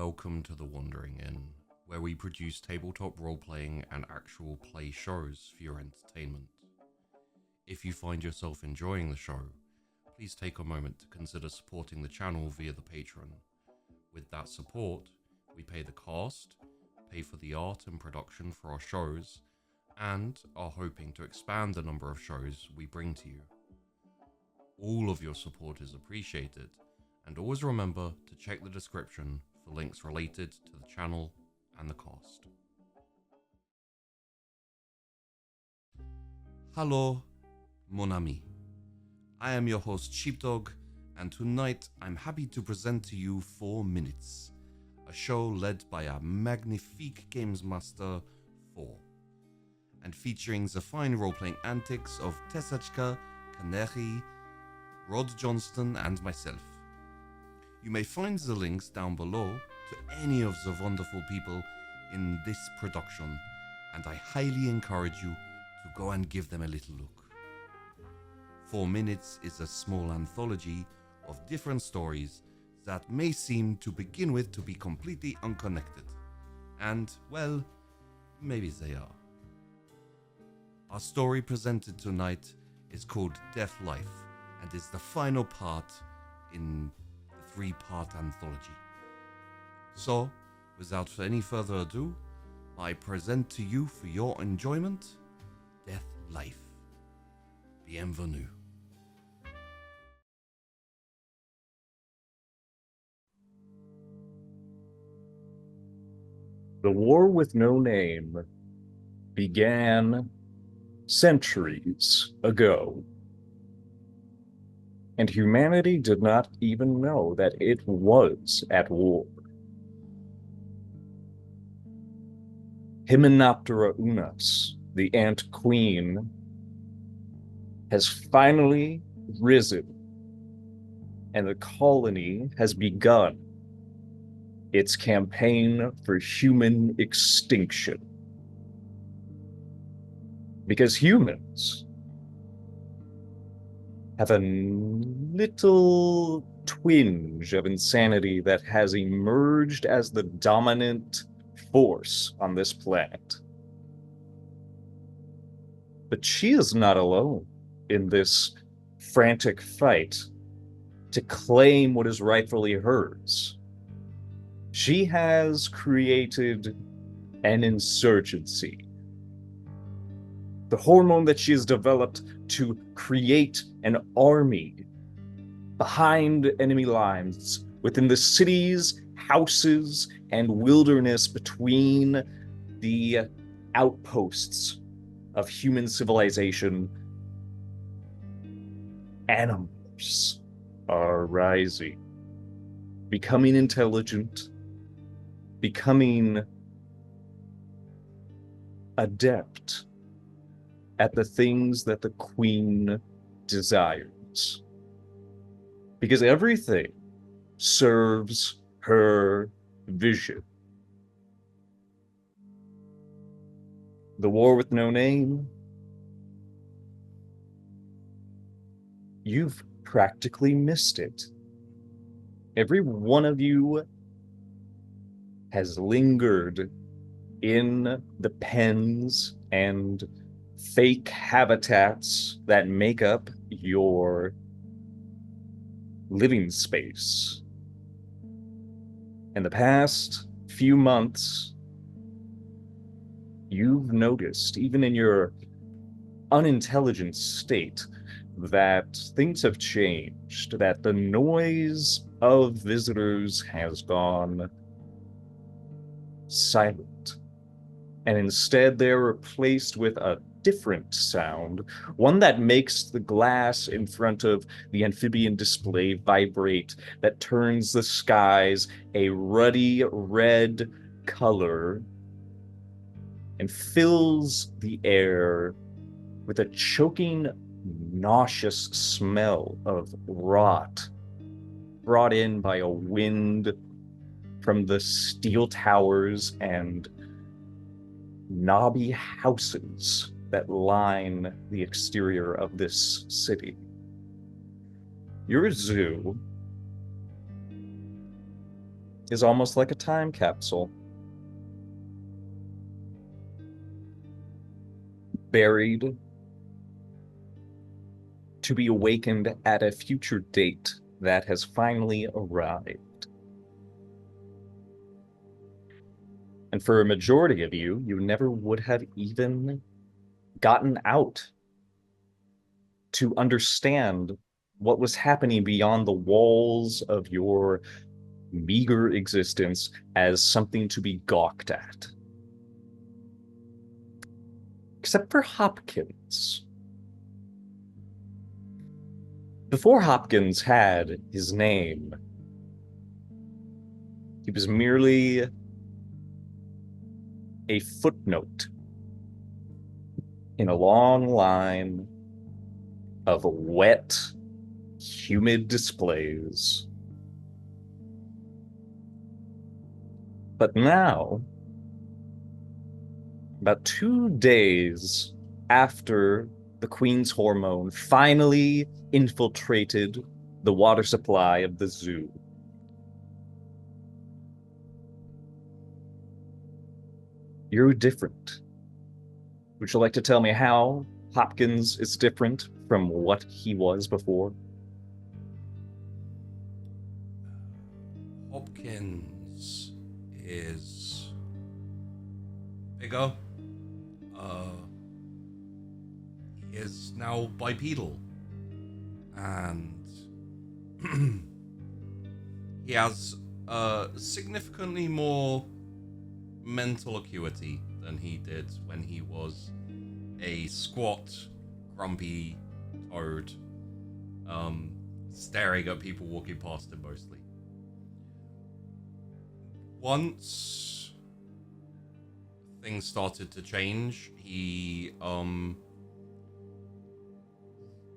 Welcome to the Wandering Inn, where we produce tabletop role-playing and actual play shows for your entertainment. If you find yourself enjoying the show, please take a moment to consider supporting the channel via the Patreon. With that support, we pay the cast, pay for the art and production for our shows, and are hoping to expand the number of shows we bring to you. All of your support is appreciated, and always remember to check the description for links related to the channel and the cast. Hello, mon ami. I am your host Sheepdog, and tonight I'm happy to present to you 4 Minutes, a show led by a magnifique games master 4, and featuring the fine role-playing antics of Tessachka, Canary, Rod Johnston, and myself. You may find the links down below to any of the wonderful people in this production, and I highly encourage you to go and give them a little look. 4 Minutes is a small anthology of different stories that may seem to begin with to be completely unconnected. And, well, maybe they are. Our story presented tonight is called Death Life, and is the final part in the 3-part anthology. So, without any further ado, I present to you for your enjoyment, Death Life. Bienvenue. The war with no name began centuries ago, and humanity did not even know that it was at war. Hymenoptera Unas, the ant queen, has finally risen, and the colony has begun its campaign for human extinction. Because humans have a little twinge of insanity that has emerged as the dominant force on this planet. But she is not alone in this frantic fight to claim what is rightfully hers. She has created an insurgency. The hormone that she has developed to create an army behind enemy lines within the cities, houses, and wilderness between the outposts of human civilization. Animals are rising, becoming intelligent, becoming adept at the things that the queen desires. Because everything serves her vision. The war with no name, you've practically missed it. Every one of you has lingered in the pens and fake habitats that make up your living space. In the past few months, you've noticed, even in your unintelligent state, that things have changed, that the noise of visitors has gone silent, and instead they're replaced with a different sound, one that makes the glass in front of the amphibian display vibrate, that turns the skies a ruddy red color and fills the air with a choking, nauseous smell of rot brought in by a wind from the steel towers and knobby houses that line the exterior of this city. Your zoo is almost like a time capsule, buried to be awakened at a future date that has finally arrived. And for a majority of you, you never would have even gotten out to understand what was happening beyond the walls of your meager existence as something to be gawked at. Except for Hopkins. Before Hopkins had his name, he was merely a footnote in a long line of wet, humid displays. But now, about 2 days after the Queen's hormone finally infiltrated the water supply of the zoo, you're different. Would you like to tell me how Hopkins is different from what he was before? Hopkins is bigger. He is now bipedal. And he has significantly more mental acuity than he did when he was a squat, grumpy toad, staring at people walking past him mostly. Once things started to change,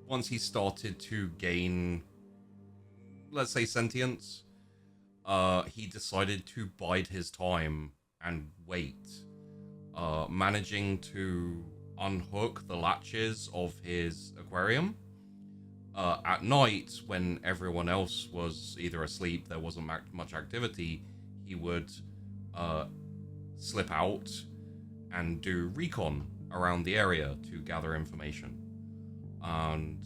once he started to gain, let's say, sentience, he decided to bide his time and wait, managing to unhook the latches of his aquarium. At night, when everyone else was either asleep, there wasn't much activity, he would slip out and do recon around the area to gather information. And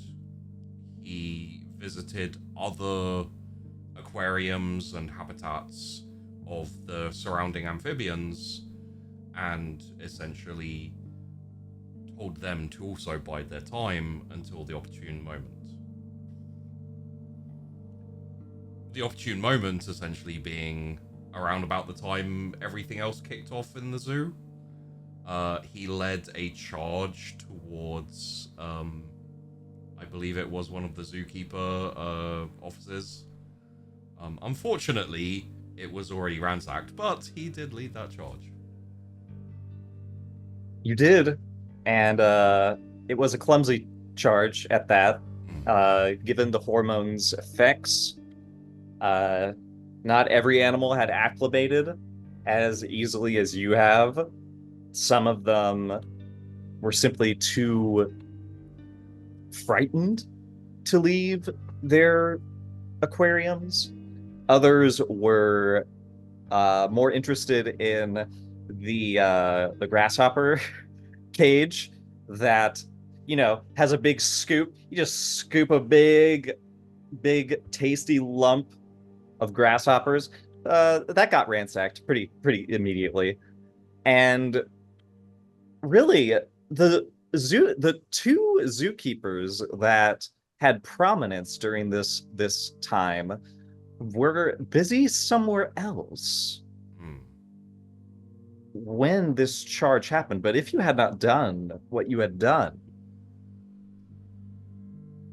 he visited other aquariums and habitats of the surrounding amphibians and essentially told them to also bide their time until the opportune moment. The opportune moment essentially being around about the time everything else kicked off in the zoo. He led a charge towards, I believe it was one of the zookeeper offices. Unfortunately, it was already ransacked, but he did lead that charge. You did, and it was a clumsy charge at that, given the hormone's effects. Not every animal had acclimated as easily as you have. Some of them were simply too frightened to leave their aquariums. Others were more interested in the grasshopper cage that, has a big scoop. You just scoop a big, tasty lump of grasshoppers. That got ransacked pretty immediately. And really, the two zookeepers that had prominence during this time were busy somewhere else when this charge happened. But if you had not done what you had done,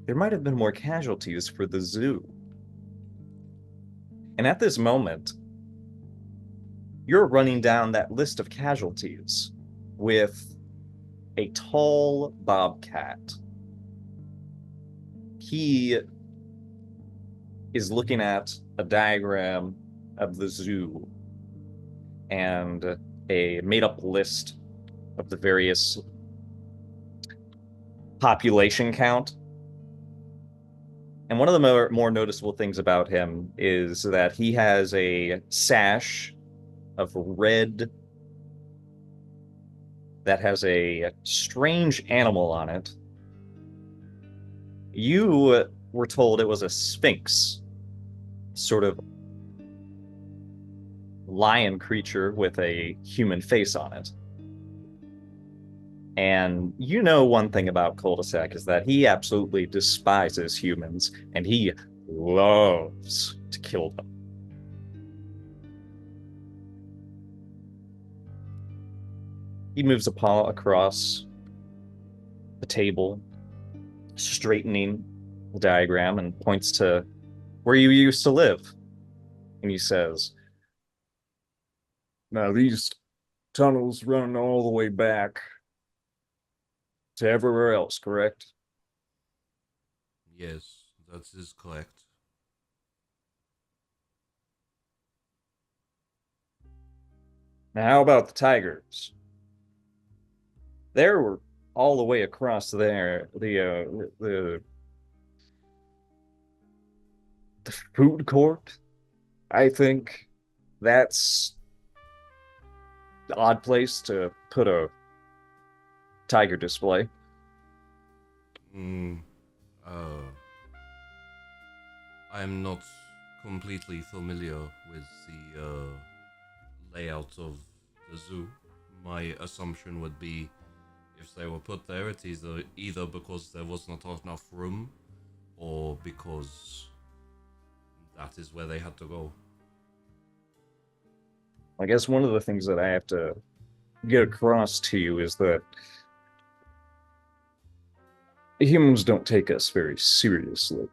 there might have been more casualties for the zoo. And at this moment, you're running down that list of casualties with a tall bobcat. He is looking at a diagram of the zoo and a made-up list of the various population count. And one of the more noticeable things about him is that he has a sash of red that has a strange animal on it. You were told it was a sphinx, sort of lion creature with a human face on it. And you know one thing about Cul-de-sac is that he absolutely despises humans and he loves to kill them. He moves a paw across the table, straightening the diagram, and points to where you used to live. And he says, "Now, these tunnels run all the way back to everywhere else, correct?" Yes, that is correct. Now, how about the tigers? They're all the way across there. The food court. I think that's the odd place to put a tiger display. Mm, uh, I'm not completely familiar with the layout of the zoo. My assumption would be if they were put there, it's either because there was not enough room or because that is where they had to go. I guess one of the things that I have to get across to you is that humans don't take us very seriously.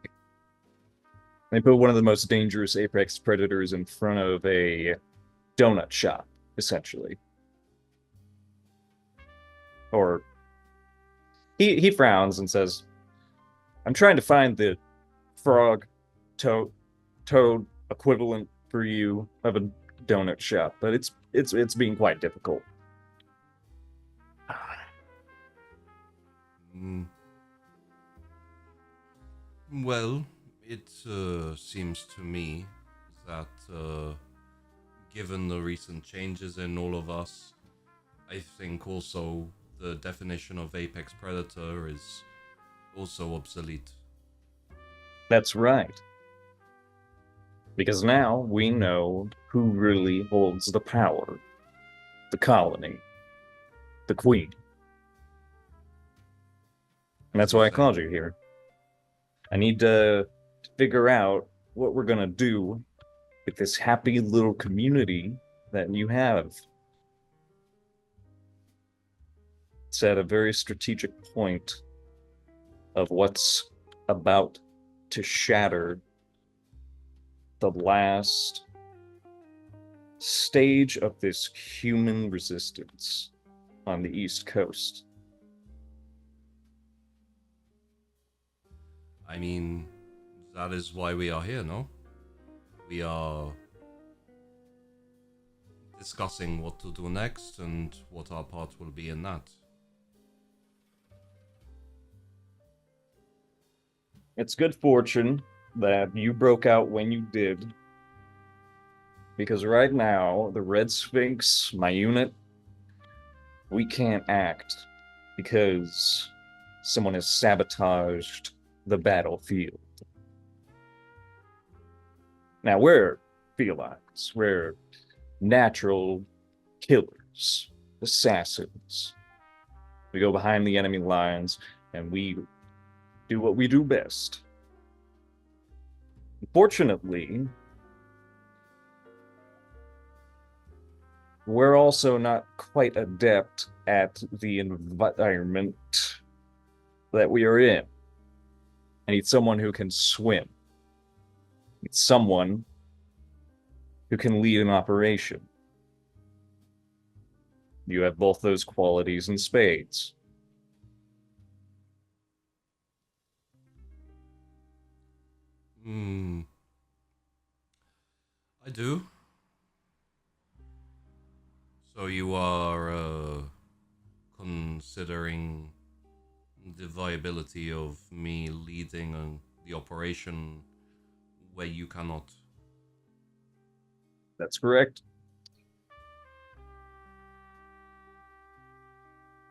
They put one of the most dangerous apex predators in front of a donut shop, essentially. Or he frowns and says, "I'm trying to find the frog toad toad equivalent for you of a donut shop, but it's being quite difficult." Mm, well, it seems to me that given the recent changes in all of us, I think also the definition of apex predator is also obsolete. That's right. Because now we know who really holds the power. The colony. The queen. And As that's you why I say. called you here. I need to figure out what we're gonna do with this happy little community that you have. It's at a very strategic point of what's about to shatter the last stage of this human resistance on the East Coast. I mean, that is why we are here, no? We are discussing what to do next and what our part will be in that. It's good fortune that you broke out when you did, because right now, the Red Sphinx, my unit, we can't act because someone has sabotaged the battlefield. Now, we're felines, we're natural killers, assassins. We go behind the enemy lines and we do what we do best. Unfortunately, we're also not quite adept at the environment that we are in. I need someone who can swim. I need someone who can lead an operation. You have both those qualities in spades. Hmm. I do. So you are considering the viability of me leading the operation where you cannot. That's correct.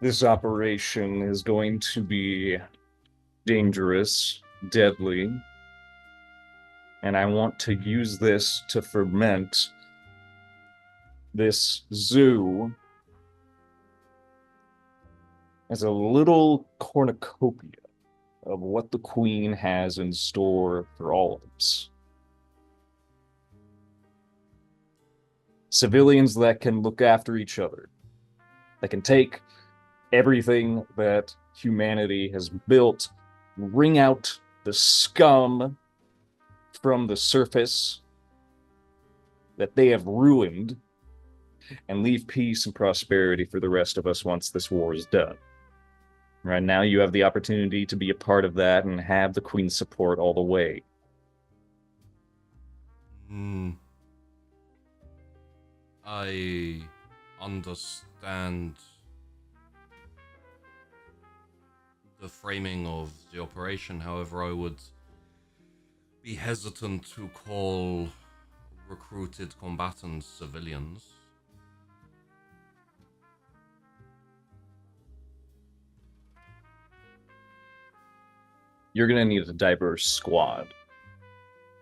This operation is going to be dangerous, deadly, and I want to use this to ferment this zoo as a little cornucopia of what the Queen has in store for all of us. Civilians that can look after each other, that can take everything that humanity has built, wring out the scum from the surface that they have ruined, and leave peace and prosperity for the rest of us once this war is done. Right now, you have the opportunity to be a part of that and have the Queen's support all the way. I understand the framing of the operation. However, I would be hesitant to call recruited combatants civilians. You're going to need a diverse squad.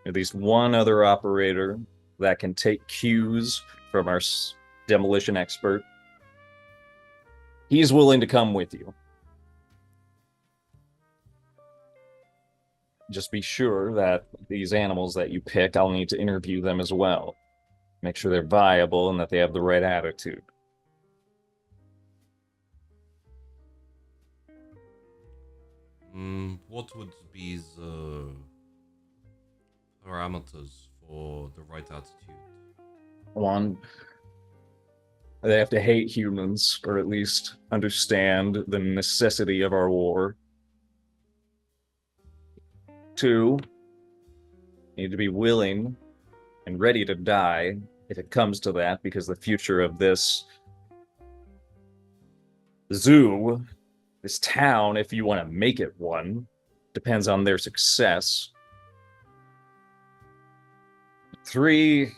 At least one other operator that can take cues from our demolition expert. He's willing to come with you. Just be sure that these animals that you pick, I'll need to interview them as well. Make sure they're viable and that they have the right attitude. What would be the parameters for the right attitude? One, they have to hate humans, or at least understand the necessity of our war. Two, need to be willing and ready to die if it comes to that, because the future of this zoo, this town, if you want to make it one, depends on their success. Three,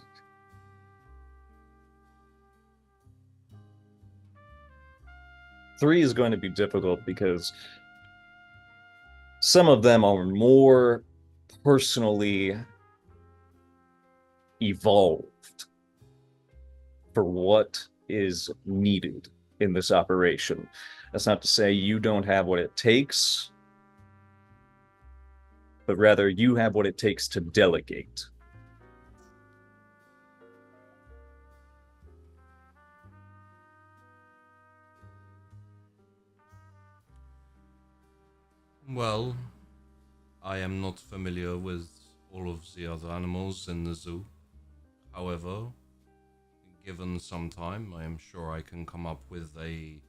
is going to be difficult because some of them are more personally evolved for what is needed in this operation. That's not to say you don't have what it takes, but rather you have what it takes to delegate. Well, I am not familiar with all of the other animals in the zoo. However, given some time, I am sure I can come up with a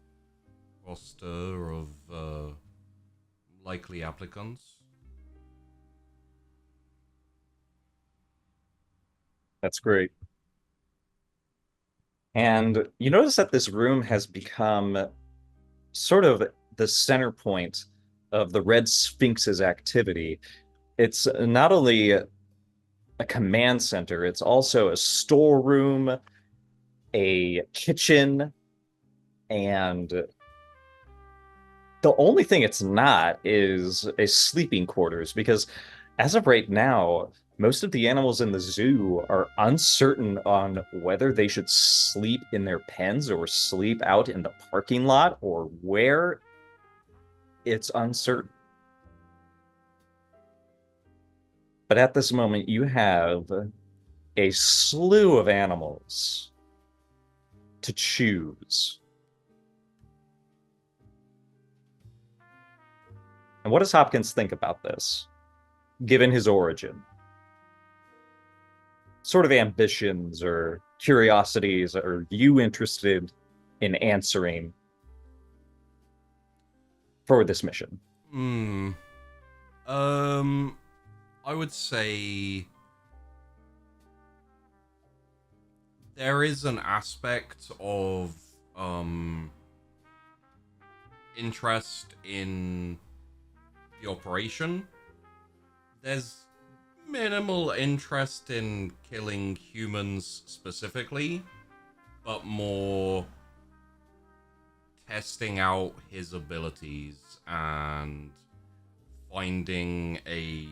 roster of likely applicants. That's great. And you notice that this room has become sort of the center point of the Red Sphinx's activity. It's not only a command center, it's also a storeroom, a kitchen, and the only thing it's not is a sleeping quarters, because as of right now, most of the animals in the zoo are uncertain on whether they should sleep in their pens or sleep out in the parking lot or where. It's uncertain. But at this moment, you have a slew of animals to choose. And what does Hopkins think about this, given his origin? Sort of ambitions or curiosities are you interested in answering for this mission? I would say there is an aspect of interest in the operation there's minimal interest in killing humans specifically, but more testing out his abilities and finding a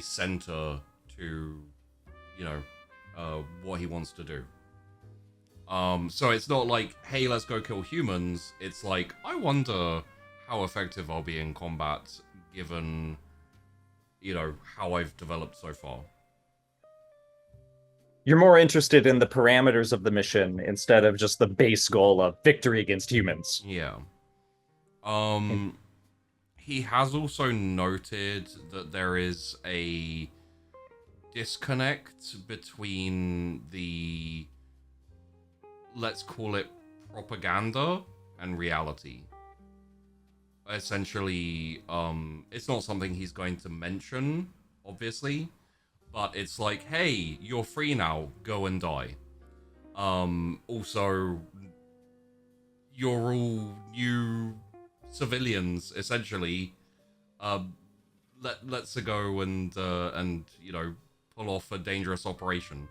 center to, you know, what he wants to do. So it's not like, hey, let's go kill humans. It's like, I wonder how effective I'll be in combat given, you know, how I've developed so far. You're more interested in the parameters of the mission instead of just the base goal of victory against humans. Yeah. Um, he has also noted that there is a disconnect between the, let's call it, propaganda and reality. Essentially, it's not something he's going to mention, obviously, but it's like, hey, you're free now, go and die. Also, you're all new civilians, essentially. Let's go and you know, pull off a dangerous operation.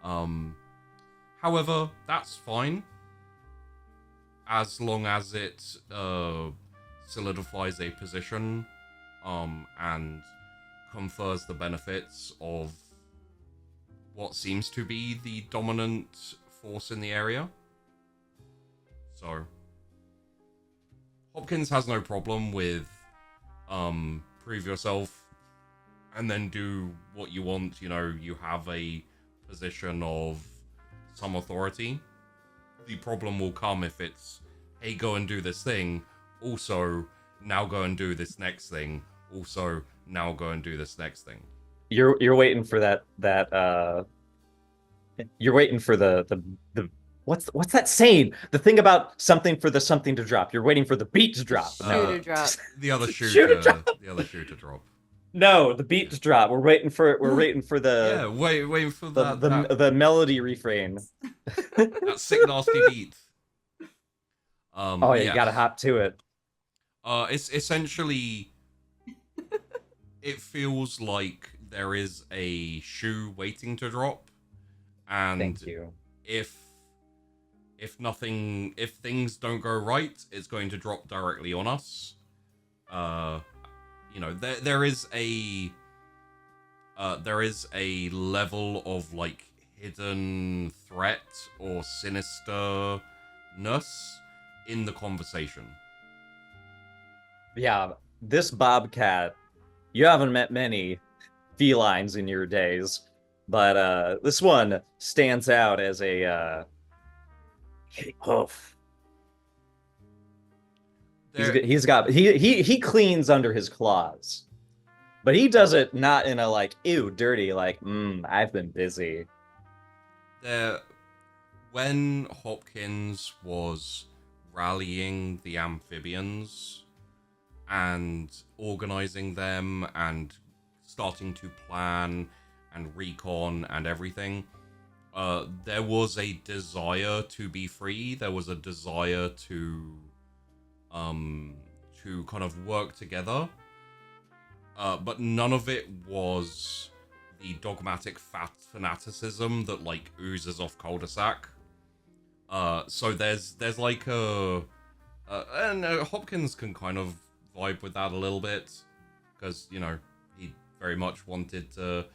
However, that's fine as long as it solidifies a position, and confers the benefits of what seems to be the dominant force in the area. So, Hopkins has no problem with prove yourself and then do what you want. You know, you have a position of some authority. The problem will come if it's, hey, go and do this thing. Also, now go and do this next thing. Also, now go and do this next thing. You're waiting for that you're waiting for the what's that saying? The thing about something for the something to drop. You're waiting for the beat to drop. Shooter drop. The other Shooter drop. The other shoe to drop. No, the beat to drop. We're waiting for Yeah, the waiting for that the melody refrain. that sick nasty beat. Oh yeah, yes. you gotta hop to it. It's essentially, it feels like there is a shoe waiting to drop, and Thank you. if things don't go right, it's going to drop directly on us. You know, there is a level of like hidden threat or sinisterness in the conversation. Yeah, this bobcat, you haven't met many felines in your days, but this one stands out as a oof. He cleans under his claws, but he does it not in a like ew dirty like I've been busy. When Hopkins was rallying the amphibians and organizing them and starting to plan and recon and everything, there was a desire to be free. There was a desire to kind of work together, but none of it was the dogmatic fanaticism that like oozes off cul-de-sac. So there's like and Hopkins can kind of vibe with that a little bit, because, you know, he very much wanted to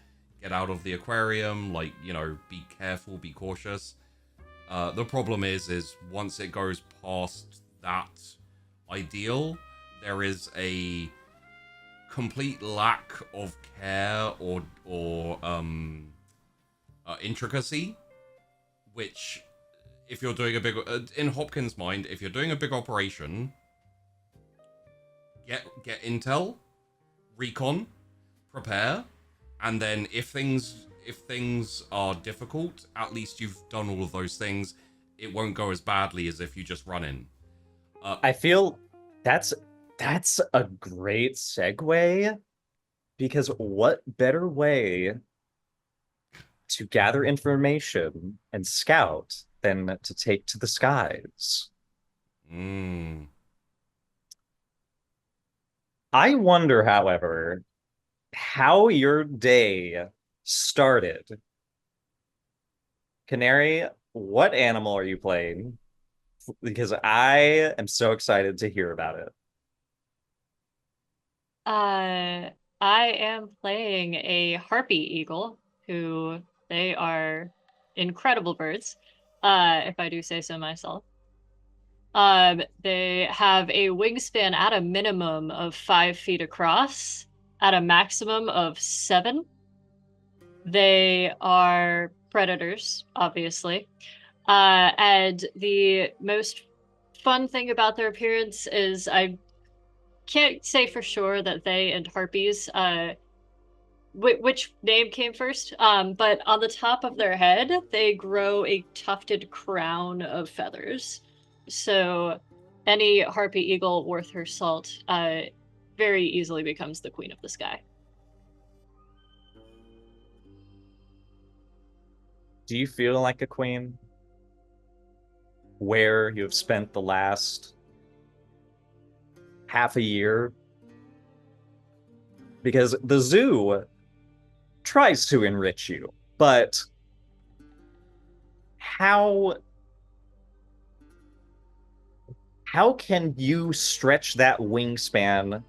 get out of the aquarium, like, you know, be careful, be cautious. The problem is once it goes past that ideal, there is a complete lack of care or intricacy, which, if you're doing a big in Hopkins' mind, if you're doing a big operation, get intel, recon, prepare, and then if things are difficult, at least you've done all of those things. It won't go as badly as if you just run in. I feel that's a great segue, because what better way to gather information and scout than to take to the skies? I wonder, however, how your day started. Canary, what animal are you playing? Because I am so excited to hear about it. Uh, I am playing a harpy eagle, who they are incredible birds, if I do say so myself. They have a wingspan at a minimum of 5 feet across, at a maximum of 7. They are predators, obviously. And the most fun thing about their appearance is I can't say for sure that they and harpies, which name came first, but on the top of their head, they grow a tufted crown of feathers. So any harpy eagle worth her salt very easily becomes the queen of the sky. Do you feel like a queen? Where you have spent the last half a year? Because the zoo tries to enrich you, but how how can you stretch that wingspan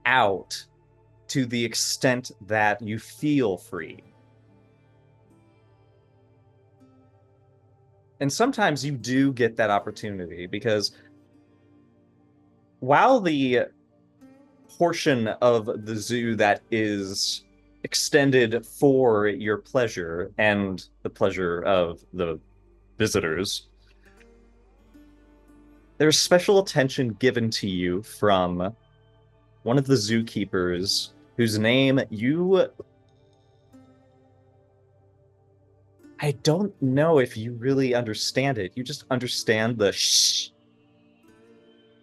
out to the extent that you feel free? And sometimes you do get that opportunity because while the portion of the zoo that is extended for your pleasure and the pleasure of the visitors, there's special attention given to you from one of the zookeepers whose name I don't know if you really understand it. You just understand the shh,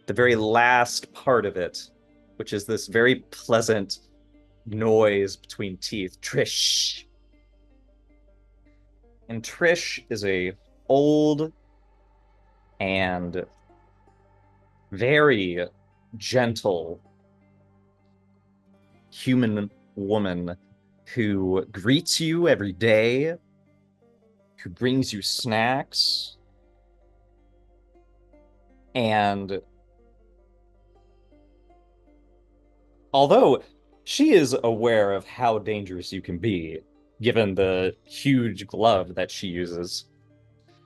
the very last part of it, which is this very pleasant noise between teeth. Trish. And Trish is a old and very gentle human woman who greets you every day, who brings you snacks, and although she is aware of how dangerous you can be, given the huge glove that she uses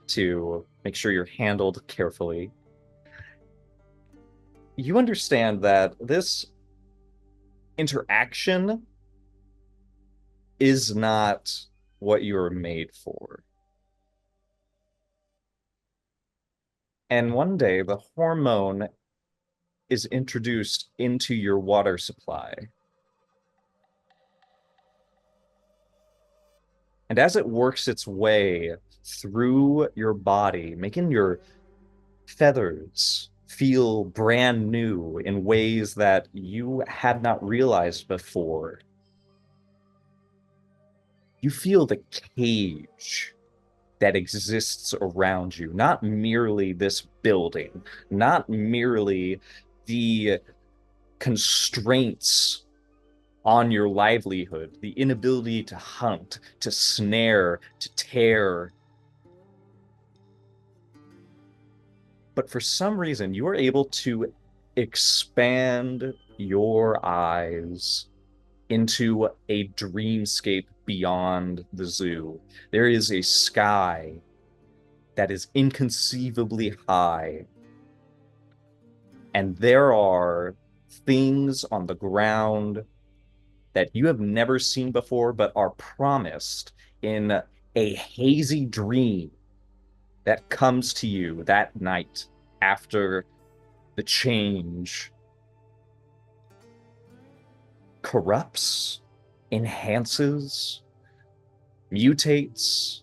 to make sure you're handled carefully, you understand that this interaction is not what you're made for. And one day, the hormone is introduced into your water supply. And as it works its way through your body, making your feathers feel brand new in ways that you had not realized before, you feel the cage that exists around you, not merely this building, not merely the constraints on your livelihood, the inability to hunt, to snare, to tear. But for some reason, you are able to expand your eyes into a dreamscape beyond the zoo. There is a sky that is inconceivably high, and there are things on the ground that you have never seen before, but are promised in a hazy dream that comes to you that night after the change corrupts, enhances, mutates.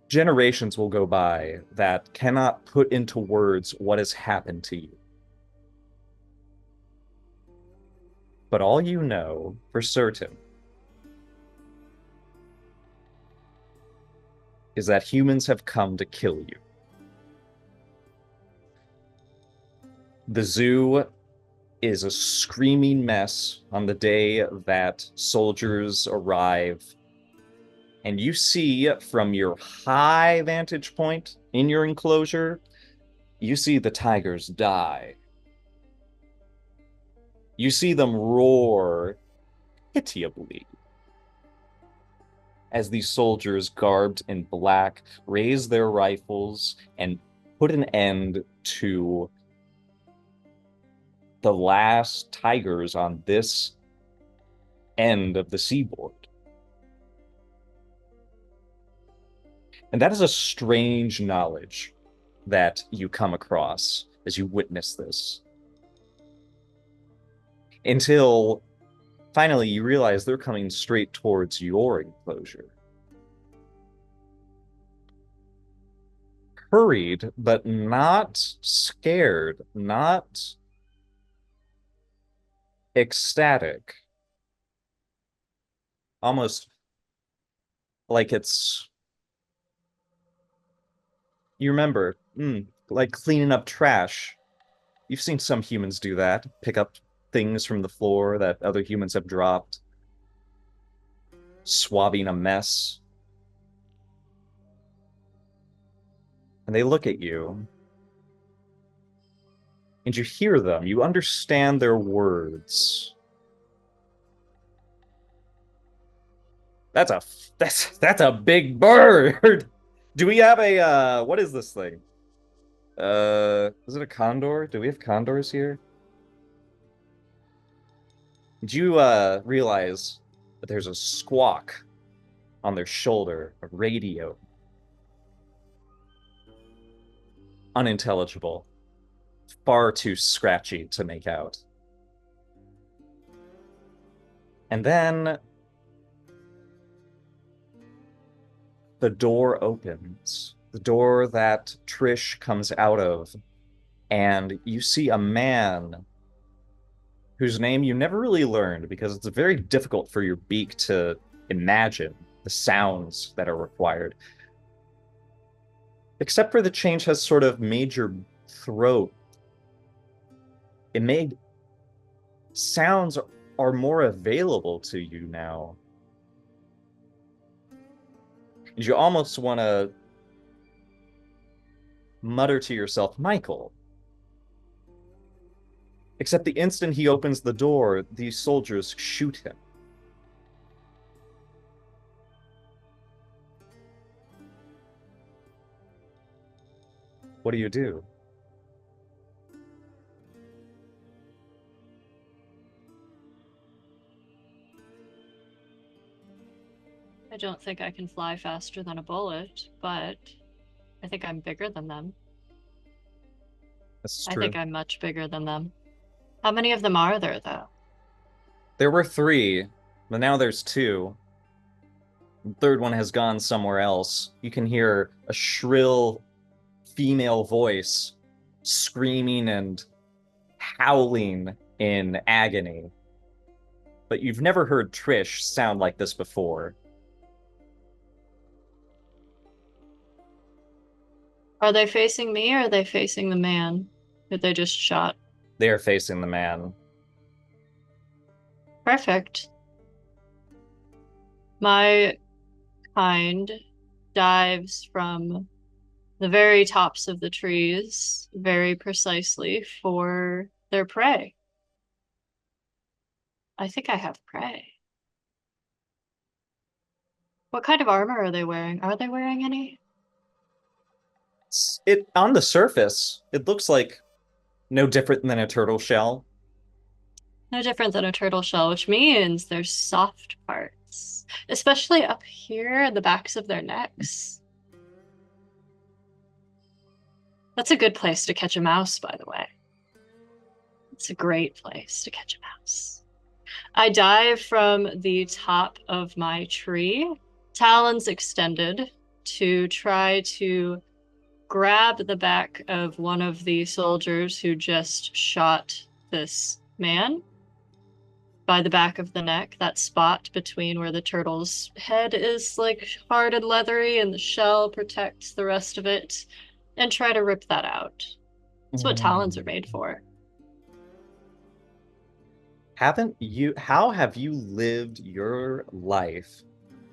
Generations will go by that cannot put into words what has happened to you. But all you know for certain is that humans have come to kill you. The zoo is a screaming mess on the day that soldiers arrive. And you see from your high vantage point in your enclosure, you see the tigers die. You see them roar pitiably as these soldiers garbed in black raise their rifles and put an end to the last tigers on this end of the seaboard. And that is a strange knowledge that you come across as you witness this. Until finally you realize they're coming straight towards your enclosure. Hurried, but not scared, not ecstatic. Almost like it's, you remember, like cleaning up trash. You've seen some humans do that, pick up things from the floor that other humans have dropped, swabbing a mess. And they look at you, and you hear them. You understand their words. That's a big bird. Do we have a what is this thing? Is it a condor? Do we have condors here? Did you realize that there's a squawk on their shoulder, a radio? Unintelligible. Far too scratchy to make out. And then the door opens. The door that Trish comes out of. And you see a man whose name you never really learned because it's very difficult for your beak to imagine the sounds that are required. Except for the change has sort of made your throat. It made sounds are more available to you now. You almost want to mutter to yourself, Michael. Except the instant he opens the door, these soldiers shoot him. What do you do? I don't think I can fly faster than a bullet, but I think I'm bigger than them. That's I true. think I'm much bigger than them. How many of them are there, though? There were 3, but now there's 2. The third one has gone somewhere else. You can hear a shrill female voice screaming and howling in agony. But you've never heard Trish sound like this before. Are they facing me or are they facing the man that they just shot? They are facing the man. Perfect. My kind dives from the very tops of the trees very precisely for their prey. I think I have prey. What kind of armor are they wearing? Are they wearing any? It on the surface, it looks like no different than a turtle shell. No different than a turtle shell, which means there's soft parts, especially up here in the backs of their necks. That's a good place to catch a mouse, by the way. It's a great place to catch a mouse. I dive from the top of my tree, talons extended, to try to grab the back of one of the soldiers who just shot this man by the back of the neck, that spot between where the turtle's head is like hard and leathery and the shell protects the rest of it, and try to rip that out. That's what talons are made for. how have you lived your life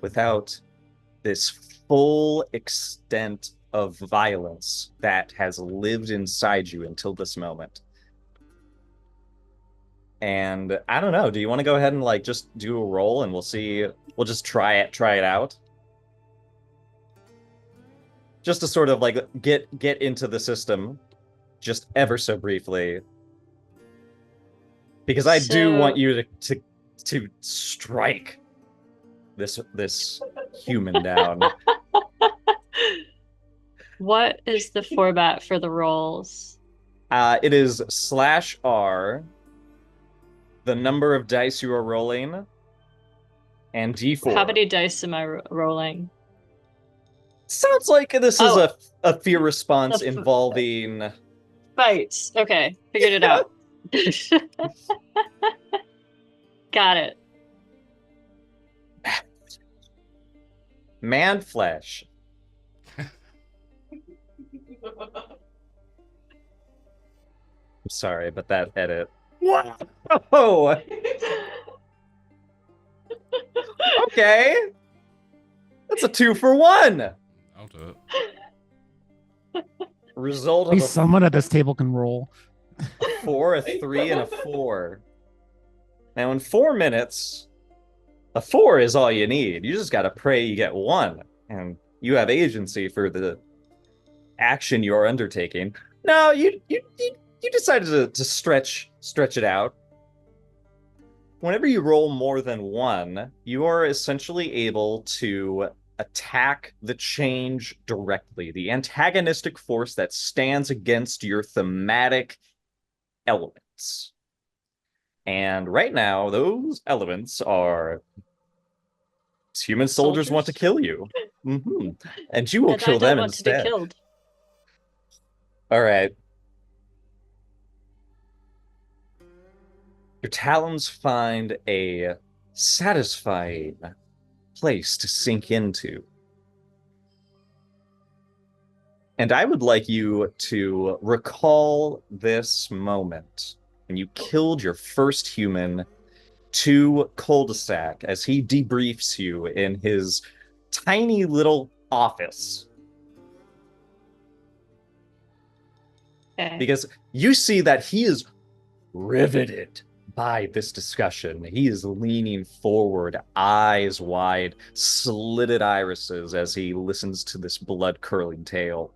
without this full extent of violence that has lived inside you until this moment? And I don't know, do you want to go ahead and like just do a roll and we'll just try it out? Just to sort of like get into the system just ever so briefly. Because I do want you to strike this human down. What is the format for the rolls? It is /R, the number of dice you are rolling, and D4. How many dice am I rolling? Sounds like this is a fear response involving fights. Okay, figured it out. Got it. man flesh. I'm sorry, but that edit. Whoa! Okay. That's a 2 for 1. I'll do it. Result At of least someone at this table can roll. a 4, a 3, and a 4. Now, in 4 minutes, a 4 is all you need. You just gotta pray you get 1, and you have agency for the action you're undertaking. No, you decided to stretch it out. Whenever you roll more than 1, you are essentially able to attack the change directly, the antagonistic force that stands against your thematic elements. And right now, those elements are human soldiers want to kill you. Mm-hmm. And you will kill them instead. To be killed. All right. Your talons find a satisfying place to sink into. And I would like you to recall this moment when you killed your first human to cul-de-sac as he debriefs you in his tiny little office. Okay. Because you see that he is riveted by this discussion. He is leaning forward, eyes wide, slitted irises as he listens to this blood-curdling tale.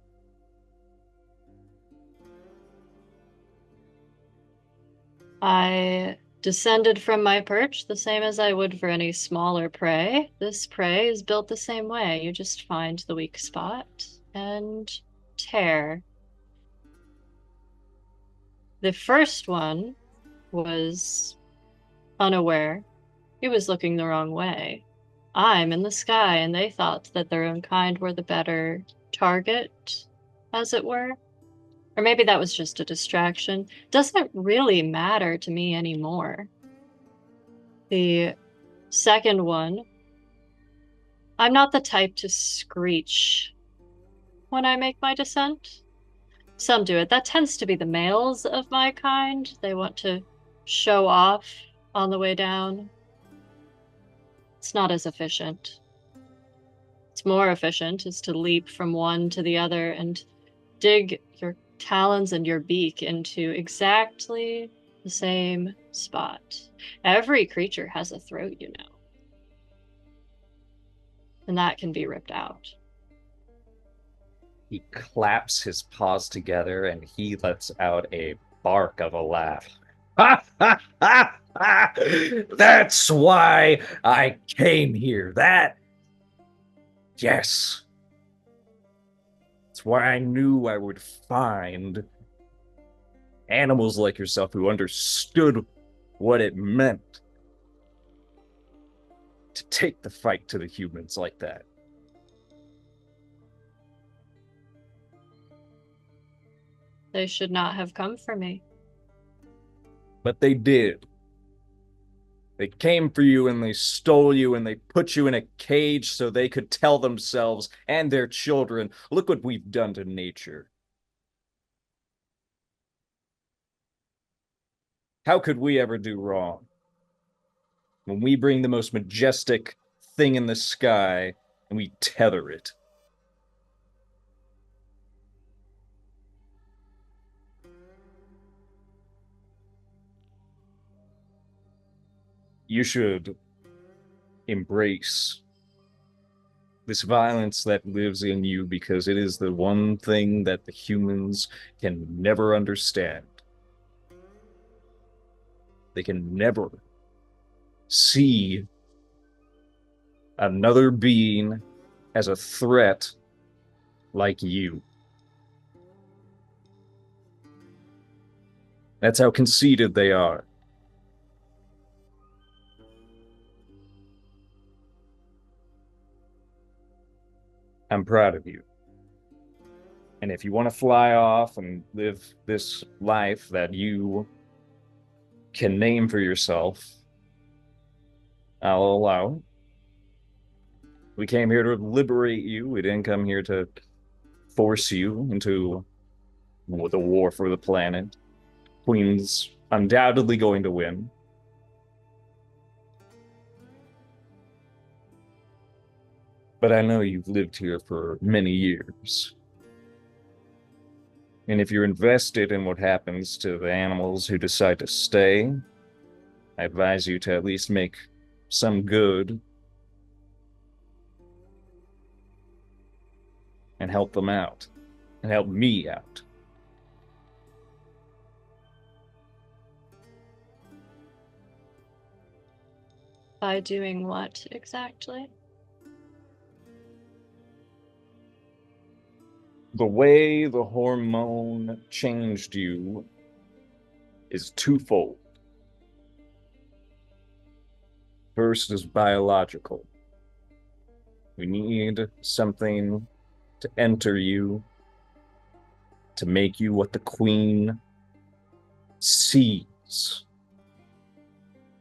I descended from my perch the same as I would for any smaller prey. This prey is built the same way. You just find the weak spot and tear. The first one was unaware. He was looking the wrong way. I'm in the sky, and they thought that their own kind were the better target, as it were. Or maybe that was just a distraction. Doesn't really matter to me anymore. The second one, I'm not the type to screech when I make my descent. Some do it. That tends to be the males of my kind. They want to show off on the way down. It's not as efficient. It's more efficient is to leap from one to the other and dig your talons and your beak into exactly the same spot. Every creature has a throat, you know. And that can be ripped out. He claps his paws together and he lets out a bark of a laugh. Ha ha ha ha! That's why I came here. Yes. That's why I knew I would find animals like yourself who understood what it meant to take the fight to the humans like that. They should not have come for me. But they did. They came for you and they stole you and they put you in a cage so they could tell themselves and their children, look what we've done to nature. How could we ever do wrong? When we bring the most majestic thing in the sky and we tether it. You should embrace this violence that lives in you because it is the one thing that the humans can never understand. They can never see another being as a threat like you. That's how conceited they are. I'm proud of you. And if you want to fly off and live this life that you can name for yourself, I'll allow. We came here to liberate you. We didn't come here to force you into the war for the planet. Queen's undoubtedly going to win. But I know you've lived here for many years. And if you're invested in what happens to the animals who decide to stay, I advise you to at least make some good and help them out, and help me out. By doing what exactly? The way the hormone changed you is twofold. First is biological. We need something to enter you, to make you what the Queen sees.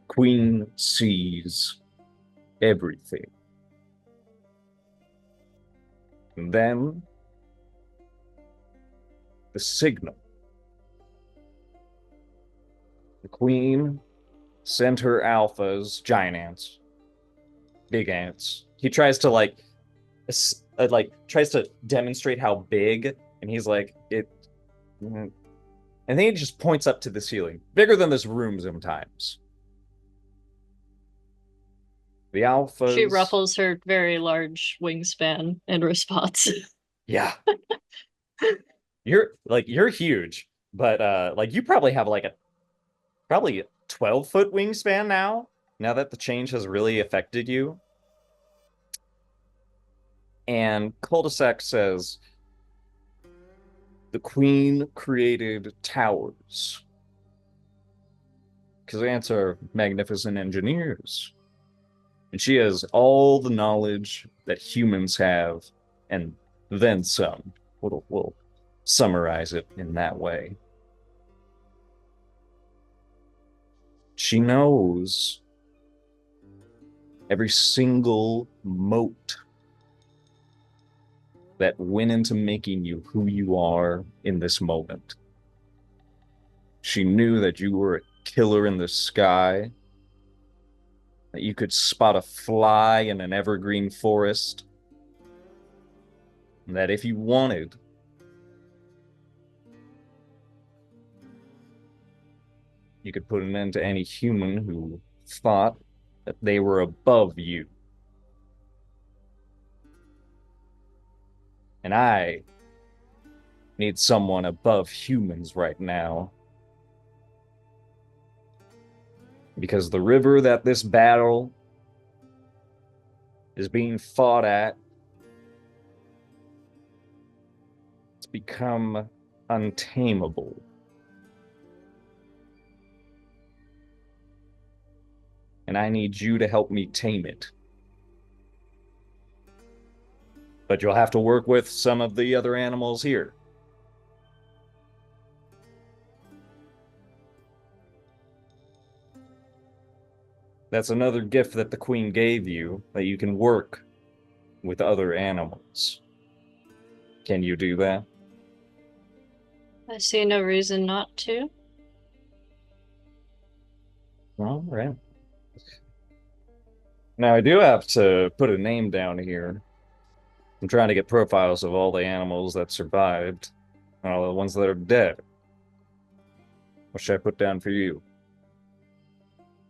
Queen sees everything. And then the signal. The Queen sent her alphas, giant ants, big ants. He tries to tries to demonstrate how big, and he's like, and then he just points up to the ceiling, bigger than this room sometimes. The alphas. She ruffles her very large wingspan in response. Yeah. You're huge, but you probably have probably a 12-foot wingspan now that the change has really affected you. And Cul-de-sac says, the Queen created towers. Because ants are magnificent engineers. And she has all the knowledge that humans have, and then some. We'll summarize it in that way. She knows every single mote that went into making you who you are in this moment. She knew that you were a killer in the sky, that you could spot a fly in an evergreen forest, and that if you wanted, you could put an end to any human who thought that they were above you. And I need someone above humans right now. Because the river that this battle is being fought at, it's become untamable. And I need you to help me tame it. But you'll have to work with some of the other animals here. That's another gift that the Queen gave you, that you can work with other animals. Can you do that? I see no reason not to. All right. Now, I do have to put a name down here. I'm trying to get profiles of all the animals that survived, and all the ones that are dead. What should I put down for you?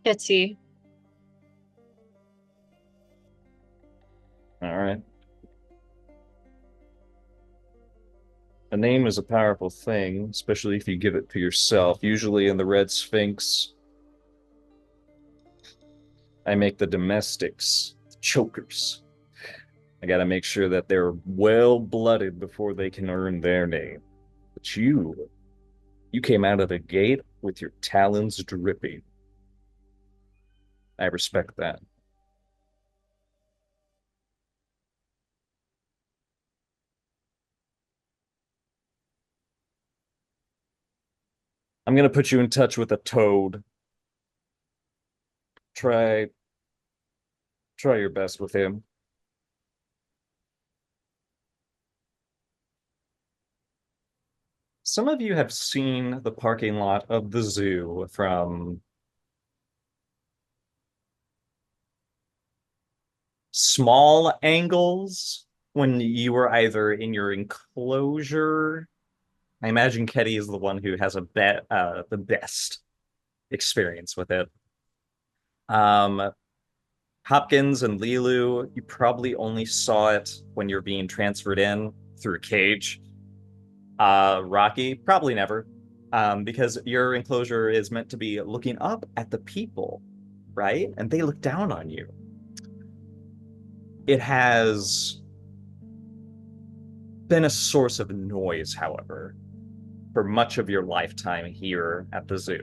Kitsy. All right. A name is a powerful thing, especially if you give it to yourself. Usually in the Red Sphinx, I make the domestics, the chokers. I gotta make sure that they're well-blooded before they can earn their name. But you came out of the gate with your talons dripping. I respect that. I'm gonna put you in touch with a toad. Try your best with him. Some of you have seen the parking lot of the zoo from small angles when you were either in your enclosure. I imagine Ketty is the one who has the best experience with it. Hopkins and Lilu, you probably only saw it when you're being transferred in through a cage. Rocky, probably never, because your enclosure is meant to be looking up at the people, right? And they look down on you. It has been a source of noise, however, for much of your lifetime here at the zoo.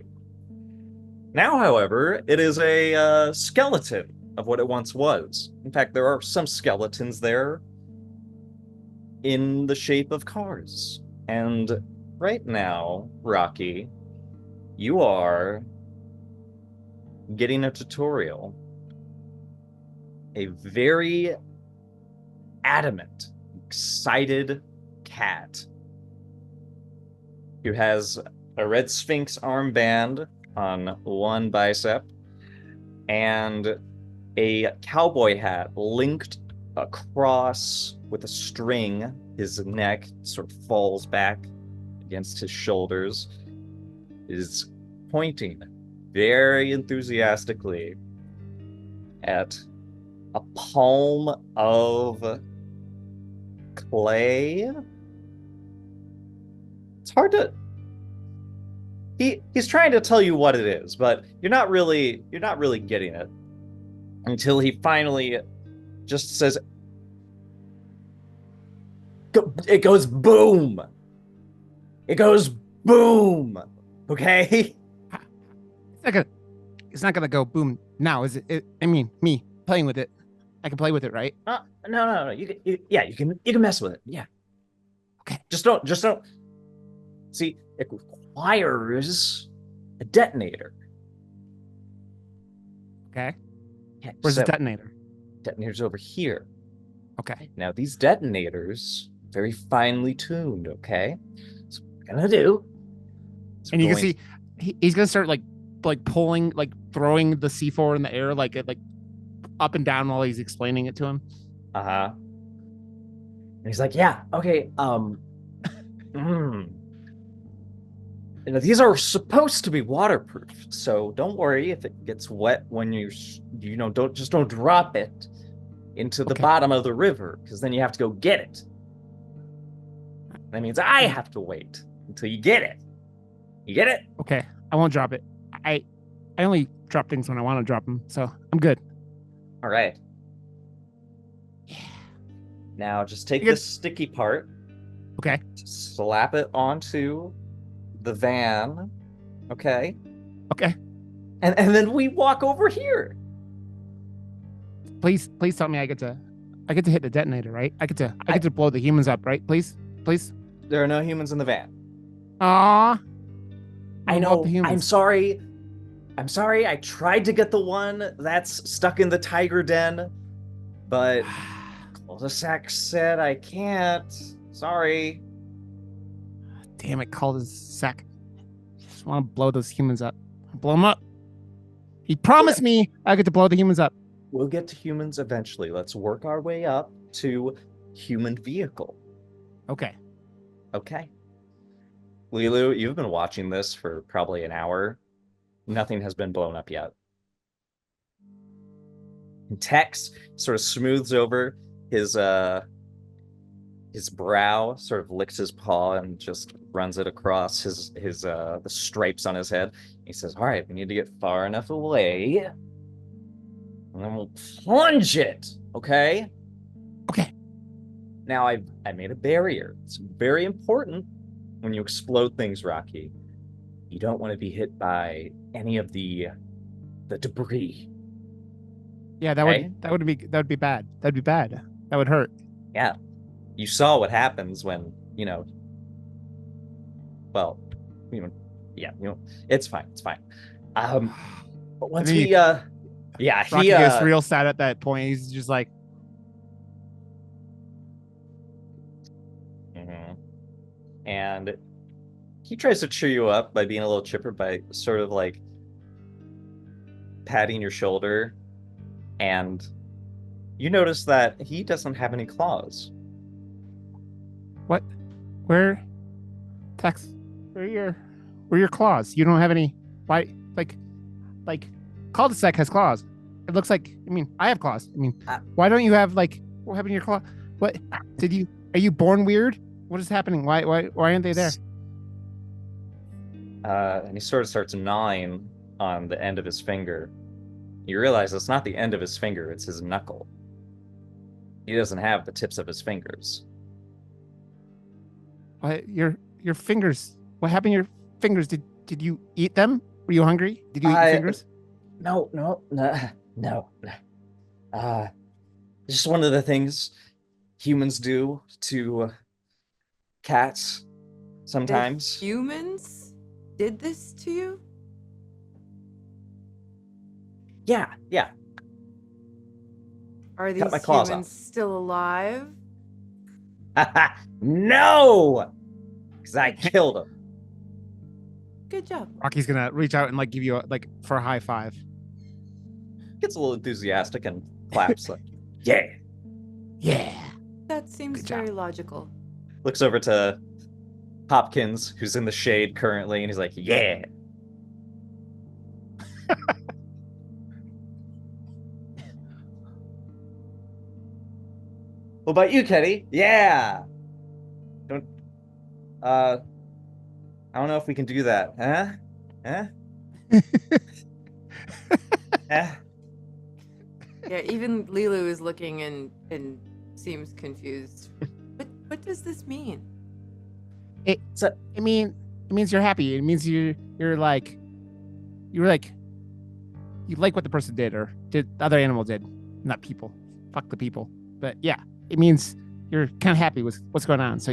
Now, however, it is a skeleton of what it once was. In fact, there are some skeletons there in the shape of cars. And right now, Rocky, you are getting a tutorial. A very adamant, excited cat who has a red Sphinx armband on one bicep and a cowboy hat linked across with a string. His neck sort of falls back against his shoulders, is pointing very enthusiastically at a palm of clay. It's hard to he's trying to tell you what it is, but you're not really getting it until he finally just says, it goes boom. It goes boom. Okay? It's not gonna go boom now, is it? I mean, me playing with it, I can play with it, right? No. You can mess with it. Yeah. Okay. Just don't. See, it requires a detonator. Okay. Yeah, Where's the detonator? Detonator's over here. Okay. Now these detonators, very finely tuned. Okay. So what we're gonna do. And you can see he's gonna start like pulling, like throwing the C4 in the air, like up and down while he's explaining it to him. And he's like, yeah, okay. You know, these are supposed to be waterproof, so don't worry if it gets wet when don't drop it into the bottom of the river, because then you have to go get it. That means I have to wait until you get it. You get it? Okay, I won't drop it. I only drop things when I want to drop them, so I'm good. All right. Yeah. Now just take this sticky part. Okay. Slap it onto the van. Okay. Okay. And then we walk over here. Please tell me I get to hit the detonator, right? I get to blow the humans up, right? Please. There are no humans in the van. Aww. I know. I'm sorry. I tried to get the one that's stuck in the tiger den, but cul-de-sac said I can't. Sorry. Damn it, cul-de-sac. Just want to blow those humans up. Blow them up. He promised me I get to blow the humans up. we'll get to humans eventually. Let's work our way up to human vehicle. Okay. Okay. Lilu, you've been watching this for probably an hour. Nothing has been blown up yet. And Tex sort of smooths over his brow, sort of licks his paw and just runs it across his the stripes on his head. He says, "All right, we need to get far enough away, and then we'll plunge it." Okay. Okay. Now I made a barrier. It's very important when you explode things, Rocky. You don't want to be hit by any of the debris. Yeah, that would be bad. That'd be bad. That would hurt. Yeah. You saw what happens when, well, it's fine. It's fine. But once then we Rocky gets real sad at that point. He's just like, and he tries to cheer you up by being a little chipper, by sort of like patting your shoulder, and you notice that he doesn't have any claws. what? Where? Tex, where are your claws? You don't have any. Why? Like cul-de-sac has claws. It looks like. I mean, I have claws. I mean, why don't you have what happened to your claw? What are you born weird? What is happening? Why aren't they there? And he sort of starts gnawing on the end of his finger. You realize it's not the end of his finger, it's his knuckle. He doesn't have the tips of his fingers. What your fingers? What happened to your fingers? Did you eat them? Were you hungry? Did you eat your fingers? No. Just one of the things humans do to cats sometimes. The humans did this to you? Yeah. Are these my claws humans off. still alive? No! Because I killed him. Good job. Rocky's gonna reach out and give you for a high five. Gets a little enthusiastic and claps like, yeah. That seems Good job. very logical. Looks over to Hopkins, who's in the shade currently, and he's like, yeah. What about you, Kenny? Yeah. I don't know if we can do that. Huh? Yeah, even Lilu is looking and seems confused. What does this mean? It means you're happy. It means you like what the person did or did the other animal did, not people. Fuck the people. But yeah, it means you're kind of happy with what's going on. So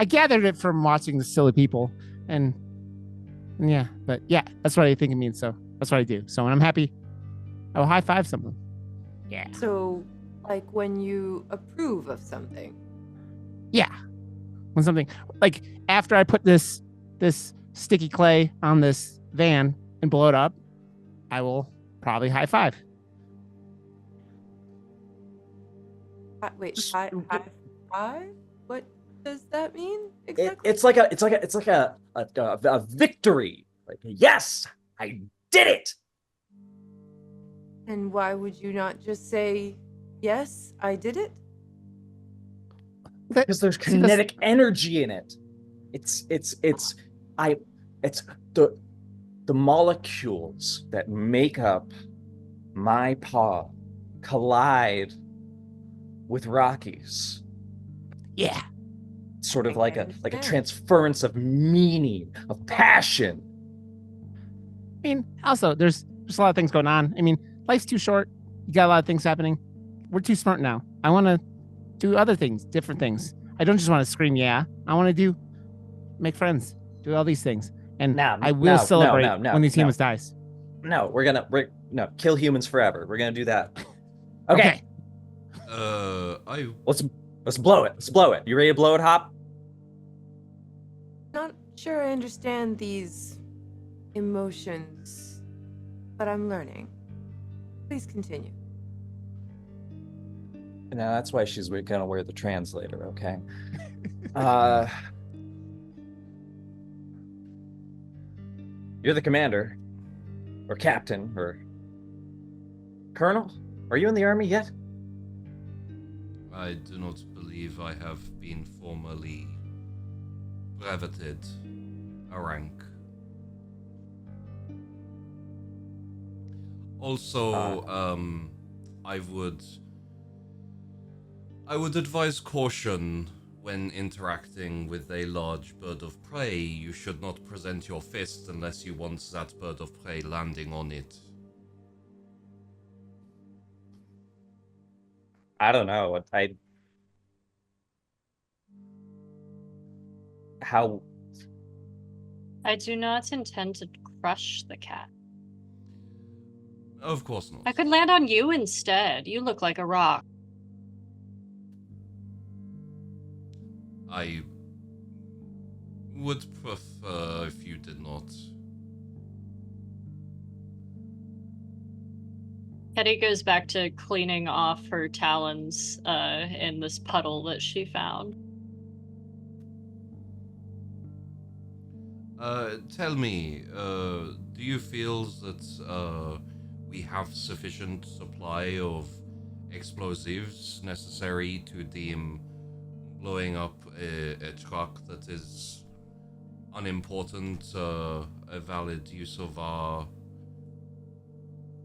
I gathered it from watching the silly people, and yeah, but yeah, that's what I think it means. So that's what I do. So when I'm happy, I will high five someone. Yeah. So, when you approve of something. Yeah. When something after I put this sticky clay on this van and blow it up, I will probably high five. Wait, high five? What does that mean exactly? It's like a victory. Like, yes, I did it. And why would you not just say, yes, I did it? Because there's kinetic energy in it. It's the molecules that make up my paw collide with Rocky's. Yeah. Sort of like a transference of meaning, of passion. I mean, also there's a lot of things going on. I mean, life's too short. You got a lot of things happening. We're too smart now. I want to do other things, different things. I don't just want to scream, yeah. I want to make friends, do all these things. And I will celebrate when these humans dies. No, we're kill humans forever. We're gonna do that. Okay. Let's blow it. Let's blow it. You ready to blow it, Hop? Not sure I understand these emotions, but I'm learning. Please continue. Now that's why she's gonna wear the translator, okay? You're the commander, or captain, or colonel? Are you in the army yet? I do not believe I have been formally breveted a rank. Also, I would advise caution when interacting with a large bird of prey. You should not present your fist unless you want that bird of prey landing on it. I don't know. How? I do not intend to crush the cat. Of course not. I could land on you instead. You look like a rock. I would prefer if you did not. Hetty goes back to cleaning off her talons in this puddle that she found. Tell me, do you feel that we have sufficient supply of explosives necessary to deem blowing up a truck that is unimportant a valid use of our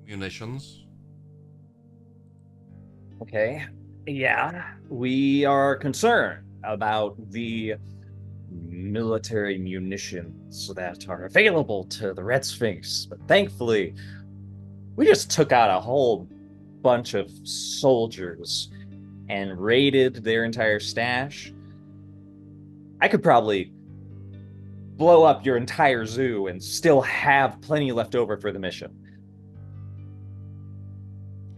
munitions? Okay. Yeah, we are concerned about the military munitions that are available to the Red Sphinx, but thankfully, we just took out a whole bunch of soldiers and raided their entire stash. I could probably blow up your entire zoo and still have plenty left over for the mission.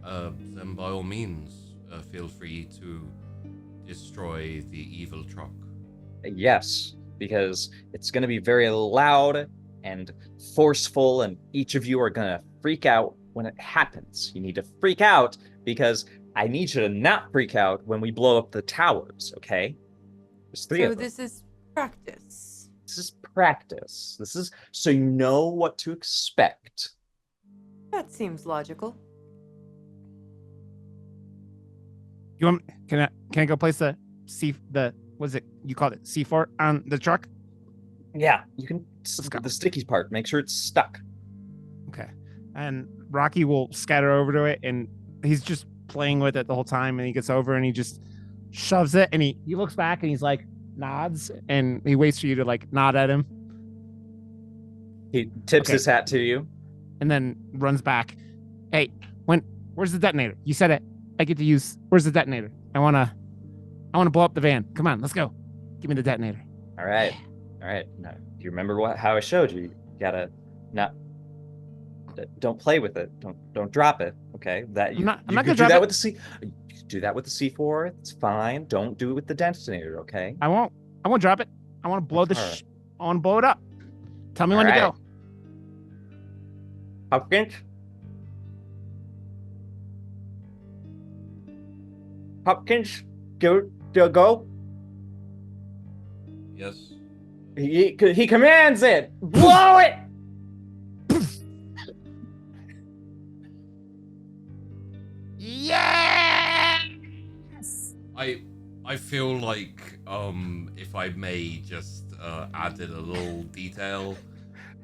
Then by all means, feel free to destroy the evil truck. Yes, because it's going to be very loud and forceful, and each of you are going to freak out when it happens. You need to freak out because I need you to not freak out when we blow up the towers, okay? There's three of them. This is practice. This is practice. This is so you know what to expect. That seems logical. You want? Can I go place the what is it? You called it C4 on the truck? Yeah, you can. go. The sticky part. Make sure it's stuck. Okay. And Rocky will scatter over to it, and he's just playing with it the whole time. And he gets over and he just shoves it, and he looks back and he's like nods, and he waits for you to like nod at him. He tips his hat to you, and then runs back. Hey, where's the detonator? You said it. I get to use. Where's the detonator? I wanna blow up the van. Come on, let's go. Give me the detonator. All right. Now, do you remember how I showed you? You gotta not. Don't play with it. Don't drop it. Okay. I'm not gonna do drop that it. with the C. You do that with the C4. It's fine. Don't do it with the detonator. Okay. I won't drop it. I want to blow I want to blow it up. Tell me when to go. Hopkins. Hopkins, go. Yes. He commands it. Blow it. Yes. I feel like if I may just add in a little detail,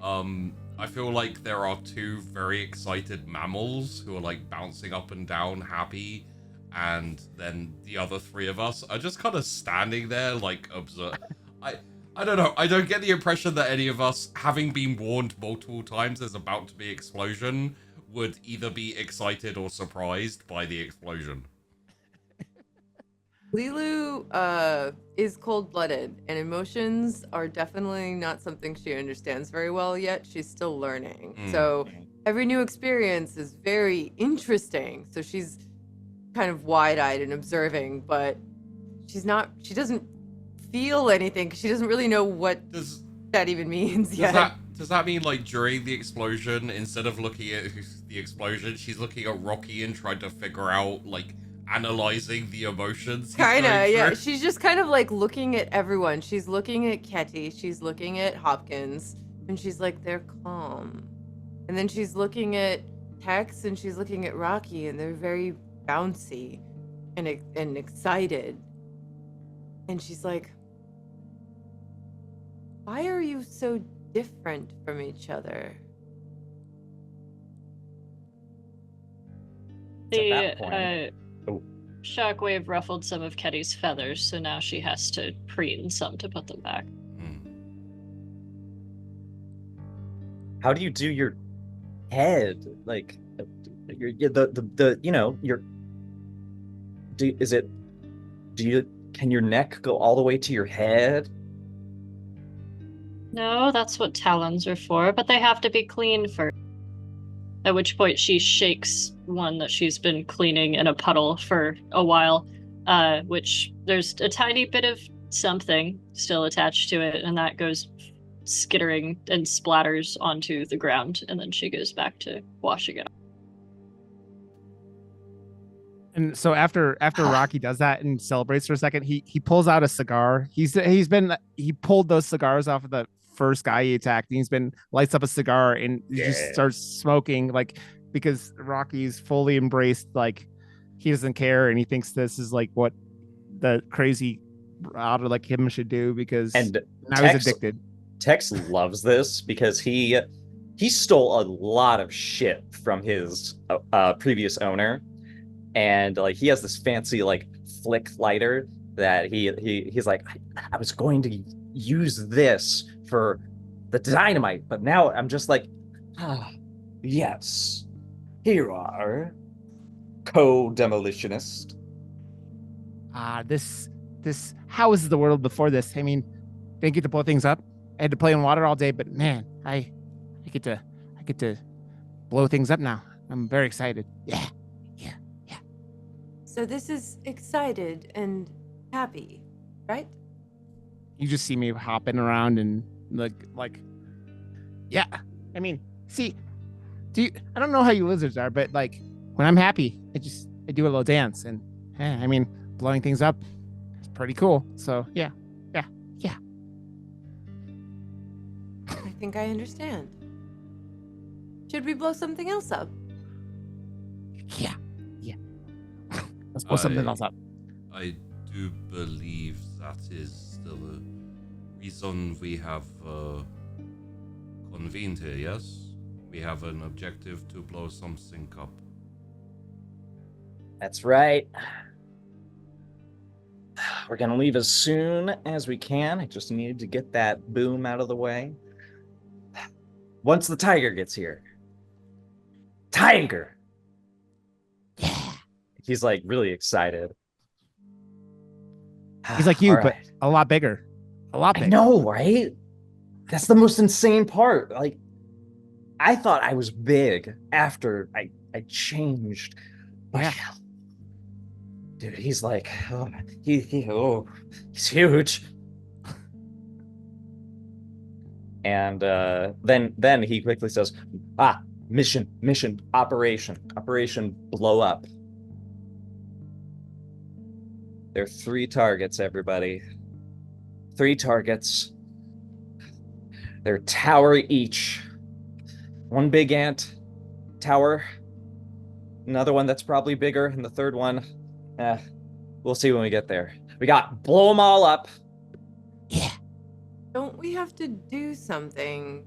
I feel like there are two very excited mammals who are like bouncing up and down happy, and then the other three of us are just kind of standing there like observe. I don't know. I don't get the impression that any of us, having been warned multiple times there's about to be explosion, would either be excited or surprised by the explosion. Lilu is cold-blooded, and emotions are definitely not something she understands very well yet. She's still learning. So every new experience is very interesting. So she's kind of wide-eyed and observing, but she doesn't feel anything because she doesn't really know what that even means yet. Does that mean, like, during the explosion, instead of looking at the explosion. She's looking at Rocky and trying to figure out, like, analyzing the emotions. he's Kinda, going yeah. through. She's just kind of like looking at everyone. She's looking at Ketty. She's looking at Hopkins, and she's like, they're calm. And then she's looking at Tex, and she's looking at Rocky, and they're very bouncy and excited. And she's like, why are you so different from each other? At that point, The shockwave ruffled some of Ketty's feathers, so now she has to preen some to put them back. how do you do your head? Like, the you know, your can your neck go all the way to your head? No, that's what talons are for, but they have to be clean first. At which point she shakes one that she's been cleaning in a puddle for a while, which there's a tiny bit of something still attached to it, and that goes skittering and splatters onto the ground, and then she goes back to washing it. And so after Rocky does that and celebrates for a second, he pulls out a cigar. He pulled those cigars off of the first guy he attacked, and lights up a cigar and he just starts smoking, like, because Rocky's fully embraced, like, he doesn't care, and he thinks this is like what the crazy outer like him should do, because now he's addicted. Tex loves this because he stole a lot of shit from his previous owner, and like he has this fancy like flick lighter that he's like, I was going to use this for the dynamite, but now I'm just like, yes, here you are, co-demolitionist. This how was the world before this? I mean, didn't get to blow things up. I had to play in water all day, but man, I get to blow things up now. I'm very excited. Yeah. So this is excited and happy, right? You just see me hopping around and like, yeah. I mean, see, I don't know how you lizards are, but like when I'm happy, I do a little dance, and I mean, blowing things up is pretty cool. So yeah. I think I understand. Should we blow something else up? Yeah. Let's blow something else up. I do believe that is the reason we have convened here, yes? We have an objective to blow something up. That's right. We're gonna leave as soon as we can. I just needed to get that boom out of the way. Once the tiger gets here. Tiger! Yeah. He's like really excited. He's like you, All but right. a lot bigger. A lot bigger. I know, right? That's the most insane part. Like, I thought I was big after I changed. But Yeah. dude, he's like, he's huge. And then he quickly says, mission, operation blow up. There are 3 targets, everybody. 3 targets. They're tower each. 1 big ant tower. Another one that's probably bigger, and the third one, we'll see when we get there. We got blow them all up. Yeah. Don't we have to do something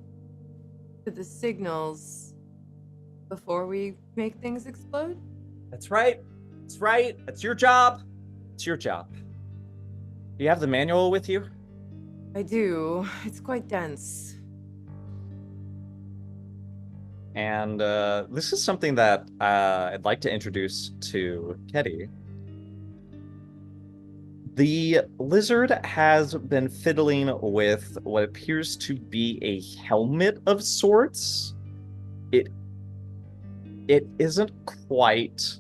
to the signals before we make things explode? That's right. That's right. That's your job. It's your job. Do you have the manual with you? I do. It's quite dense. And this is something that I'd like to introduce to Ketty. The lizard has been fiddling with what appears to be a helmet of sorts. It isn't quite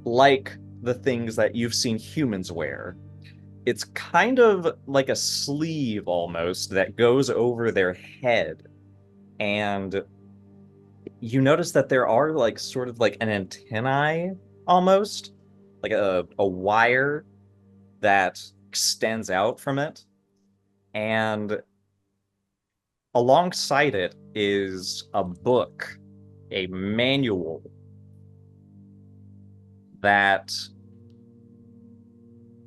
like the things that you've seen humans wear. It's kind of like a sleeve almost that goes over their head. And you notice that there are like sort of like an antennae almost, like a wire that extends out from it. And alongside it is a book, a manual that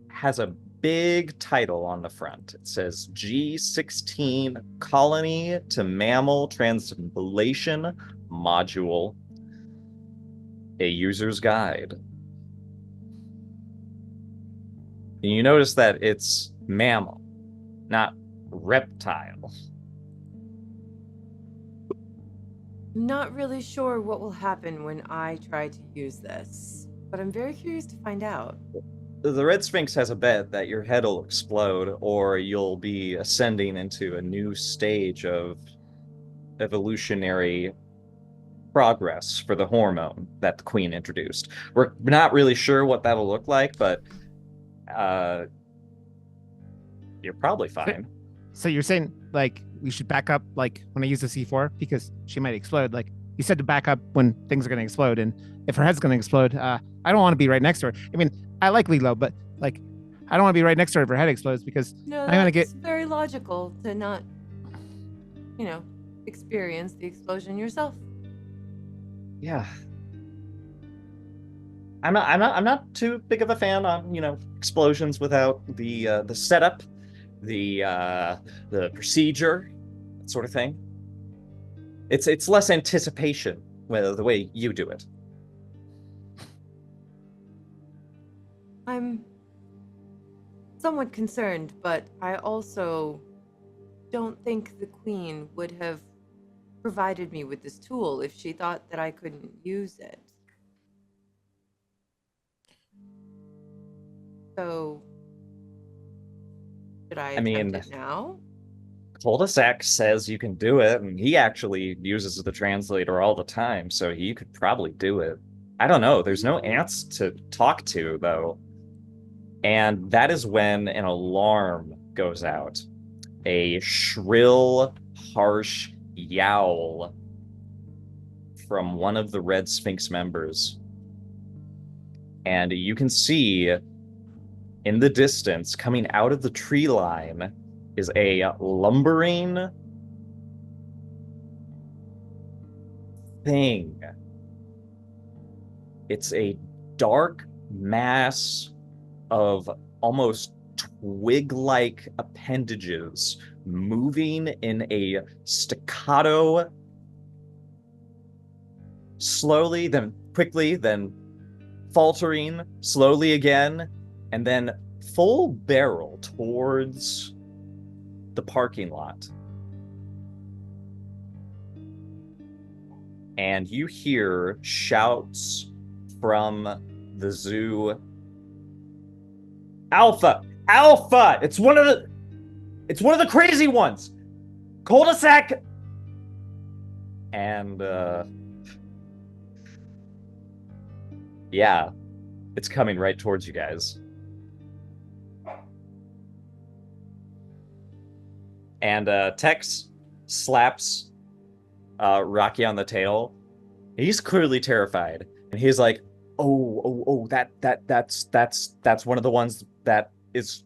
has a big title on the front. It says G16 Colony to Mammal Translation Module, a user's guide. And you notice that it's mammal, not reptile. Not really sure what will happen when I try to use this, but I'm very curious to find out. The Red Sphinx has a bet that your head will explode, or you'll be ascending into a new stage of evolutionary progress for the hormone that the Queen introduced. We're not really sure what that'll look like, but you're probably fine. So you're saying like we should back up like when I use the C4 because she might explode. Like you said to back up when things are going to explode, and if her head's going to explode, I don't want to be right next to her. I mean, I like Lilo, but like I don't want to be right next to her if her head explodes because No, I'm gonna get. that's very logical to not, experience the explosion yourself. Yeah. I'm not too big of a fan on, explosions without the setup, the procedure, that sort of thing. It's less anticipation the way you do it. I'm somewhat concerned, but I also don't think the Queen would have provided me with this tool if she thought that I couldn't use it. So, should I attempt it now? Cul-de-sac says you can do it, and he actually uses the translator all the time, so he could probably do it. I don't know. There's no ants to talk to, though. And that is when an alarm goes out. A shrill, harsh yowl from one of the Red Sphinx members. And you can see in the distance, coming out of the tree line, is a lumbering thing. It's a dark mass of almost twig-like appendages moving in a staccato, slowly, then quickly, then faltering, slowly again, and then full barrel towards the parking lot. And you hear shouts from the zoo. Alpha! Alpha! It's one of the crazy ones! Cul-de-sac! And yeah, it's coming right towards you guys. And Tex slaps Rocky on the tail. He's clearly terrified, and he's like, "Oh, that's one of the ones that is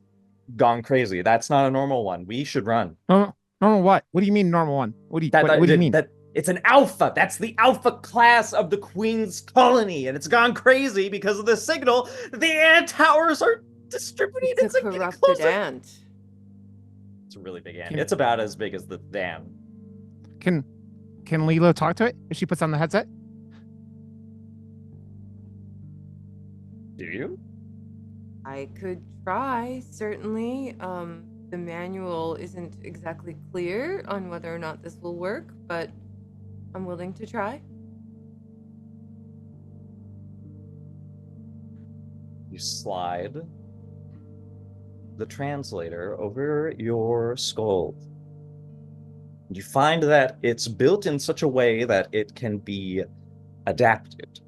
gone crazy. That's not a normal one. We should run." Normal what? What do you mean normal one? What do you mean? That it's an alpha. That's the alpha class of the Queen's colony, and it's gone crazy because of the signal that the ant towers are distributing. It's a corrupted ant. It's a really big ant. It's about as big as the dam. Can Lilo talk to it if she puts on the headset? Do you? I could try, certainly. The manual isn't exactly clear on whether or not this will work, but I'm willing to try. You slide the translator over your skull. You find that it's built in such a way that it can be adapted,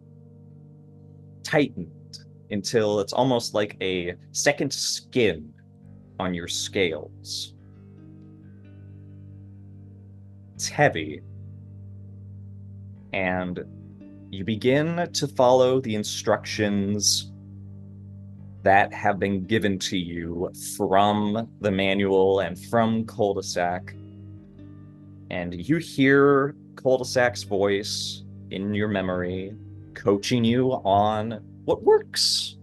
tightened, until it's almost like a second skin on your scales. It's heavy. and you begin to follow the instructions that have been given to you from the manual and from Cul-de-sac. And you hear Cul-de-sac's voice in your memory, coaching you on what works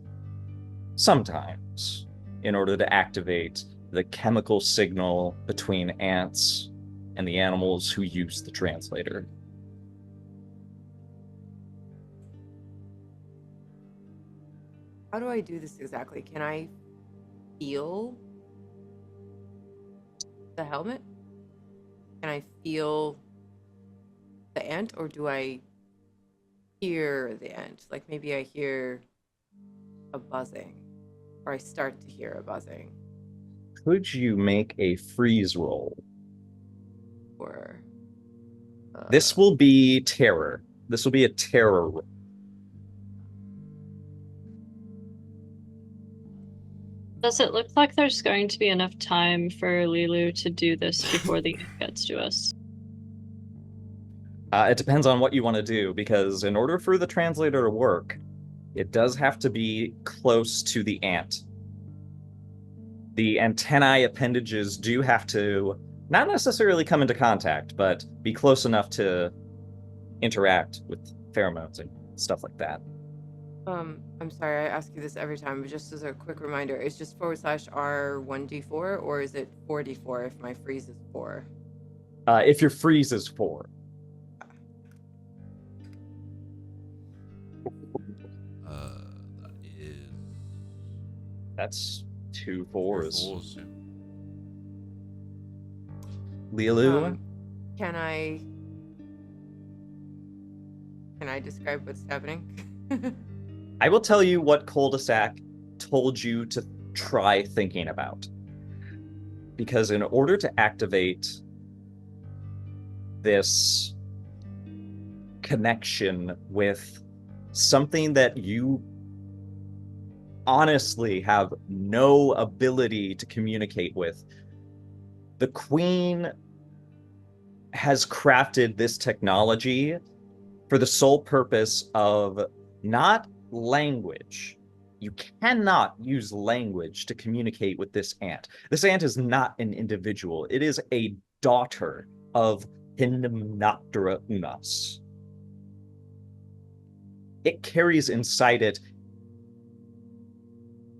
sometimes in order to activate the chemical signal between ants and the animals who use the translator. How do I do this exactly? Can I feel the helmet? Can I feel the ant, or do I hear the ant? Like maybe I hear a buzzing, or I start to hear a buzzing. Could you make a freeze roll? Or This will be terror. This will be a terror roll. Does it look like there's going to be enough time for Lilu to do this before the ant gets to us? It depends on what you want to do, because in order for the translator to work, it does have to be close to the ant. The antennae appendages do have to not necessarily come into contact, but be close enough to interact with pheromones and stuff like that. I'm sorry, I ask you this every time, but just as a quick reminder, it's just /R1d4, or is it 4d4 if my freeze is 4? If your freeze is 4. That is That's 2 two 4s. fours, yeah. Lilu? Can I describe what's happening? I will tell you what Cul-de-sac told you to try thinking about. Because in order to activate this connection with something that you honestly have no ability to communicate with, the Queen has crafted this technology for the sole purpose of not language. You cannot use language to communicate with this ant. This ant is not an individual. It is a daughter of Hymenoptera unas. It carries inside it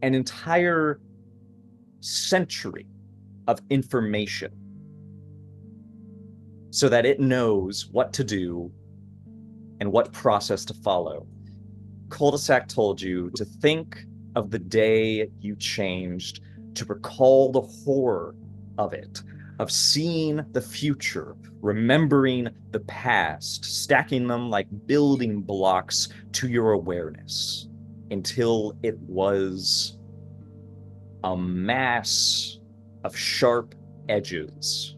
an entire century of information so that it knows what to do and what process to follow. Cul-de-sac told you to think of the day you changed, to recall the horror of it, of seeing the future, remembering the past, stacking them like building blocks to your awareness until it was a mass of sharp edges.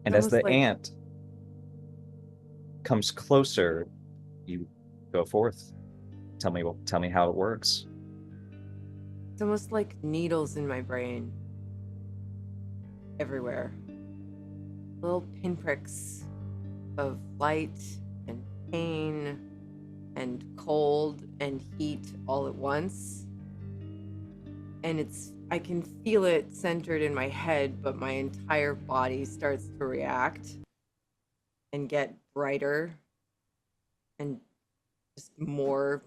And as the ant comes closer, you go forth. Tell me how it works. It's almost like needles in my brain. Everywhere. Little pinpricks of light and pain and cold and heat all at once. And I can feel it centered in my head, but my entire body starts to react and get brighter and just more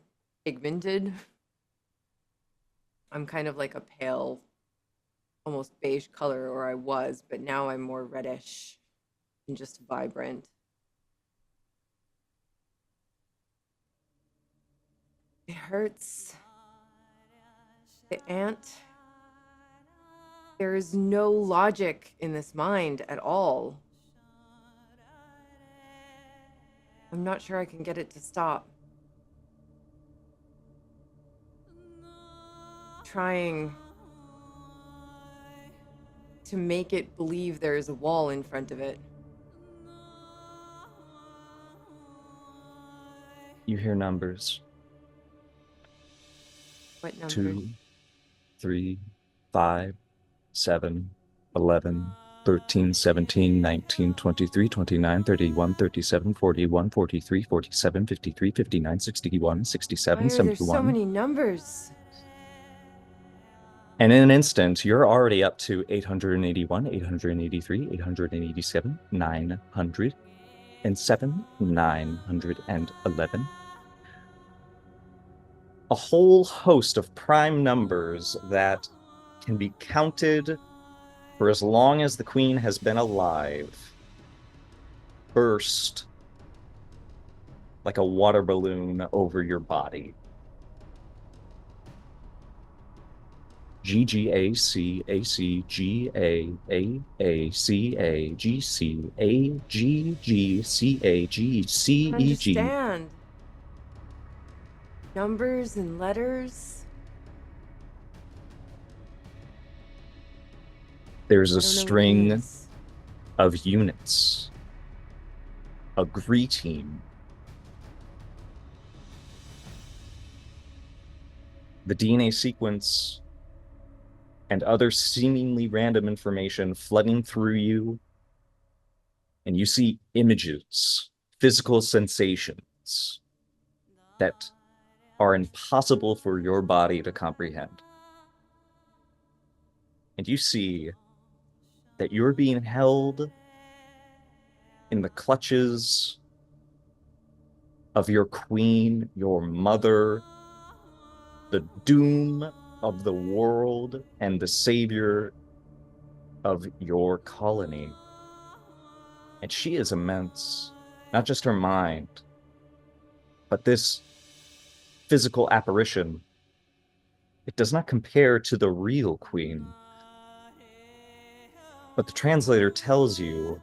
pigmented. I'm kind of like a pale, almost beige color, or I was, but now I'm more reddish and just vibrant. It hurts. The ant. There is no logic in this mind at all. I'm not sure I can get it to stop. Trying to make it believe there is a wall in front of it. You hear numbers. What numbers? 2, 3, 5, 7, 11, 13, 17, 19, 23, 29, 31, 37, 41, 43, 47, 53, 59, 61, 67, Why are there so 71. many numbers? And in an instant, you're already up to 881, 883, 887, 907, 911. A whole host of prime numbers that can be counted for as long as the queen has been alive burst like a water balloon over your body. G G A C A C G A C A G C A G G C A G C E G. Understand. Numbers and letters. There's I a don't know what it string is. of units, a greeting. The DNA sequence and other seemingly random information flooding through you, and you see images, physical sensations that are impossible for your body to comprehend. And you see that you're being held in the clutches of your queen, your mother, the doom of the world, and the savior of your colony. And she is immense, not just her mind, but this physical apparition. It does not compare to the real queen. But the translator tells you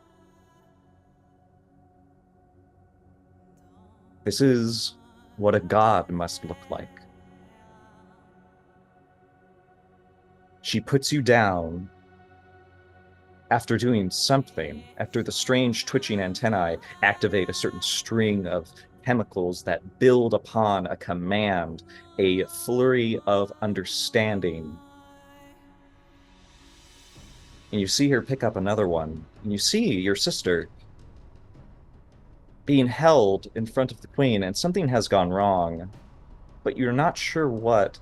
this is what a god must look like. She puts you down after doing something, after the strange twitching antennae activate a certain string of chemicals that build upon a command, a flurry of understanding. And you see her pick up another one, and you see your sister being held in front of the queen, and something has gone wrong, but you're not sure what.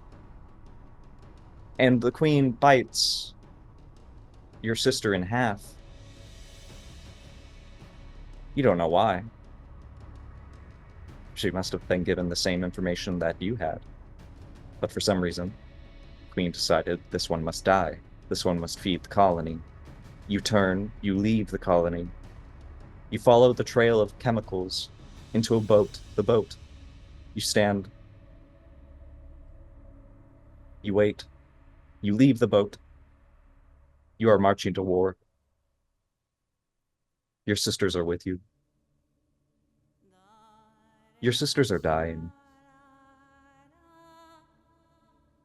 And the queen bites your sister in half. You don't know why. She must have been given the same information that you had. But for some reason, the queen decided this one must die. This one must feed the colony. You turn, you leave the colony. You follow the trail of chemicals into a boat, the boat. You stand. You wait. You leave the boat. You are marching to war. Your sisters are with you. Your sisters are dying.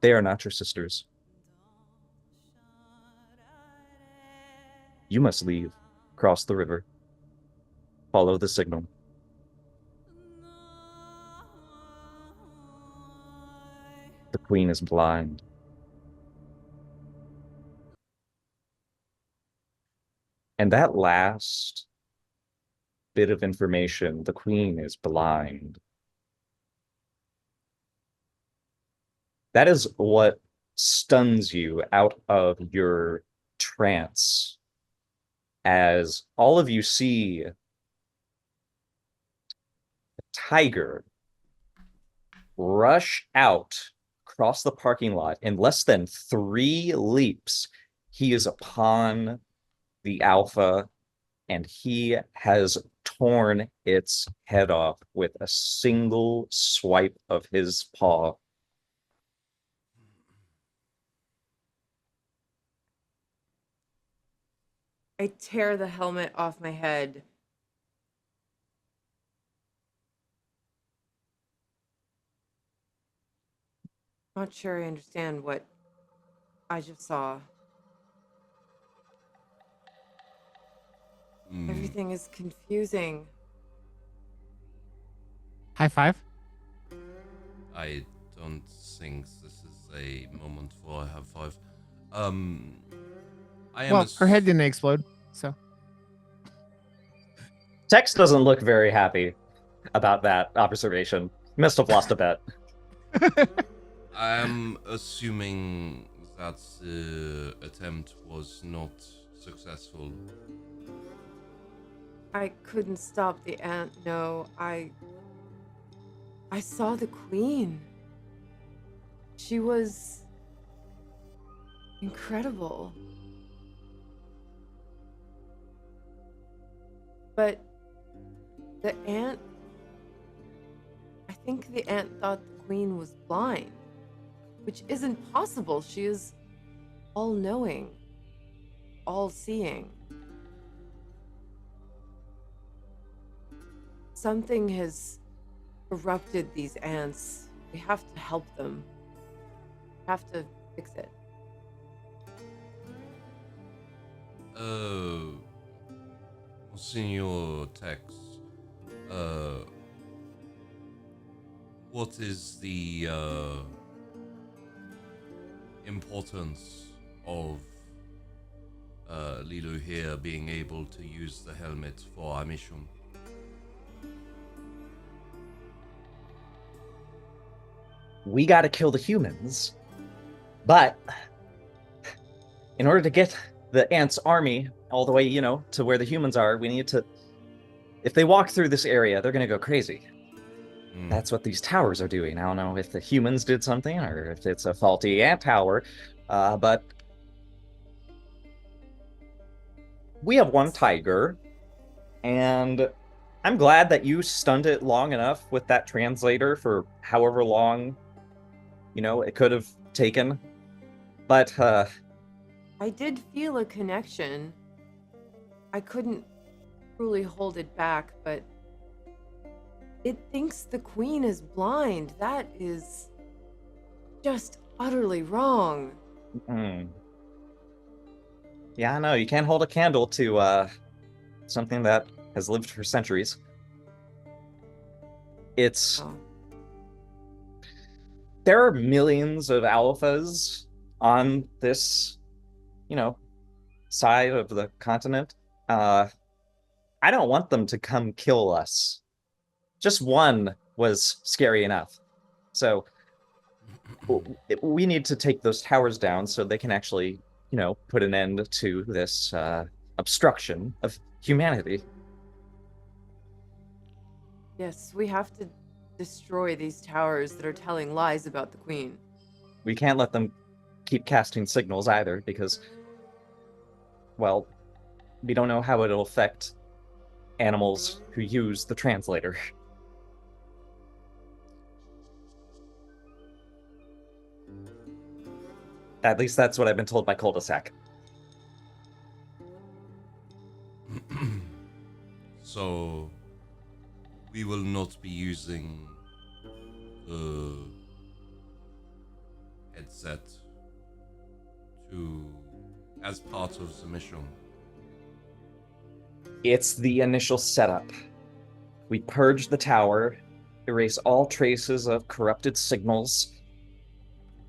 They are not your sisters. You must leave, cross the river, follow the signal. The queen is blind. And that last bit of information, the queen is blind. That is what stuns you out of your trance, as all of you see a tiger rush out across the parking lot. In less than 3 leaps, he is upon the alpha, and he has torn its head off with a single swipe of his paw. I tear the helmet off my head. Not sure I understand what I just saw. Everything is confusing. High five. I don't think this is a moment for a high five. I am Well, her head didn't explode. So Tex doesn't look very happy about that observation. Must have lost a bet. I'm assuming that the attempt was not successful. I couldn't stop the ant. No, I saw the queen. She was incredible. But the ant, I think the ant thought the queen was blind, which isn't possible. She is all-knowing, all-seeing. Something has corrupted these ants. We have to help them. We have to fix it. Senor Tex, what is the importance of Lilu here being able to use the helmet for our mission? We gotta kill the humans, but in order to get the ants' army all the way, to where the humans are, we need to... If they walk through this area, they're gonna go crazy. That's what these towers are doing. I don't know if the humans did something or if it's a faulty ant tower, but we have one tiger, and I'm glad that you stunned it long enough with that translator for however long, it could have taken. But, I did feel a connection. I couldn't truly hold it back, but it thinks the queen is blind. That is just utterly wrong. Yeah, I know. You can't hold a candle to something that has lived for centuries. It's... Oh. There are millions of alphas on this, side of the continent. I don't want them to come kill us. Just one was scary enough. So we need to take those towers down so they can actually, put an end to this obstruction of humanity. Yes, we have to destroy these towers that are telling lies about the queen. We can't let them keep casting signals either, because, well, we don't know how it'll affect animals who use the translator. At least that's what I've been told by cul-de-sac. So, we will not be using the headset as part of the mission. It's the initial setup. We purge the tower, erase all traces of corrupted signals,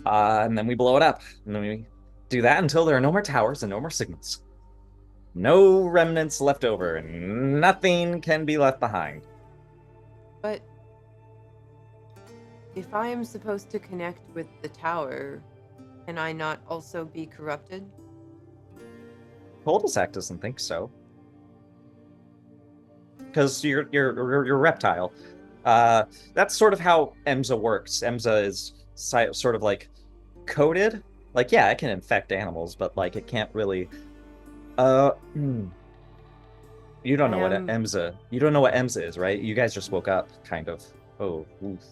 and then we blow it up. And then we do that until there are no more towers and no more signals. No remnants left over, and nothing can be left behind. But if I am supposed to connect with the tower, can I not also be corrupted? Cul-de-sac doesn't think so. Because you're reptile. That's sort of how EMSA works. EMSA is sort of like coded. Like, yeah, it can infect animals, but like it can't really. You don't know what EMSA. You don't know what EMSA is, right? You guys just woke up, kind of. Oh, oof.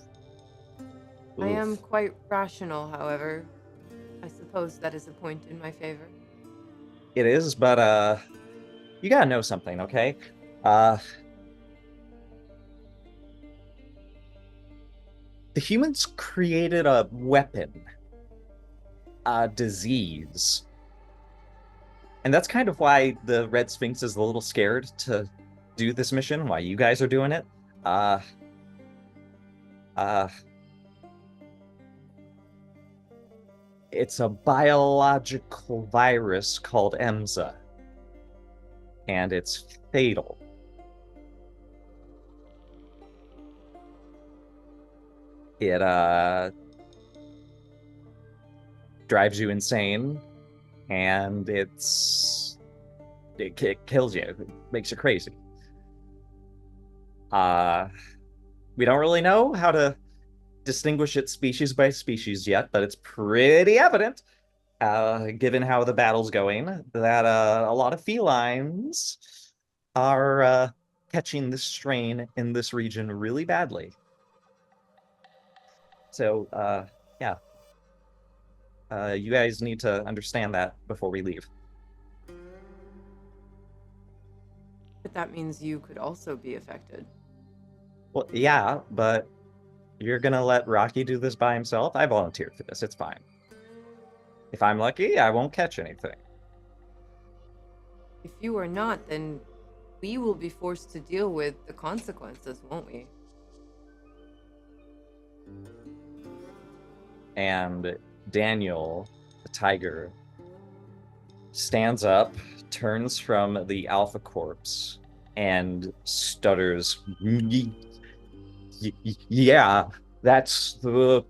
I am quite rational, however. I suppose that is a point in my favor. It is, but you gotta know something, okay? The humans created a weapon, a disease. And that's kind of why the Red Sphinx is a little scared to do this mission, why you guys are doing it. It's a biological virus called EMSA. and it's fatal. It drives you insane, and it kills you. It makes you crazy. We don't really know how to distinguish it species by species yet, but it's pretty evident, given how the battle's going, that a lot of felines are catching this strain in this region really badly. So, yeah. You guys need to understand that before we leave. But that means you could also be affected. Well, yeah, but you're gonna let Rocky do this by himself? I volunteered for this. It's fine. If I'm lucky, I won't catch anything. If you are not, then we will be forced to deal with the consequences, won't we? And Daniel, the tiger, stands up, turns from the alpha corpse, and stutters, yeah, that's the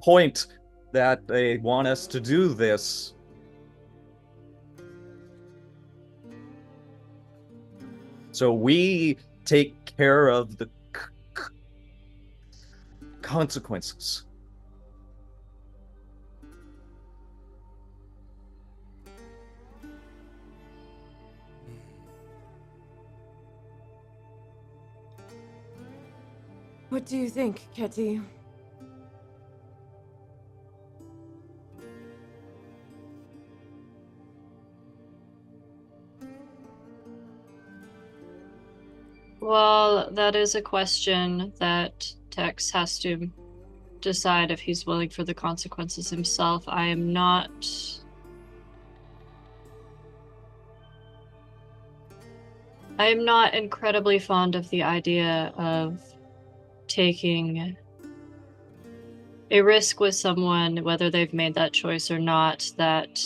point, that they want us to do this. So we take care of the consequences. What do you think, Ketty? Well, that is a question that Tex has to decide if he's willing for the consequences himself. I am not incredibly fond of the idea of taking a risk with someone, whether they've made that choice or not, that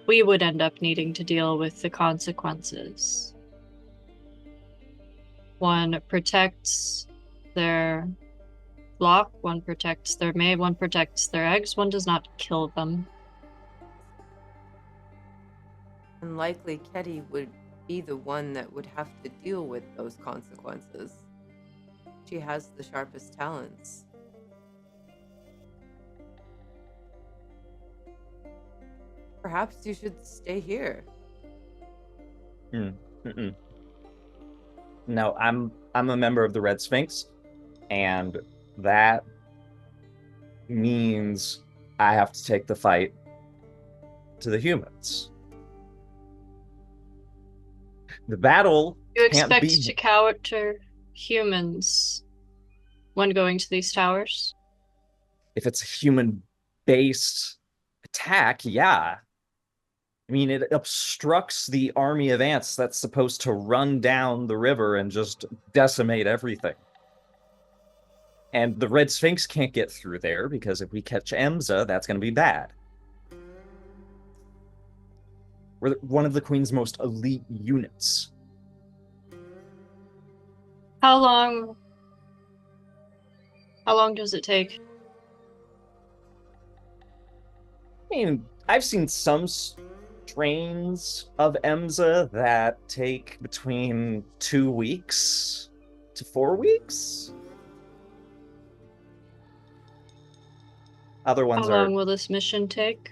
we would end up needing to deal with the consequences. One protects their flock, one protects their mate, one protects their eggs, one does not kill them. Unlikely Ketty would be the one that would have to deal with those consequences. She has the sharpest talents. Perhaps you should stay here. No, I'm a member of the Red Sphinx, and that means I have to take the fight to the humans. The battle You can't expect be... to counter humans when going to these towers? If it's a human-based attack, yeah. I mean, it obstructs the army of ants that's supposed to run down the river and just decimate everything. And the Red Sphinx can't get through there, because if we catch Emza, that's going to be bad. We're one of the Queen's most elite units. How long does it take? I mean, I've seen some strains of Emza that take between 2 weeks to 4 weeks. Other ones How long will this mission take?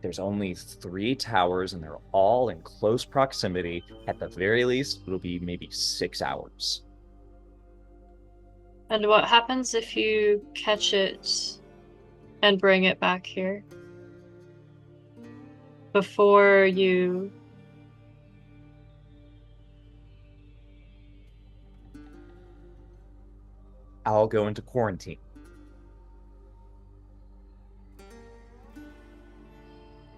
There's only 3 towers, and they're all in close proximity. At the very least, it'll be maybe 6 hours. And what happens if you catch it and bring it back here? Before you... I'll go into quarantine.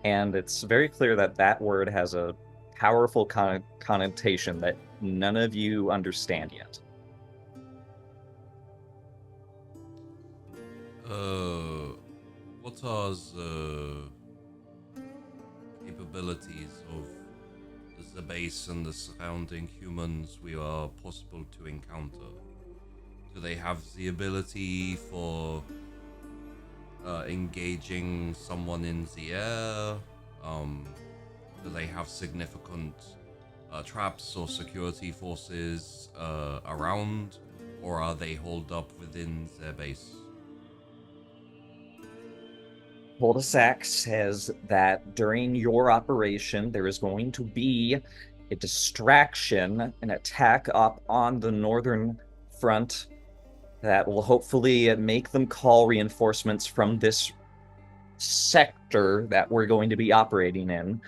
And it's very clear that that word has a powerful connotation that none of you understand yet. What are the capabilities of the base and the surrounding humans we are possible to encounter? Do they have the ability for engaging someone in the air? Do they have significant traps or security forces around, or are they holed up within their base? Cul-de-sac says that during your operation, there is going to be a distraction, an attack up on the northern front that will hopefully make them call reinforcements from this sector that we're going to be operating in.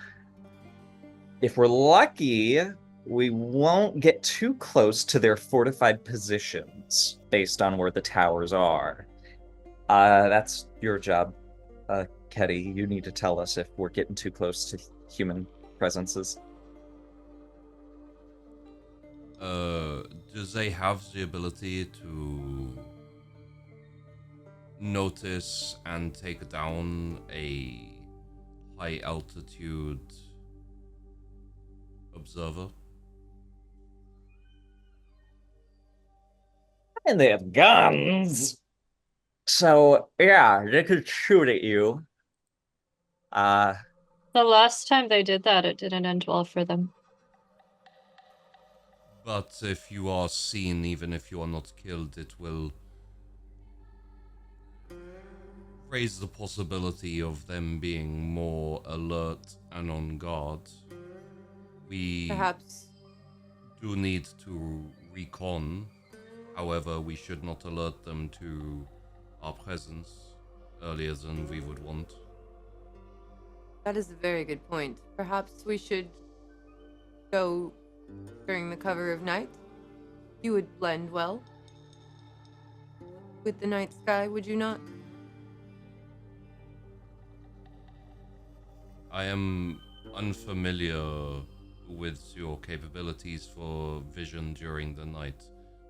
If we're lucky, we won't get too close to their fortified positions based on where the towers are. That's your job, Ketty. You need to tell us if we're getting too close to human presences. Do they have the ability to notice and take down a high altitude observer? And they have guns. So, yeah, they could shoot at you. The last time they did that, it didn't end well for them. But if you are seen, even if you are not killed, it will raise the possibility of them being more alert and on guard. We Perhaps. do need to recon. However, we should not alert them to our presence earlier than we would want. That is a very good point. Perhaps we should go during the cover of night. You would blend well with the night sky, would you not? I am unfamiliar with your capabilities for vision during the night.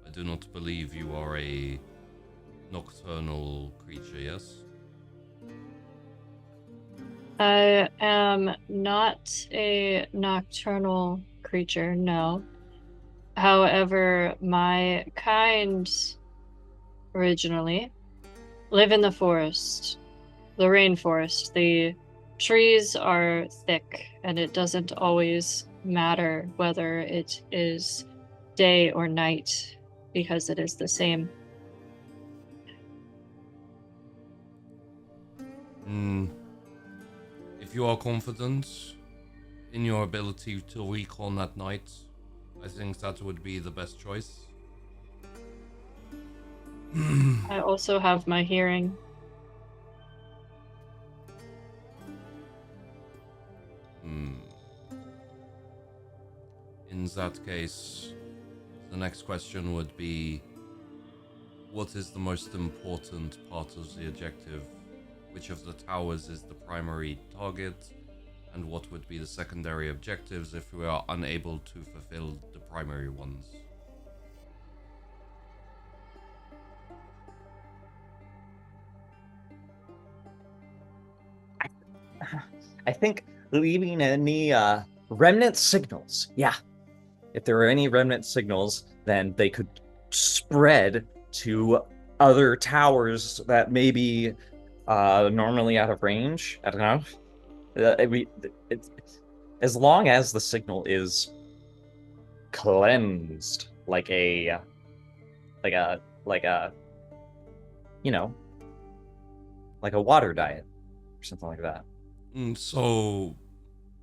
I do not believe you are a nocturnal creature, yes? I am not a nocturnal creature, no. However, my kind originally live in the forest, the rainforest. The trees are thick, and it doesn't always matter whether it is day or night because it is the same. If you are confident in your ability to recon at night, I think that would be the best choice. I also have my hearing. In that case, the next question would be, what is the most important part of the objective? Which of the towers is the primary target? And what would be the secondary objectives if we are unable to fulfill the primary ones? I think leaving any remnant signals. Yeah. If there are any remnant signals, then they could spread to other towers that may be normally out of range. I don't know. As long as the signal is cleansed, like a you know, like a water diet or something like that. So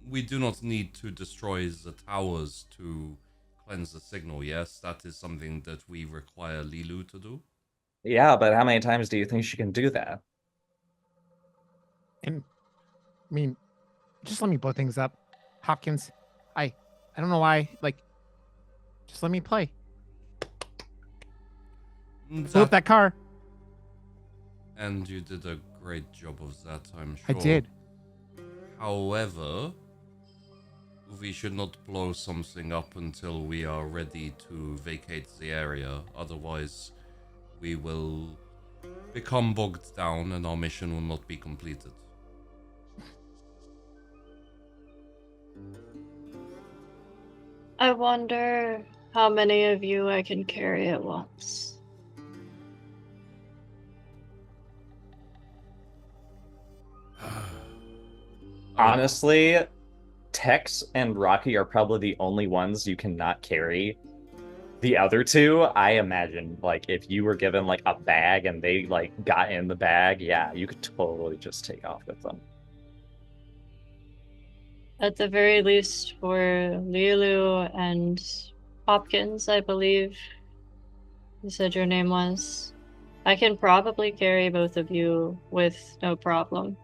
we do not need to destroy the towers to cleanse the signal, yes? That is something that we require Lilu to do? Yeah, but how many times do you think she can do that? And I mean, just let me blow things up, Hopkins. I don't know why. Like, just let me play. Blow up that car. And you did a great job of that, I'm sure. I did. However, we should not blow something up until we are ready to vacate the area. Otherwise, we will become bogged down and our mission will not be completed. I wonder how many of you I can carry at once. Honestly, Tex and Rocky are probably the only ones you cannot carry. The other two, I imagine, like, if you were given, like, a bag and they, like, got in the bag, yeah, you could totally just take off with them. At the very least, for Lilu and Hopkins, I believe you said your name was. I can probably carry both of you with no problem.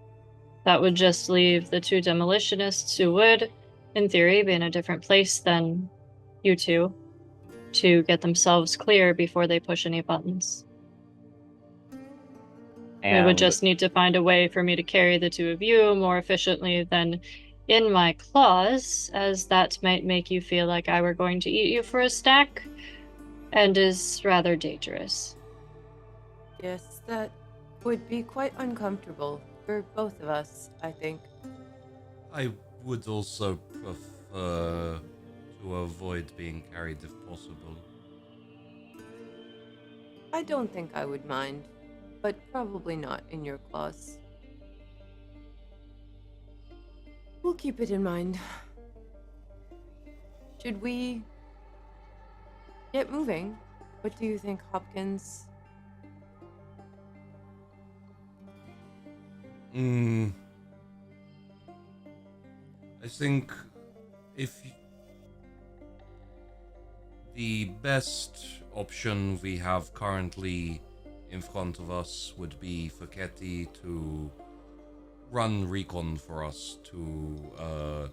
That would just leave the two demolitionists who would, in theory, be in a different place than you two to get themselves clear before they push any buttons. And We would just need to find a way for me to carry the two of you more efficiently than in my claws, as that might make you feel like I were going to eat you for a snack, and is rather dangerous. Yes, that would be quite uncomfortable for both of us, I think. I would also prefer to avoid being carried if possible. I don't think I would mind, but probably not in your claws. We'll keep it in mind. Should we get moving? What do you think, Hopkins? I think if the best option we have currently in front of us would be for Ketty to run recon for us to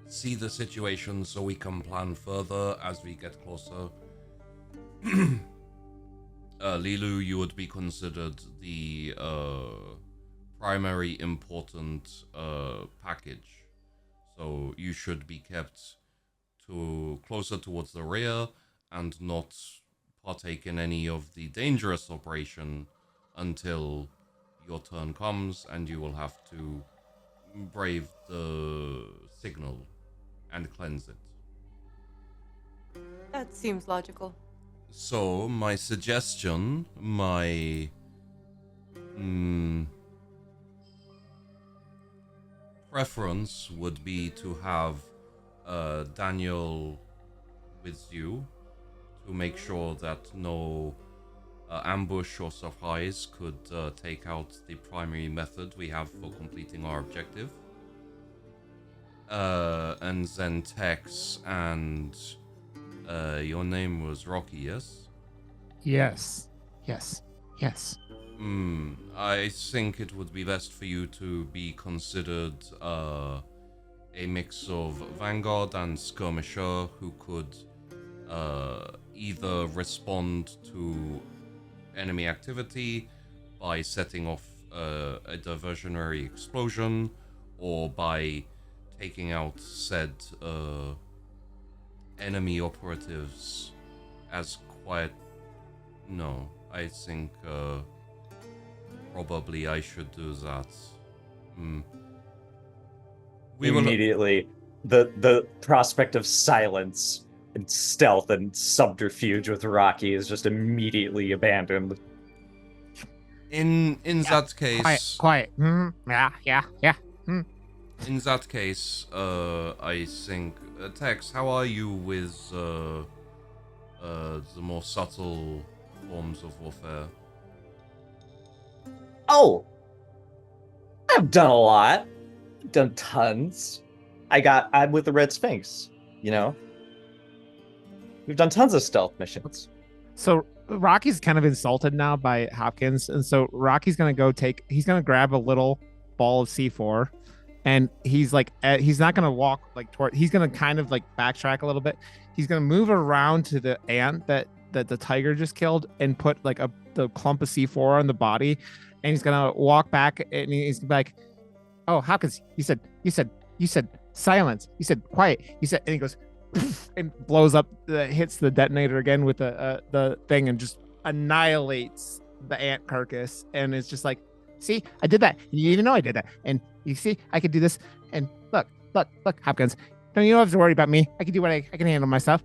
see the situation so we can plan further as we get closer. Lilu, you would be considered the primary important package, so you should be kept closer towards the rear and not partake in any of the dangerous operation until your turn comes, and you will have to brave the signal and cleanse it. That seems logical. So, my suggestion, my preference would be to have Daniel with you to make sure that no ambush or surprise could take out the primary method we have for completing our objective. And then Tex and your name was Rocky, yes? Yes. I think it would be best for you to be considered a mix of vanguard and skirmisher who could either respond to enemy activity by setting off a diversionary explosion, or by taking out said enemy operatives as quiet. No, I think probably I should do that. We will immediately the prospect of silence and stealth and subterfuge with Rocky is just immediately abandoned. in that case. Quiet. Yeah. In that case, I think Tex, how are you with the more subtle forms of warfare? Oh, I've done a lot. I've done tons. I'm with the Red Sphinx, you know? We've done tons of stealth missions. So Rocky's kind of insulted now by Hopkins, and so Rocky's gonna he's gonna grab a little ball of C4, and he's like, he's not gonna walk like he's gonna kind of like backtrack a little bit. He's gonna move around to the ant that the tiger just killed and put like the clump of C4 on the body, and he's gonna walk back and he's gonna be like, "Oh, Hopkins, you said silence. You said quiet. You said," and he goes and blows up, hits the detonator again with the thing and just annihilates the ant carcass. And it's just like, see, I did that. You even know I did that. And you see, I could do this. And look, Hopkins, you don't have to worry about me. I can do what I can handle myself.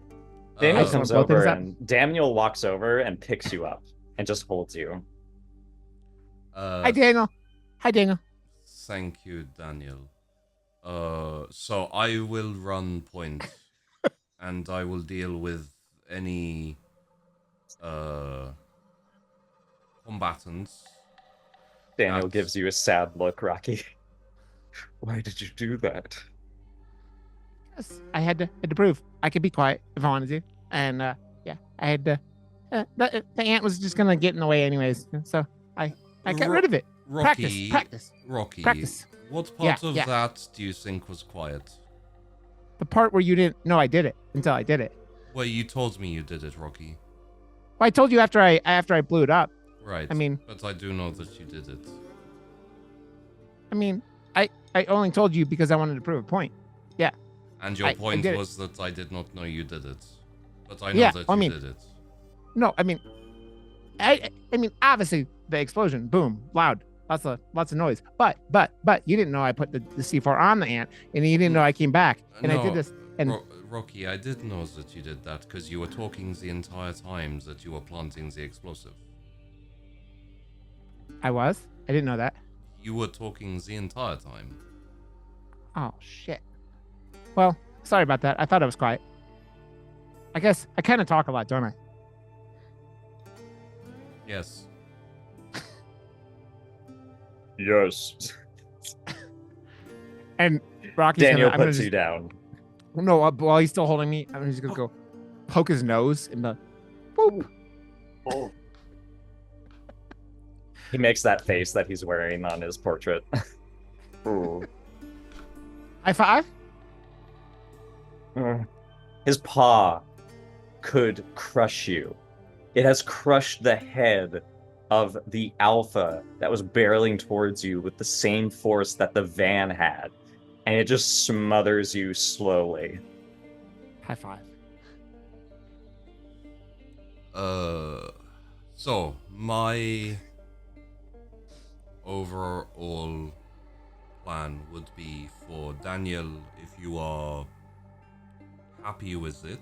Daniel just comes wanna blow things over up. and Daniel walks over and picks you up and just holds you. Hi, Daniel. Hi, Daniel. Thank you, Daniel. So I will run point, and I will deal with any combatants. Daniel That's- gives you a sad look, Rocky. Why did you do that? Yes, I had to prove I could be quiet if I wanted to, and yeah, I had to. The ant was just gonna get in the way anyways, so I got rid of it. Rocky, Practice. Rocky, what part of that do you think was quiet? The part where you didn't know I did it until I did it. Well, you told me you did it, Rocky. Well, I told you after I blew it up. Right. I mean, but I do know that you did it. I mean, I only told you because I wanted to prove a point. Yeah. And your point did was that I did not know you did it. But I know that you did it. No, I mean, I mean, obviously the explosion, boom, loud, lots of noise. But you didn't know I put the C4 on the ant, and you didn't know I came back, and I did this. And Rocky, I did know that you did that because you were talking the entire time that you were planting the explosive. I didn't know that. You were talking the entire time. Oh shit. Well, sorry about that. I thought I was quiet. I guess I kind of talk a lot, don't I? Yes. Yes. And Rocky's Daniel gonna, puts you down. No, while he's still holding me, I'm just gonna go poke his nose in the. Boop. Oh. He makes that face that he's wearing on his portrait. Ooh. High five. His paw could crush you. It has crushed the head of the alpha that was barreling towards you with the same force that the van had. And it just smothers you slowly. High five. So my overall plan would be for Daniel, if you are happy with it,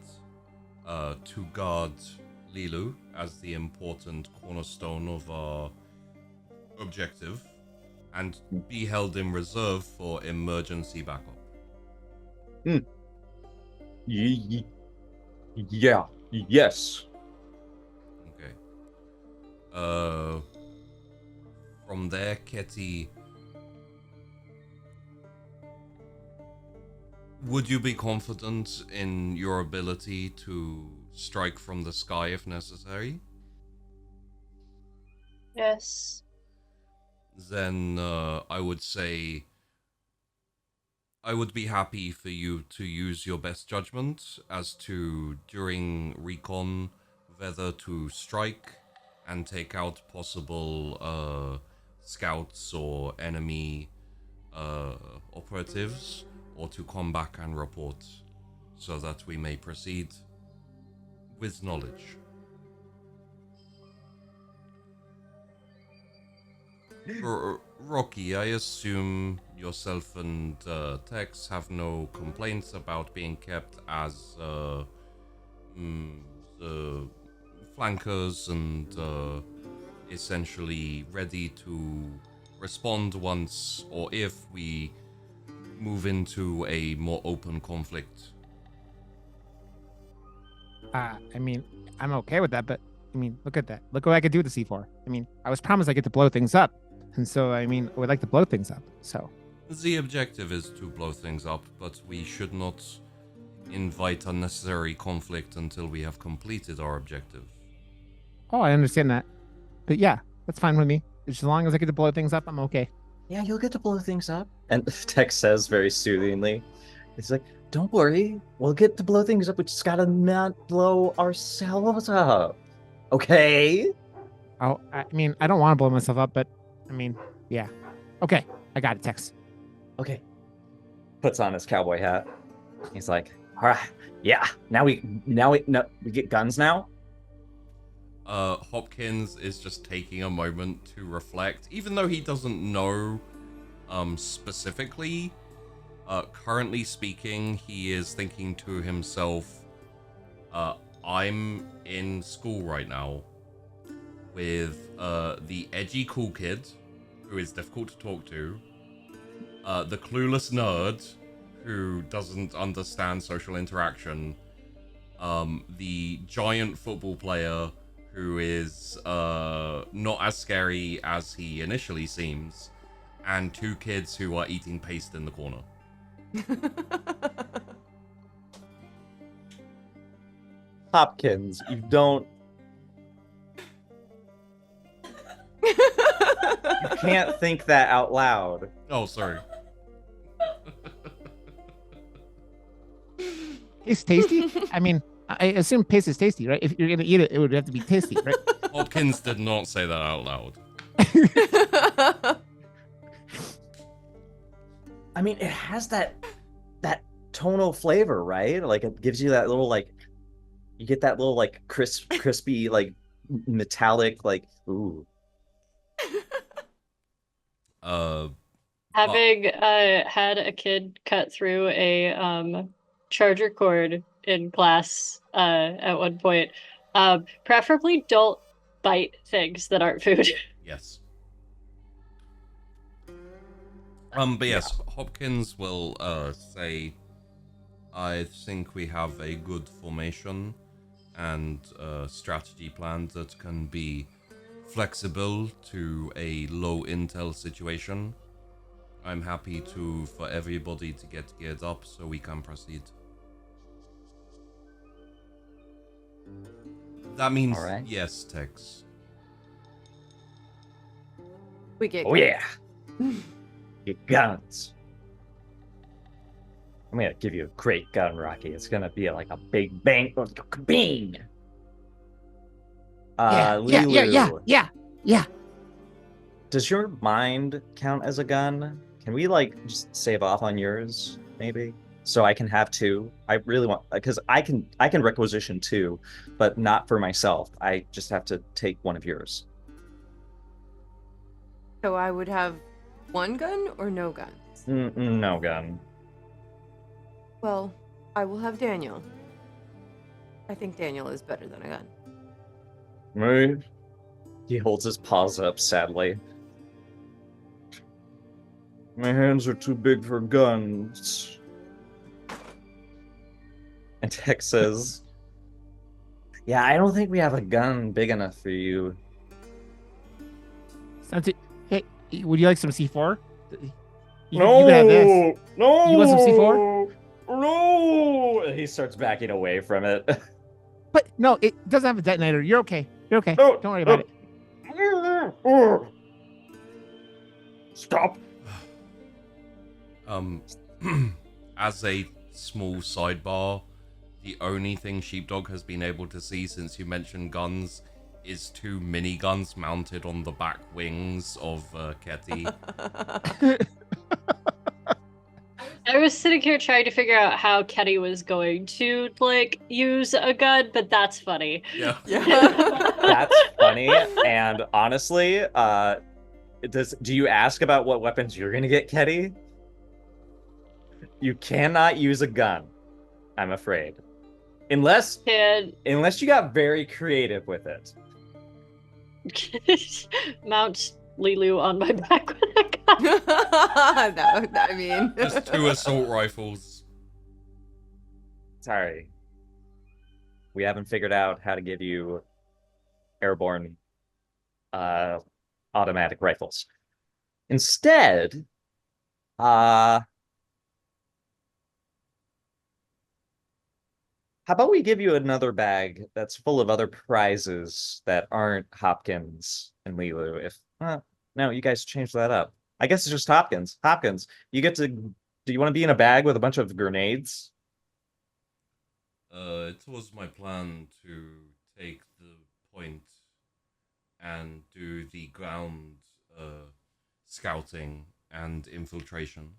to guard Lilu as the important cornerstone of our objective, and be held in reserve for emergency backup. Yeah. Yes. Okay. From there, Ketty, would you be confident in your ability to strike from the sky if necessary? Yes. Then I would say I would be happy for you to use your best judgment as to, during recon, whether to strike and take out possible scouts or enemy operatives, or to come back and report, so that we may proceed with knowledge. Rocky, I assume yourself and Tex have no complaints about being kept as flankers and essentially ready to respond once or if we move into a more open conflict. I mean, I'm okay with that, but I mean, look at that. Look what I could do with the C4. I mean, I was promised I get to blow things up. And so, I mean, I would like to blow things up. So The objective is to blow things up, but we should not invite unnecessary conflict until we have completed our objective. Oh, I understand that. But yeah, that's fine with me. As long as I get to blow things up, I'm okay. Yeah, you'll get to blow things up. And Tex says very soothingly, it's like, don't worry, we'll get to blow things up. We just gotta not blow ourselves up. Okay? Oh, I mean, I don't want to blow myself up, but I mean, yeah. Okay, I got it, Tex. Okay. Puts on his cowboy hat. He's like, all right, yeah. Now we get guns now. Hopkins is just taking a moment to reflect, even though he doesn't know specifically Currently speaking, he is thinking to himself, I'm in school right now with the edgy cool kid who is difficult to talk to, the clueless nerd who doesn't understand social interaction, the giant football player who is not as scary as he initially seems, and 2 kids who are eating paste in the corner. Hopkins, you don't. You can't think that out loud. Oh, sorry. It's tasty. I mean, I assume paste is tasty, right? If you're gonna eat it, it would have to be tasty, right? Hopkins did not say that out loud. I mean, it has that tonal flavor, right? Like it gives you that little like, you get that little like crispy like metallic like ooh. Having had a kid cut through a charger cord in class at one point, preferably don't bite things that aren't food. Yes. But yes, Hopkins will say, I think we have a good formation and strategy plan that can be flexible to a low intel situation. I'm happy for everybody to get geared up so we can proceed. That means All right. yes, Tex. We get Oh yeah. Your guns. I'm gonna give you a great gun, Rocky. It's gonna be like a big bang, bing. Lilu, Yeah. does your mind count as a gun? Can we like just save off on yours, maybe? So I can have 2. I really want, because I can requisition 2, but not for myself. I just have to take one of yours. So I would have 1 gun or no guns? No gun. Well, I will have Daniel. I think Daniel is better than a gun. Right. He holds his paws up sadly. My hands are too big for guns. And Tex says, yeah, I don't think we have a gun big enough for you. Hey, would you like some C4? You can have this. No! You want some C4? No! He starts backing away from it. But no, it doesn't have a detonator. You're okay. You're okay. No, Don't worry about it. Stop. As a small sidebar, the only thing Sheepdog has been able to see since you mentioned guns is 2 miniguns mounted on the back wings of Ketty. I was sitting here trying to figure out how Kenny was going to like use a gun, but that's funny. Yeah. That's funny. And honestly, do you ask about what weapons you're gonna get, Ketty? You cannot use a gun, I'm afraid. Unless you got very creative with it. Mount Lilu on my back with a gun. I mean, Just 2 assault rifles. Sorry. We haven't figured out how to give you airborne automatic rifles. Instead, how about we give you another bag that's full of other prizes that aren't Hopkins and Lilu? No, you guys changed that up. I guess it's just Hopkins. Hopkins, you get to. Do you want to be in a bag with a bunch of grenades? It was my plan to take the point and do the ground scouting and infiltration.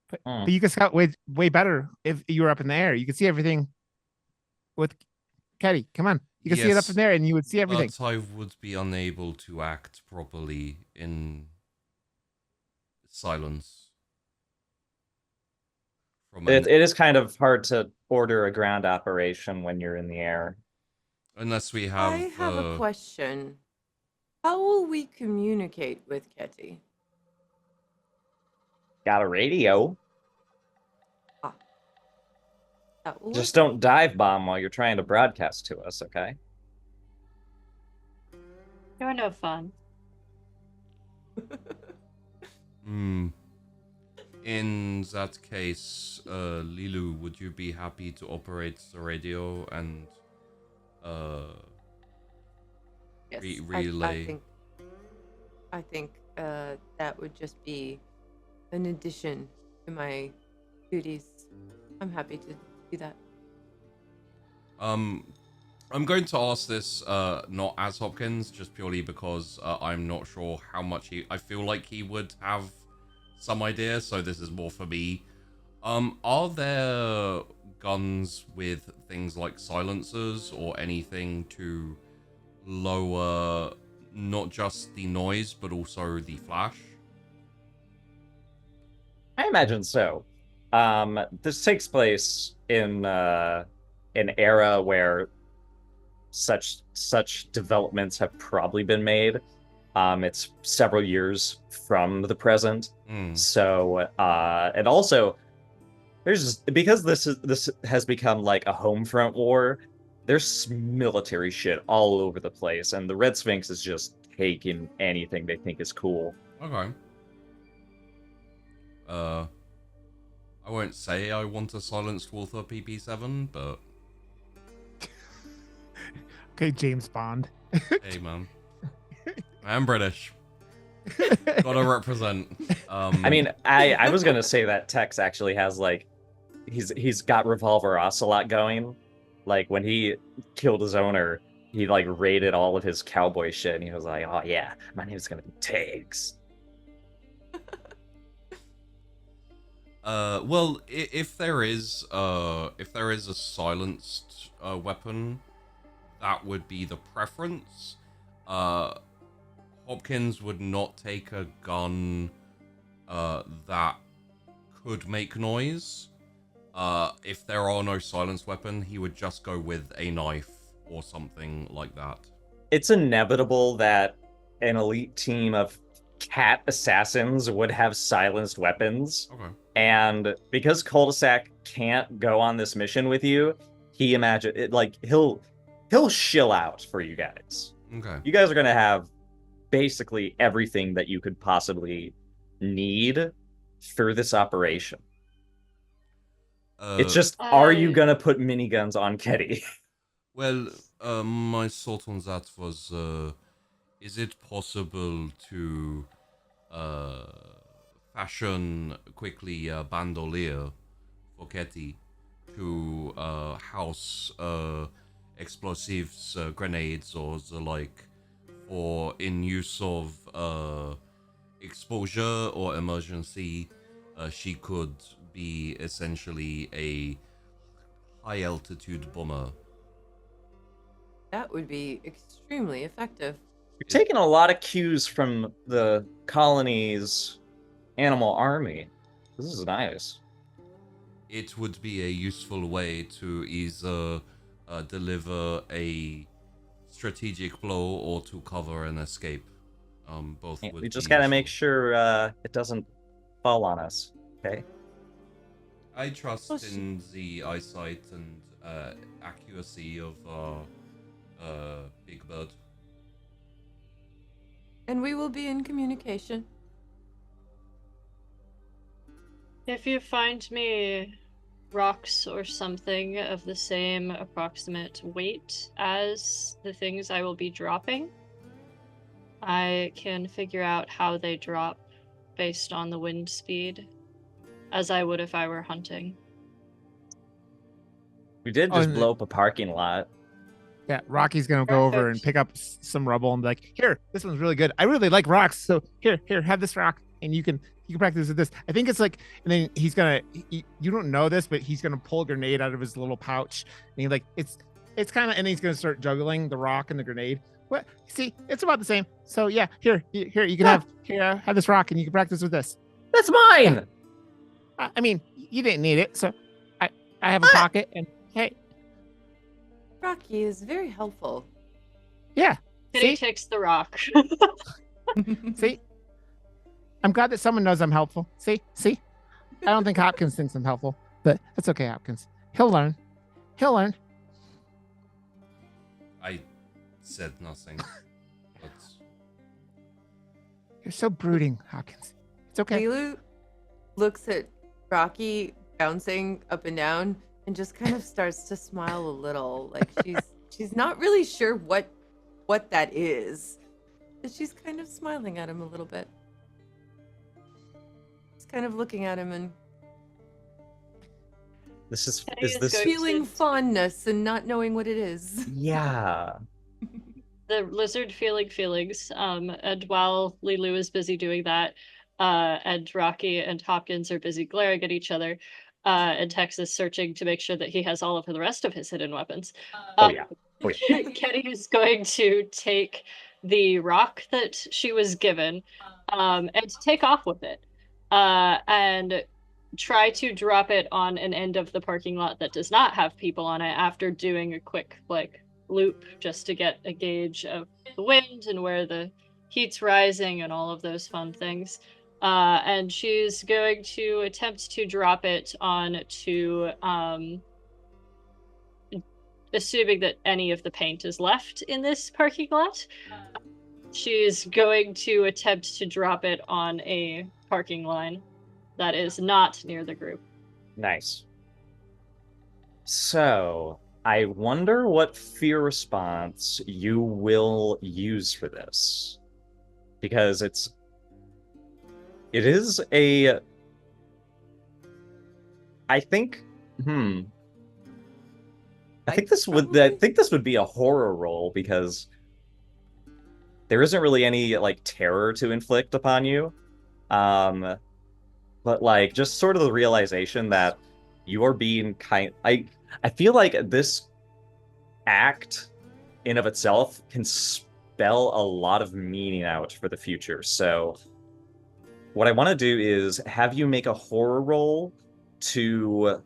But you can scout way better if you were up in the air. You could see everything with Ketty. Come on. You can see it up in there and you would see everything. But I would be unable to act properly in silence. It is kind of hard to order a ground operation when you're in the air. Unless we have. I have a question. How will we communicate with Ketty? Got a radio. That will Just work. don't dive bomb while you're trying to broadcast to us, okay? You're no fun. In that case, Lilu, would you be happy to operate the radio and Yes, relay? I think that would just be an addition to my duties. I'm happy to do that. I'm going to ask this not as Hopkins, just purely because I'm not sure how much I feel like he would have some idea, so this is more for me. Are there guns with things like silencers or anything to lower not just the noise but also the flash? I imagine so. This takes place in an era where such developments have probably been made. It's several years from the present. So, and also, because this has become like a home front war. There's military shit all over the place, and the Red Sphinx is just taking anything they think is cool. Okay. I won't say I want a silenced Walther PP7, but Okay, James Bond. hey, man. I am British. Gotta represent. I mean, I was gonna say that Tex actually has like, he's got Revolver Ocelot going. Like when he killed his owner, he like raided all of his cowboy shit, and he was like, "Oh yeah, my name's gonna be Tex." Well, if there is a silenced weapon, that would be the preference. Hopkins would not take a gun that could make noise. If there are no silenced weapon, he would just go with a knife or something like that. It's inevitable that an elite team of cat assassins would have silenced weapons. Okay. And because Cul-de-sac can't go on this mission with you, he'll shill out for you guys. Okay. You guys are gonna have basically everything that you could possibly need for this operation. It's just, are you gonna put miniguns on Ketty? Well, my thought on that was, is it possible to fashion quickly a bandolier for Ketty to house explosives, grenades, or the like, or in use of exposure or emergency, she could be essentially a high altitude bomber. That would be extremely effective. You're taking a lot of cues from the colony's animal army. This is nice. It would be a useful way to either deliver a strategic blow or to cover an escape. Both would We just be gotta make useful. sure it doesn't fall on us, okay? I trust in the eyesight and accuracy of Big Bird. And we will be in communication. If you find me rocks or something of the same approximate weight as the things I will be dropping, I can figure out how they drop based on the wind speed, as I would if I were hunting. We did just blow up a parking lot. Yeah, Rocky's gonna go over and pick up some rubble and be like, "Here, this one's really good. I really like rocks, so here, have this rock, and you can practice with this." I think it's like, and then he's gonna, you don't know this, but he's gonna pull a grenade out of his little pouch, and he like, it's kind of, and he's gonna start juggling the rock and the grenade. What? See, it's about the same. So yeah, here, you can have this rock, and you can practice with this. That's mine. I mean, you didn't need it, so I have a pocket, and hey, Rocky is very helpful. yeah. Kitty See, takes the rock. see. I'm glad that someone knows I'm helpful. See. I don't think Hopkins thinks I'm helpful, but that's okay, Hopkins. He'll learn. I said nothing. But You're so brooding, Hopkins. It's okay. Lilu looks at Rocky bouncing up and down and just kind of starts to smile a little, like she's not really sure what that is, but she's kind of smiling at him a little bit. She's kind of looking at him and Is Kenny this is going feeling to- fondness and not knowing what it is. yeah. The lizard feeling feelings. And while Lilu is busy doing that, and Rocky and Hopkins are busy glaring at each other, and Tex is searching to make sure that he has all of the rest of his hidden weapons. Oh yeah. Kenny is going to take the rock that she was given, and take off with it, and try to drop it on an end of the parking lot that does not have people on it after doing a quick loop just to get a gauge of the wind and where the heat's rising and all of those fun things. And she's going to attempt to drop it onto, assuming that any of the paint is left in this parking lot. She's going to attempt to drop it on a parking line that is not near the group. Nice. So, I wonder what fear response you will use for this. Because it is a... I think this would be a horror roll because there isn't really any like terror to inflict upon you. But like just sort of the realization that you are being I feel like this act in of itself can spell a lot of meaning out for the future. So what I want to do is have you make a horror roll to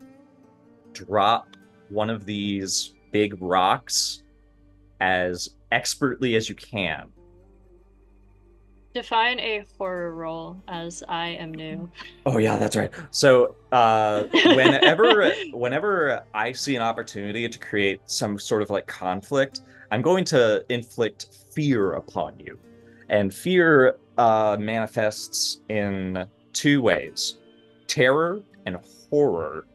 drop one of these big rocks as expertly as you can. Define a horror roll, as I am new. Oh yeah, that's right. So whenever I see an opportunity to create some sort of like conflict, I'm going to inflict fear upon you. And fear manifests in two ways: terror and horror.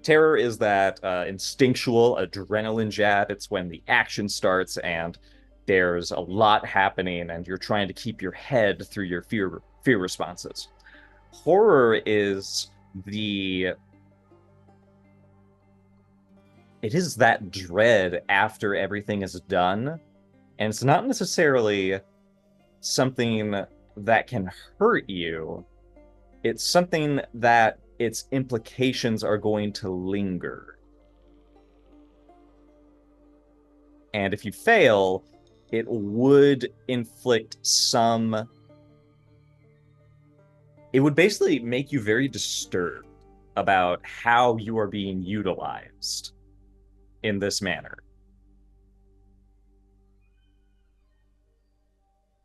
Terror is that instinctual adrenaline jab. It's when the action starts and there's a lot happening and you're trying to keep your head through your fear responses. Horror is it is that dread after everything is done, and it's not necessarily something that can hurt you. It's something that its implications are going to linger. And if you fail, it would inflict some... It would basically make you very disturbed about how you are being utilized in this manner.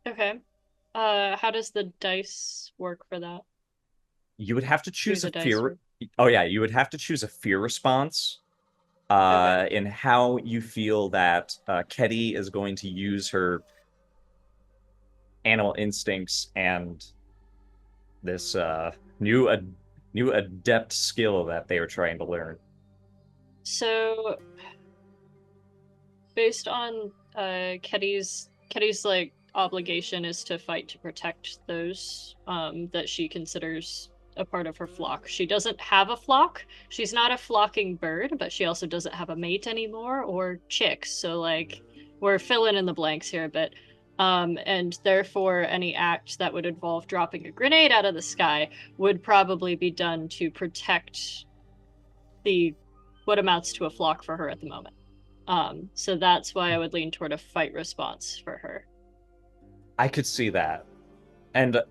Okay. How does the dice work for that? You would have to choose a the dice fear... work. Oh yeah, you would have to choose a fear response in how you feel that Ketty is going to use her animal instincts and this new adept skill that they are trying to learn. So, based on Ketty's like obligation is to fight to protect those that she considers a part of her flock. She doesn't have a flock. She's not a flocking bird, but she also doesn't have a mate anymore or chicks. So like we're filling in the blanks here a bit. And therefore any act that would involve dropping a grenade out of the sky would probably be done to protect what amounts to a flock for her at the moment. So that's why I would lean toward a fight response for her. I could see that. And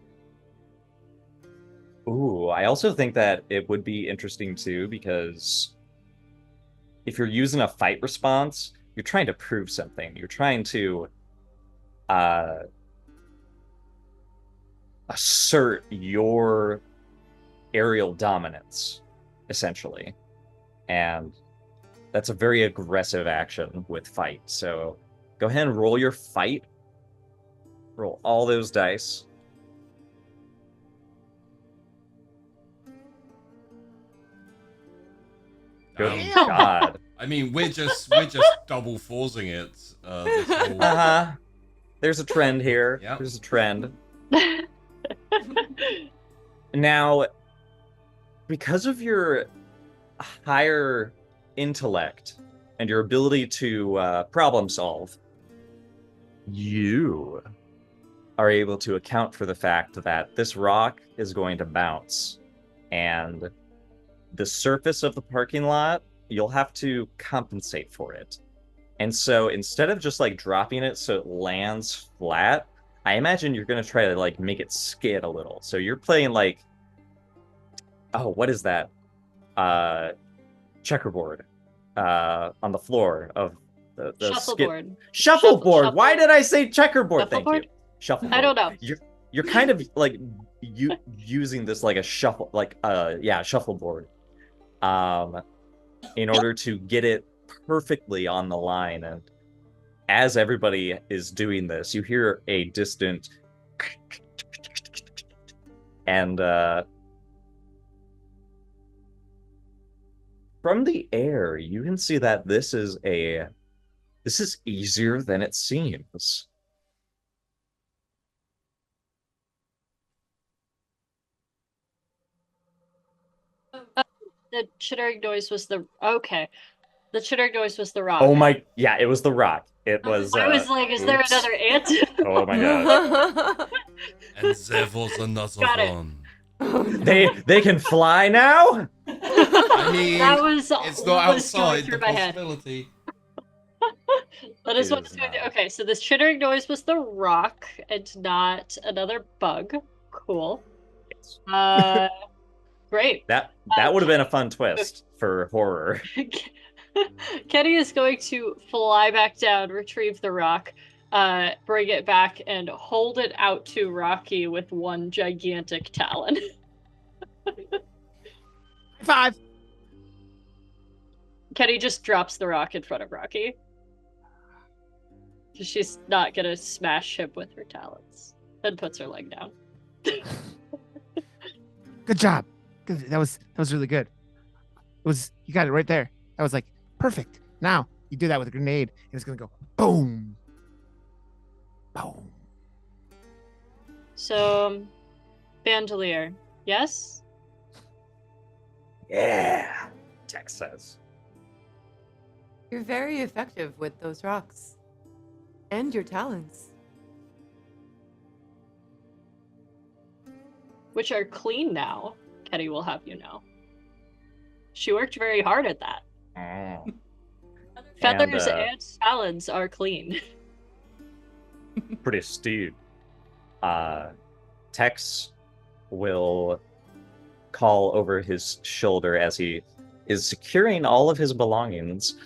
Ooh, I also think that it would be interesting too, because if you're using a fight response, you're trying to prove something. You're trying to uh, assert your aerial dominance, essentially. And that's a very aggressive action with fight. So go ahead and roll your fight. Roll all those dice. Good Damn. God. I mean, we're just double forcing it. This whole... Uh-huh. There's a trend here. Yep. There's a trend. Now, because of your higher intellect and your ability to problem solve, you are able to account for the fact that this rock is going to bounce, and the surface of the parking lot, you'll have to compensate for it. And so instead of just like dropping it so it lands flat, I imagine you're going to try to like make it skid a little. So you're playing like, oh, what is that? Checkerboard on the floor of the Shuffleboard. Shuffleboard. Why did I say checkerboard? Thank you. Shuffleboard? Shuffleboard. I don't know. You're kind of like using this like a shuffleboard, in order to get it perfectly on the line. And as everybody is doing this, you hear a distant and from the air, you can see that this is easier than it seems. The chittering noise was the The chittering noise was the rock. Oh my, yeah, it was the rock. It was. I was like, is there another ant? Oh my god. And there was another Got it. one. They can fly now? I mean, That was it's what not was going outside through the my head. possibility. That is It what is was going through. not. Okay, so this chittering noise was the rock and not another bug. Cool. Great. That would have been a fun twist for horror. Kenny is going to fly back down, retrieve the rock, bring it back, and hold it out to Rocky with one gigantic talon. Five. Kenny just drops the rock in front of Rocky. She's not gonna smash him with her talons. Then puts her leg down. Good job. Good. That was really good. You got it right there. That was like perfect. Now you do that with a grenade, and it's gonna go boom, boom. So, Bandolier, yes? Yeah, Tex says. You're very effective with those rocks. And your talents. Which are clean now, Kenny will have you know. She worked very hard at that. Oh. Feathers And, and talons are clean. Pretty astute. Tex will call over his shoulder as he is securing all of his belongings.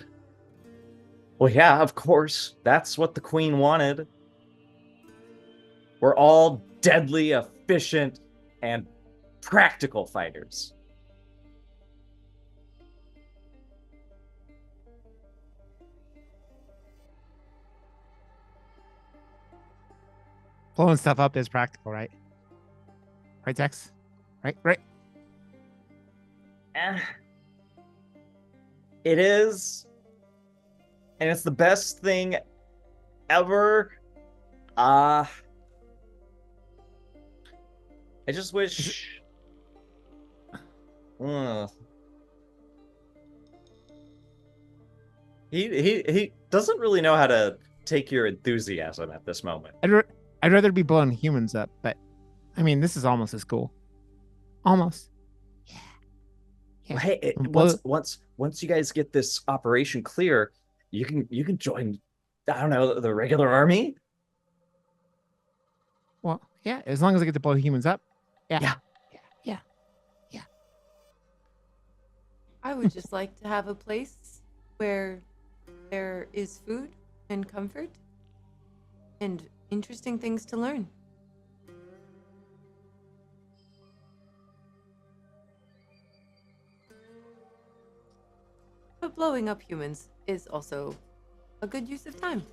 Well, yeah, of course. That's what the queen wanted. We're all deadly, efficient, and practical fighters. Blowing stuff up is practical, right? Right, Tex? Right. It is. And it's the best thing ever. I just wish. He doesn't really know how to take your enthusiasm at this moment. I'd rather be blowing humans up, but I mean, this is almost as cool. Almost. Yeah. Well, hey, Well- once you guys get this operation clear, you can join. I don't know, the regular army. Well, yeah, as long as I get to blow humans up. Yeah. I would just like to have a place where there is food and comfort and interesting things to learn. But blowing up humans is also a good use of time.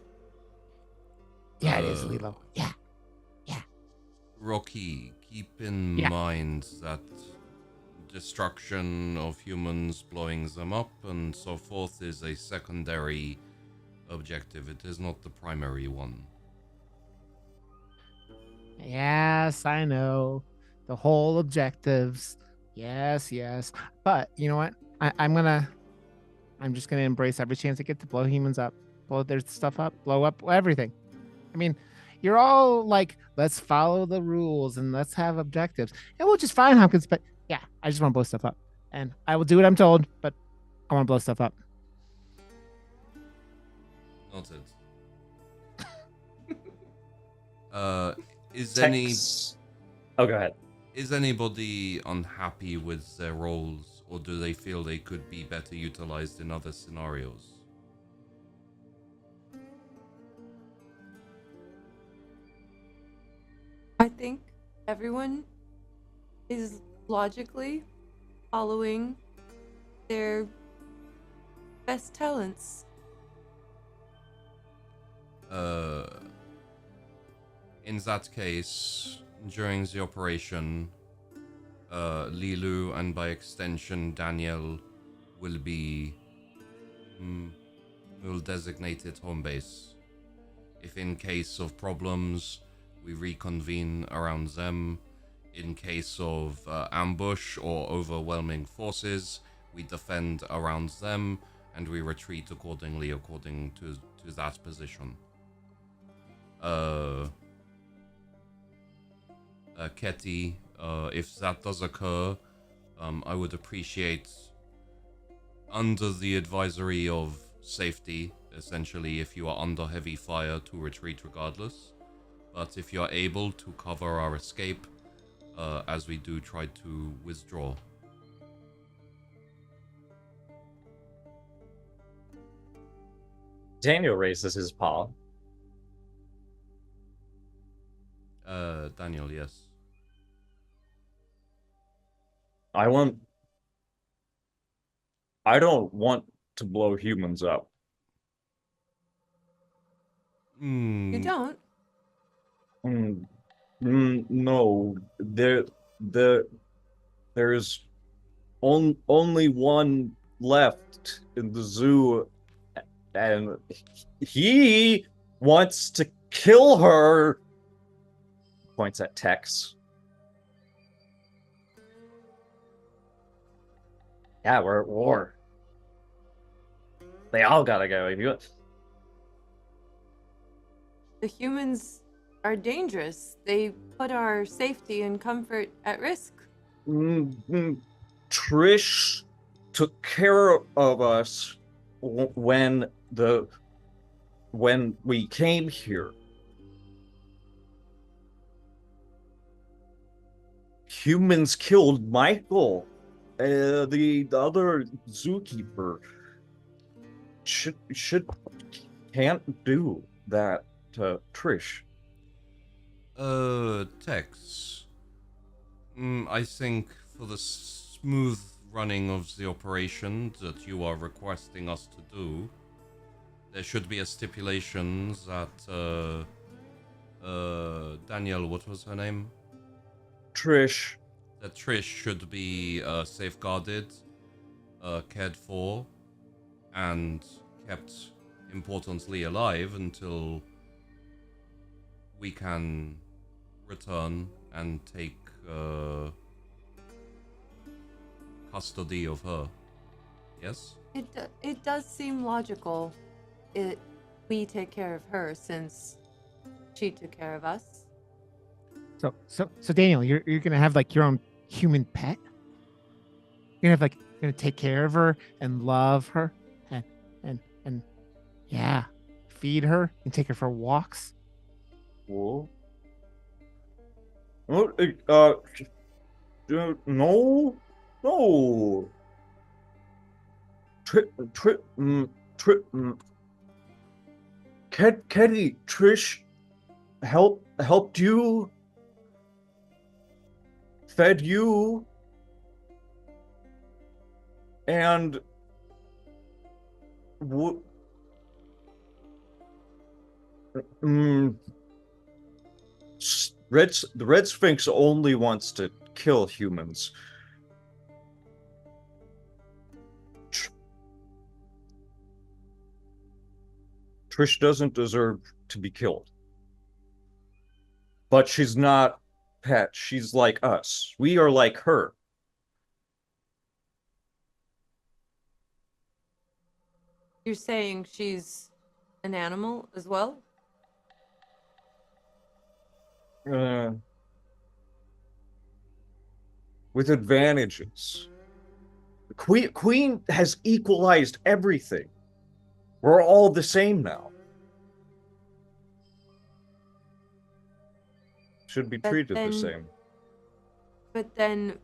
Yeah, it is, Lilo. Yeah. Rocky, keep in Yeah. mind that destruction of humans, blowing them up, and so forth is a secondary objective. It is not the primary one. Yes, I know. The whole objectives. Yes. But you know what? I'm just gonna embrace every chance I get to blow humans up, blow their stuff up, blow up everything. I mean, you're all like, let's follow the rules and let's have objectives. And we'll just find Hopkins, but yeah, I just want to blow stuff up. And I will do what I'm told, but I want to blow stuff up. Noted. Is any Tex. Oh, go ahead. is anybody unhappy with their roles, or do they feel they could be better utilized in other scenarios? I think everyone is logically following their best talents. In that case, during the operation, Lilu and by extension Daniel will be we'll designate it home base. If in case of problems, we reconvene around them. In case of ambush or overwhelming forces, we defend around them and we retreat accordingly according to that position. Ketty, if that does occur, I would appreciate, under the advisory of safety, essentially, if you are under heavy fire, to retreat regardless. But if you are able to cover our escape, as we do try to withdraw. Daniel raises his paw. Daniel, yes. I don't want to blow humans up. You don't? No, there's only one left in the zoo, and he wants to kill her. Points at Tex. Yeah, we're at war. They all gotta go. The humans are dangerous. They put our safety and comfort at risk. Trish took care of us when we came here. Humans killed Michael, the other zookeeper. Can't do that to Trish. Tex. I think for the smooth running of the operation that you are requesting us to do, there should be a stipulation that, Daniel, what was her name? Trish. That Trish should be safeguarded, cared for, and kept importantly alive until we can return and take custody of her. Yes? It does seem logical. We take care of her since she took care of us. So Daniel, you're gonna have like your own human pet. You're gonna take care of her and love her and yeah, feed her and take her for walks. Whoa. No. Ketty, Trish helped you, fed you, and the Red Sphinx only wants to kill humans. Trish doesn't deserve to be killed. But she's not pet. She's like us. We are like her. You're saying she's an animal as well? With advantages. Queen has equalized everything. We're all the same now. Should be treated the same. But then,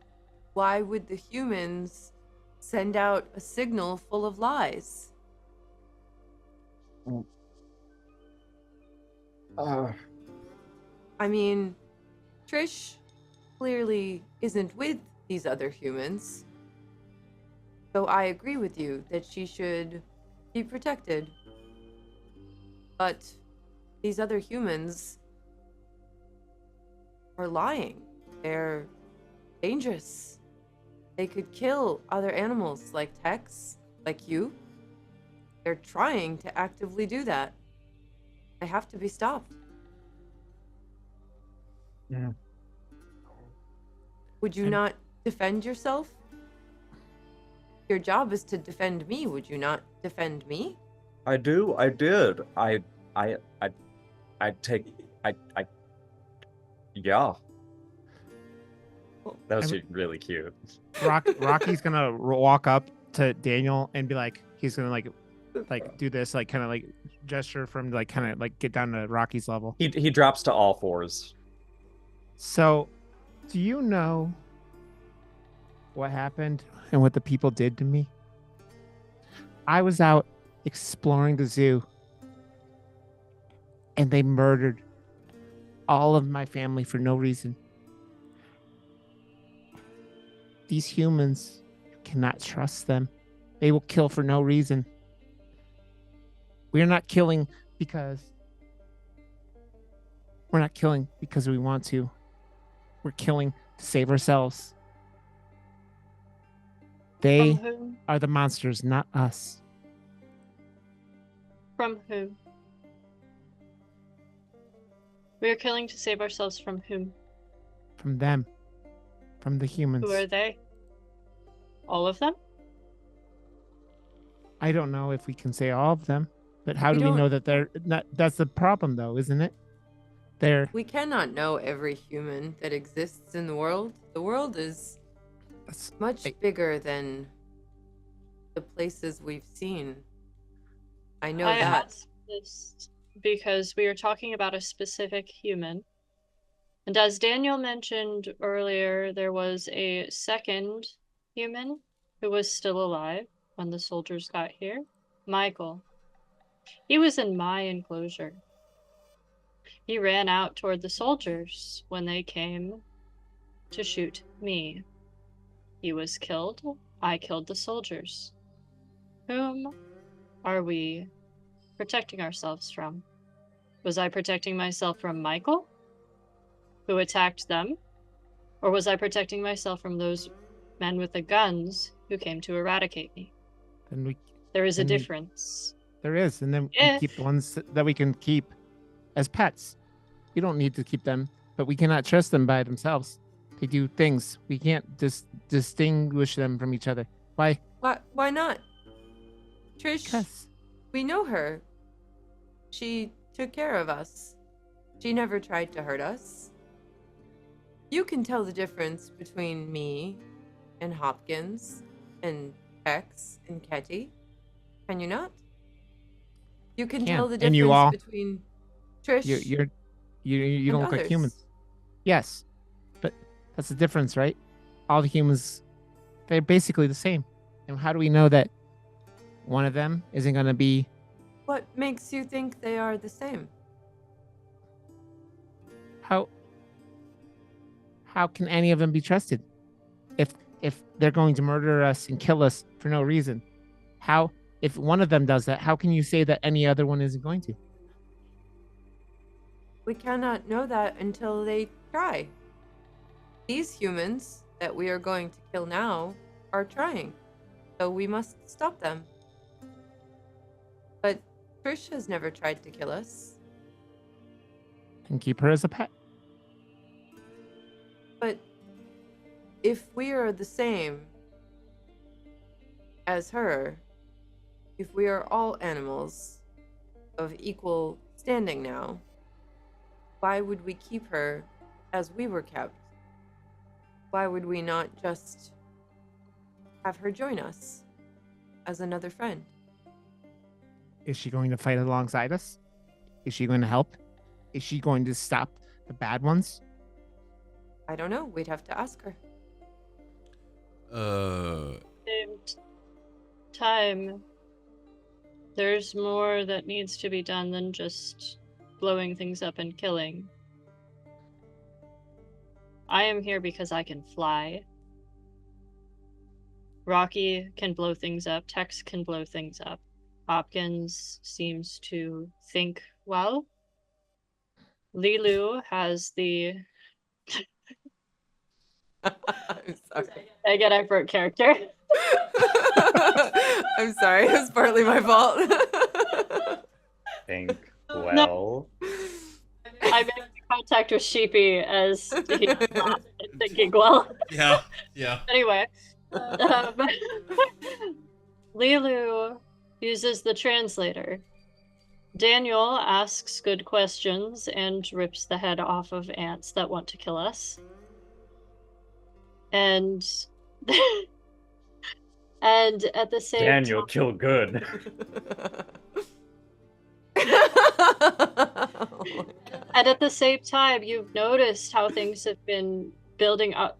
why would the humans send out a signal full of lies? I mean, Trish clearly isn't with these other humans. So I agree with you that she should be protected. But these other humans are lying. They're dangerous. They could kill other animals like Tex, like you. They're trying to actively do that. They have to be stopped. Yeah. Would you not defend yourself? Your job is to defend me. Would you not defend me? I do. I did. Yeah. That was really cute. Rocky's gonna walk up to Daniel and be like, he's gonna like do this, like kind of like gesture from like kind of like get down to Rocky's level. He drops to all fours. So, do you know what happened and what the people did to me? I was out exploring the zoo and they murdered all of my family for no reason. These humans, you cannot trust them. They will kill for no reason. We're not killing because we want to. We're killing to save ourselves. They are the monsters, not us. From whom? We are killing to save ourselves from whom? From them. From the humans. Who are they? All of them? I don't know if we can say all of them, but how do we know that they're not? That's the problem, though, isn't it? We cannot know every human that exists in the world. The world is much bigger than the places we've seen. I know that. Asked this because we are talking about a specific human. And as Daniel mentioned earlier, there was a second human who was still alive when the soldiers got here. Michael. He was in my enclosure. He ran out toward the soldiers when they came to shoot me. He was killed. I killed the soldiers. Whom are we protecting ourselves from? Was I protecting myself from Michael, who attacked them? Or was I protecting myself from those men with the guns who came to eradicate me? There is a difference. There is, and then we keep the ones that we can keep as pets. We don't need to keep them, but we cannot trust them by themselves. They do things. We can't distinguish them from each other. Why? Why not? Trish, Because we know her. She took care of us. She never tried to hurt us. You can tell the difference between me and Hopkins and X and Ketty. Can you not? You can tell the difference between Trish. You don't look like humans. Yes, but that's the difference, right? All the humans, they're basically the same. And how do we know that one of them isn't going to be. What makes you think they are the same? How can any of them be trusted? If they're going to murder us and kill us for no reason, how, if one of them does that, how can you say that any other one isn't going to? We cannot know that until they try. These humans that we are going to kill now are trying, so we must stop them. But Trish has never tried to kill us. And keep her as a pet. But if we are the same as her, if we are all animals of equal standing now, why would we keep her as we were kept? Why would we not just have her join us as another friend? Is she going to fight alongside us? Is she going to help? Is she going to stop the bad ones? I don't know. We'd have to ask her. Same time, there's more that needs to be done than just blowing things up and killing. I am here because I can fly. Rocky can blow things up. Tex can blow things up. Hopkins seems to think well. Lilu has the... I'm sorry. Again, I broke character. I'm sorry. It was partly my fault. Think well. I made contact with Sheepy as he was not thinking well. Yeah. Anyway, Lilu uses the translator. Daniel asks good questions and rips the head off of ants that want to kill us. And and at the same Daniel, kill good. And at the same time, you've noticed how things have been building up.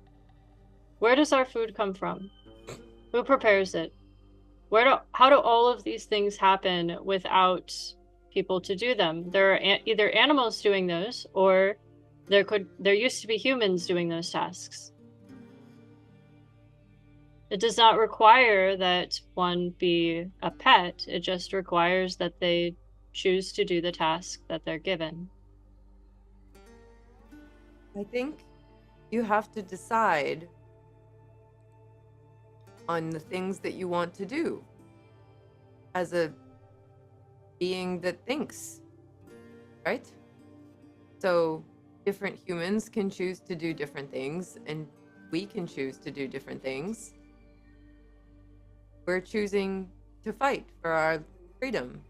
Where does our food come from? Who prepares it? How do all of these things happen without people to do them? There are either animals doing those, or there used to be humans doing those tasks. It does not require that one be a pet. It just requires that they choose to do the task that they're given. I think you have to decide on the things that you want to do as a being that thinks, right? So different humans can choose to do different things, and we can choose to do different things. We're choosing to fight for our freedom.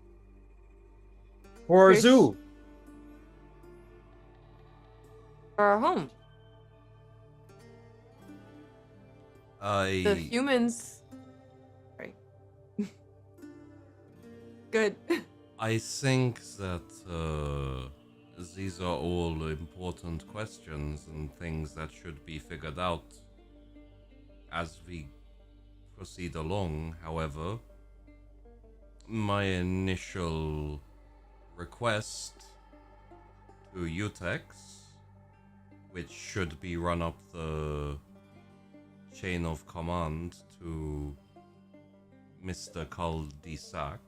For our Trish- zoo. For our home. The I humans... Sorry. Good. I think that these are all important questions and things that should be figured out as we proceed along. However, my initial request to Utex, which should be run up the chain of command to Mr. Cul-de-sac,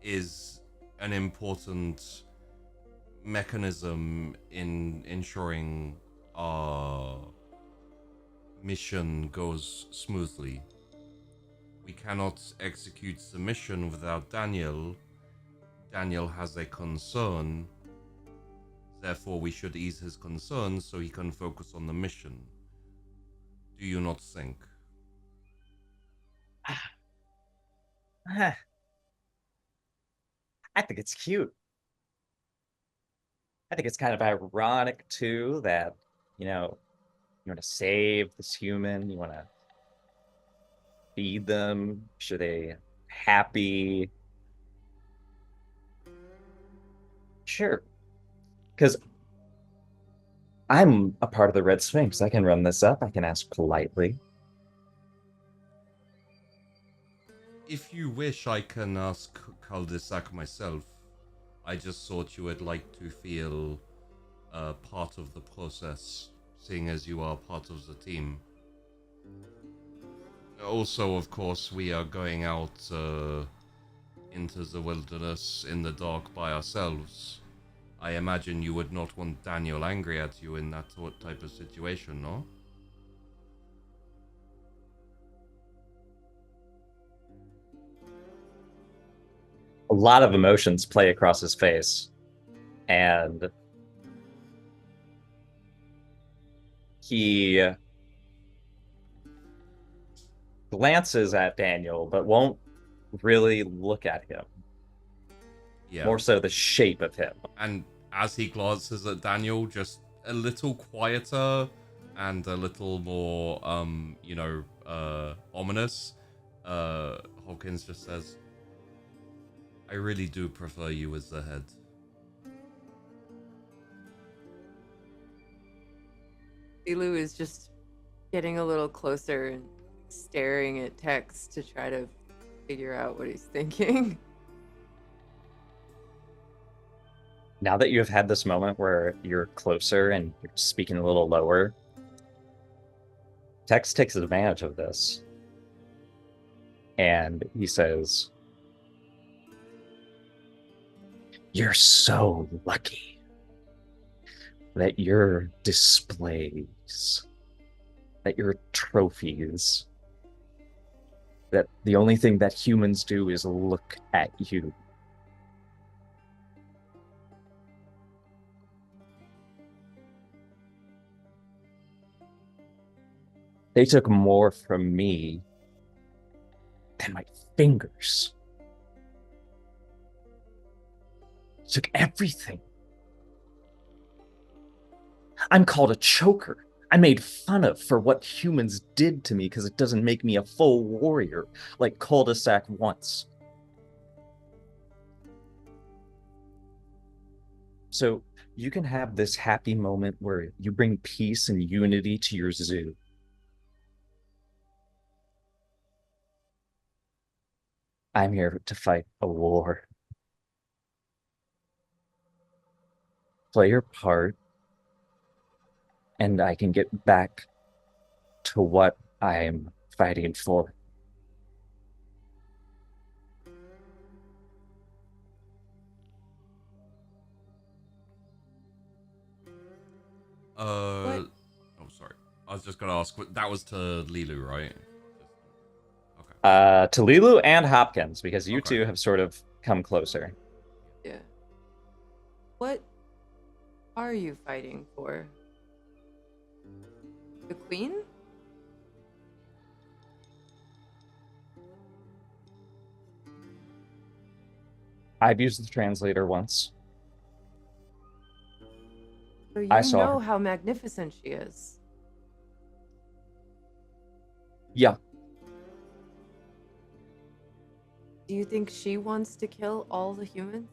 is an important mechanism in ensuring our mission goes smoothly. We cannot execute the mission without Daniel. Daniel has a concern, therefore we should ease his concerns so he can focus on the mission. Do you not think? I think it's cute. I think it's kind of ironic too that, you want to save this human, you want to feed them, make sure they happy. Sure. Because I'm a part of the Red Sphinx. I can run this up. I can ask politely. If you wish, I can ask Cul-de-sac myself. I just thought you would like to feel part of the process, seeing as you are part of the team. Also, of course, we are going out into the wilderness in the dark by ourselves. I imagine you would not want Daniel angry at you in that type of situation, no? A lot of emotions play across his face, and he glances at Daniel, but won't really look at him. Yeah. More so the shape of him. And as he glances at Daniel, just a little quieter and a little more, ominous, Hawkins just says, I really do prefer you as the head. Lilu is just getting a little closer and staring at Tex to try to figure out what he's thinking. Now that you have had this moment where you're closer and you're speaking a little lower, Tex takes advantage of this. And he says, you're so lucky that your displays, that your trophies, that the only thing that humans do is look at you. They took more from me than my fingers. Took everything. I'm called a choker. I'm made fun of for what humans did to me because it doesn't make me a full warrior like Cul-de-sac wants. So you can have this happy moment where you bring peace and unity to your zoo. I'm here to fight a war. Play your part, and I can get back to what I'm fighting for. Oh, sorry. I was just gonna ask. That was to Lilu, right? Okay. To Lilu and Hopkins, because you Okay. two have sort of come closer. Yeah. What are you fighting for? The queen? I've used the translator once. So you I saw know her. how magnificent she is. Yeah. Do you think she wants to kill all the humans?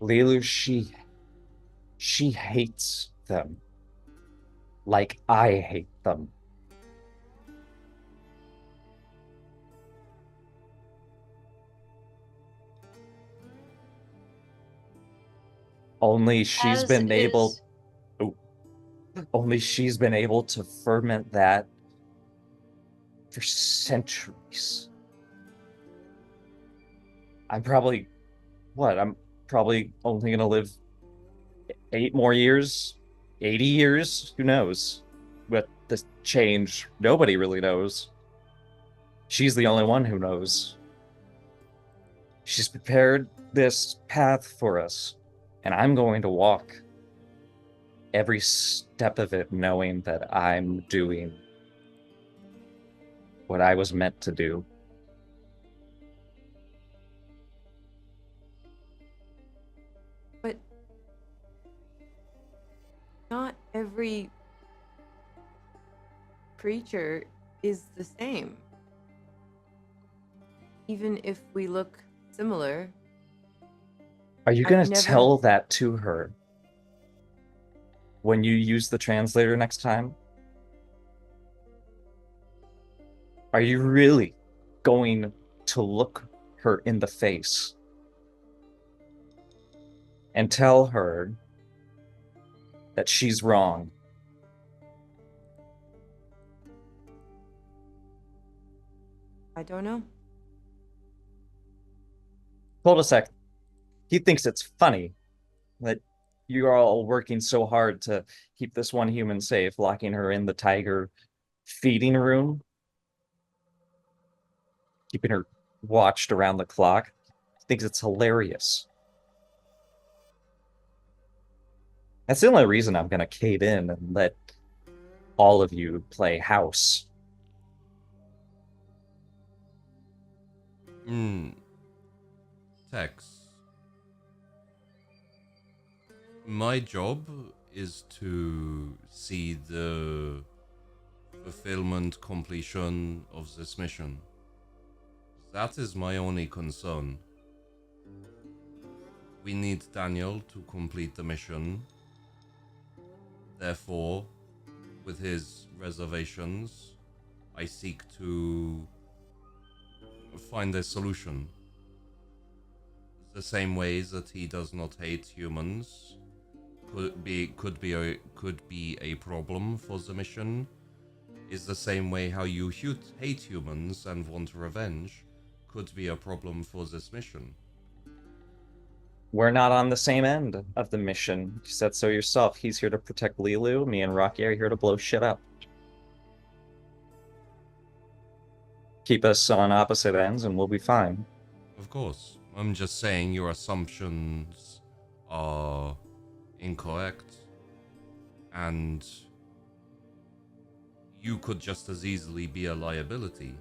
Lilu, she hates them. Like I hate them. Only she's As been able is- only she's been able to ferment that for centuries. I'm probably only gonna live 8 more years, 80 years, who knows? With this change, nobody really knows. She's the only one who knows. She's prepared this path for us, and I'm going to walk every step of it knowing that I'm doing what I was meant to do. But not every creature is the same. Even if we look similar. Are you I've going to never- tell that to her when you use the translator next time? Are you really going to look her in the face and tell her that she's wrong? I don't know. Hold a sec. He thinks it's funny that you're all working so hard to keep this one human safe, locking her in the tiger feeding room, keeping her watched around the clock. He thinks it's hilarious. That's the only reason I'm gonna cave in and let all of you play house. Tex. My job is to see the fulfillment, completion of this mission. That is my only concern. We need Daniel to complete the mission. Therefore, with his reservations, I seek to find a solution. The same way that he does not hate humans could be a problem for the mission, is the same way how you hate humans and want revenge could be a problem for this mission. We're not on the same end of the mission. You said so yourself. He's here to protect Lilu. Me and Rocky are here to blow shit up. Keep us on opposite ends and we'll be fine. Of course. I'm just saying your assumptions are incorrect. And you could just as easily be a liability.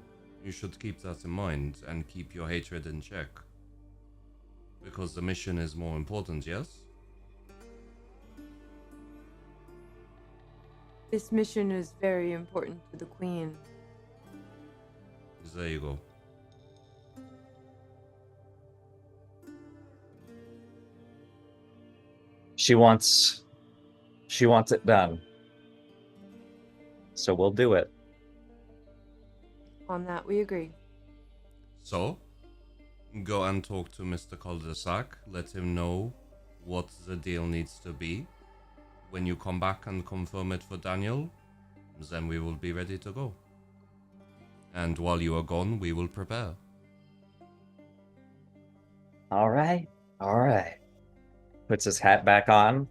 You should keep that in mind and keep your hatred in check. Because the mission is more important, yes? This mission is very important to the Queen. There you go. She wants it done. So we'll do it. On that, we agree. So, go and talk to Mr. Cul-de-sac. Let him know what the deal needs to be. When you come back and confirm it for Daniel, then we will be ready to go. And while you are gone, we will prepare. All right. Puts his hat back on.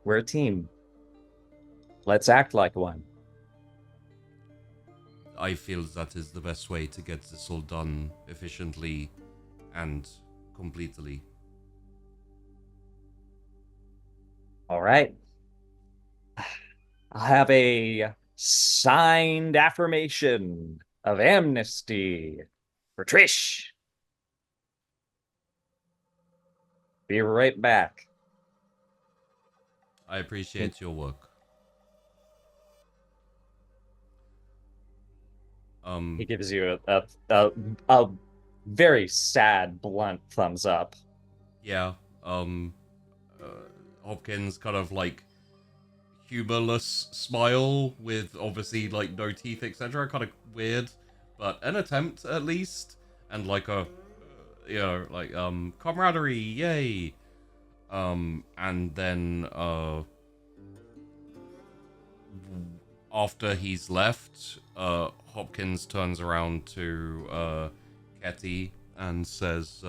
We're a team. Let's act like one. I feel that is the best way to get this all done efficiently and completely. All right. I'll have a signed affirmation of amnesty for Trish. Be right back. I appreciate your work. He gives you a very sad, blunt thumbs up. Yeah, Hopkins kind of like humorless smile with obviously like no teeth, etc. Kind of weird, but an attempt at least, and like a camaraderie, yay. And then after he's left, Hopkins turns around to Ketty and says,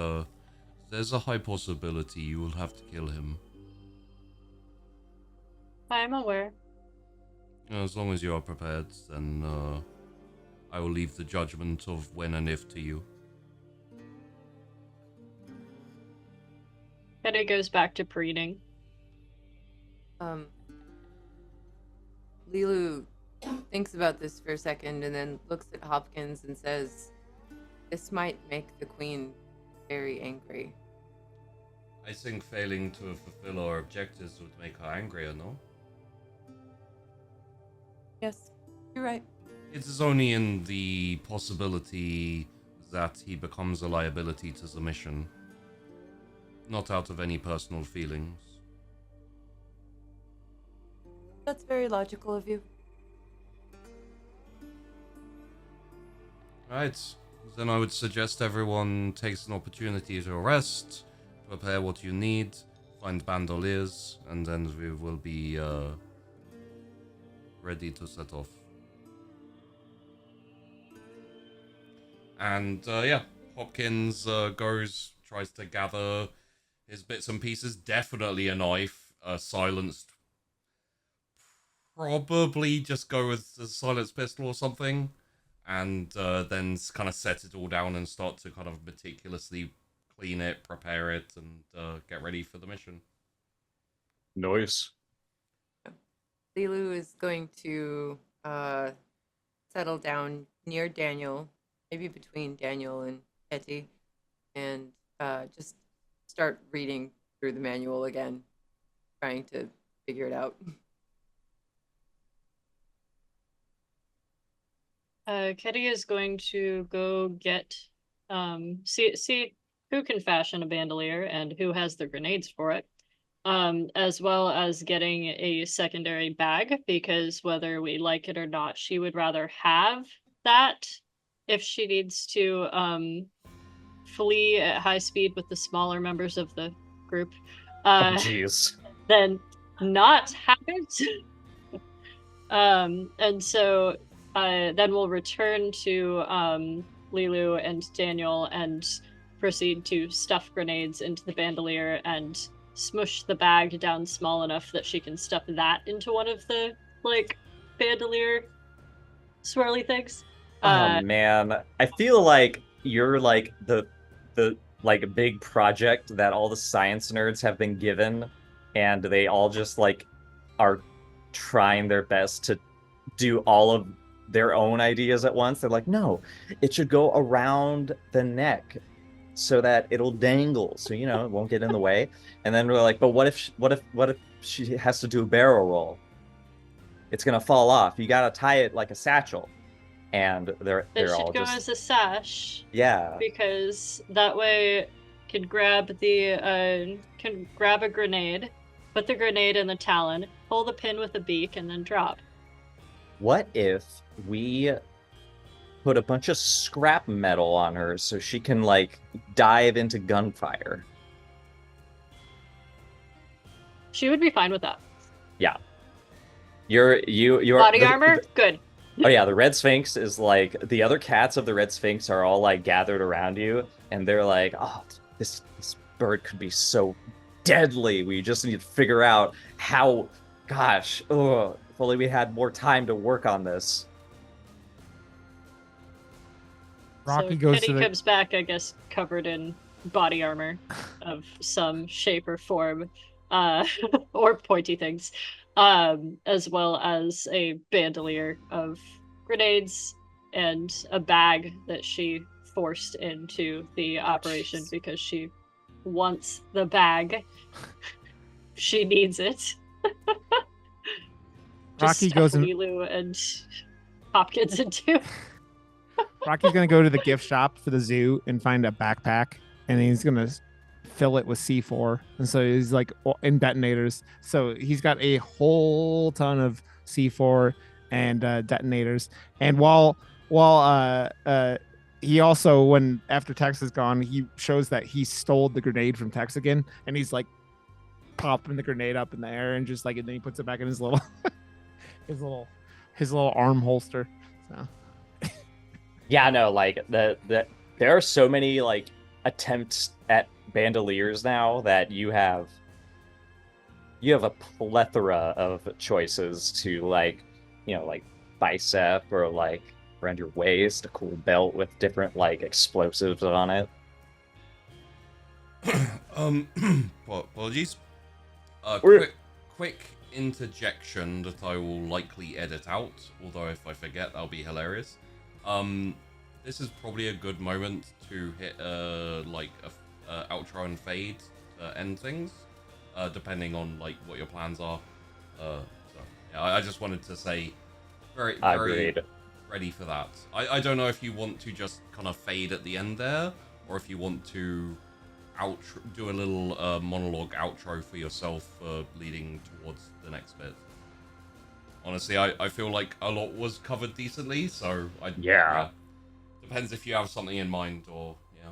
there's a high possibility you will have to kill him. I'm aware. As long as you are prepared, then I will leave the judgment of when and if to you. Betty goes back to preening. Lilu thinks about this for a second and then looks at Hopkins and says, this might make the Queen very angry. I think failing to fulfill our objectives would make her angrier, no? Yes, you're right. It is only in the possibility that he becomes a liability to the mission. Not out of any personal feelings. That's very logical of you. Right. Then I would suggest everyone takes an opportunity to rest, prepare what you need, find bandoliers, and then we will be ready to set off. And yeah, Hopkins tries to gather his bits and pieces. Definitely a knife, silenced. Probably just go with the silenced pistol or something. And then kind of set it all down and start to kind of meticulously clean it, prepare it, and get ready for the mission. Nice. Lilu is going to settle down near Daniel, maybe between Daniel and Hetty, and just start reading through the manual again, trying to figure it out. Ketty is going to go get see who can fashion a bandolier and who has the grenades for it, as well as getting a secondary bag, because whether we like it or not, she would rather have that if she needs to flee at high speed with the smaller members of the group, Jeez. than not have it. And so then we'll return to Lilu and Daniel and proceed to stuff grenades into the bandolier and smush the bag down small enough that she can stuff that into one of the, like, bandolier swirly things. Oh man, I feel like you're like the like big project that all the science nerds have been given, and they all just like are trying their best to do all of their own ideas at once. They're like, no, it should go around the neck so that it'll dangle, so you know it won't get in the way. And then we're like, but what if she has to do a barrel roll? It's gonna fall off. You gotta tie it like a satchel. And they're all go just as a sash, yeah, because that way can grab a grenade, put the grenade in the talon, pull the pin with the beak, and then drop. What if we put a bunch of scrap metal on her so she can like dive into gunfire? She would be fine with that. Yeah. You're Body armor? Good. Oh yeah, the Red Sphinx is like, the other cats of the Red Sphinx are all like gathered around you, and they're like, oh, this bird could be so deadly. We just need to figure out how, gosh, if only we had more time to work on this. Rocky so goes Kitty to the... comes back, I guess, covered in body armor of some shape or form, or pointy things, as well as a bandolier of grenades and a bag that she forced into the operation because she wants the bag. She needs it. Rocky goes in... Lilu and Hopkins into. Rocky's gonna go to the gift shop for the zoo and find a backpack, and he's gonna fill it with C4, and so he's like in detonators. So he's got a whole ton of C4 and detonators. And while he also, when after Tex is gone, he shows that he stole the grenade from Tex again, and he's like popping the grenade up in the air and just like, and then he puts it back in his little his little arm holster. So. Yeah, no, like there are so many like attempts at bandoliers now that you have a plethora of choices to, like, you know, like bicep or like around your waist, a cool belt with different like explosives on it. Apologies. Quick interjection that I will likely edit out, although if I forget, that'll be hilarious. This is probably a good moment to hit like a outro and fade to end things, depending on like what your plans are. So yeah, I just wanted to say, very ready for that. I don't know if you want to just kind of fade at the end there, or if you want to do a little monologue outro for yourself leading towards the next bit. honestly. I feel like a lot was covered decently, so Yeah. Depends if you have something in mind or yeah.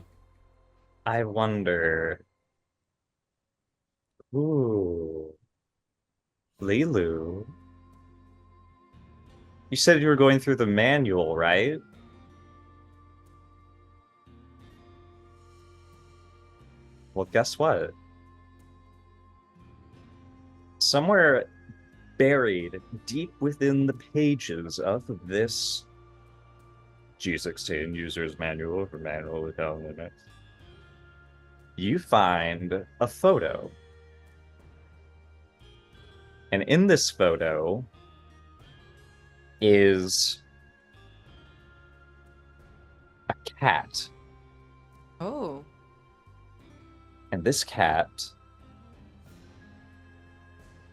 I wonder. Ooh. Lilu. You said you were going through the manual, right? Well, guess what? Somewhere buried deep within the pages of this G16 user's manual for manual development, you find a photo. And in this photo is a cat. Oh. And this cat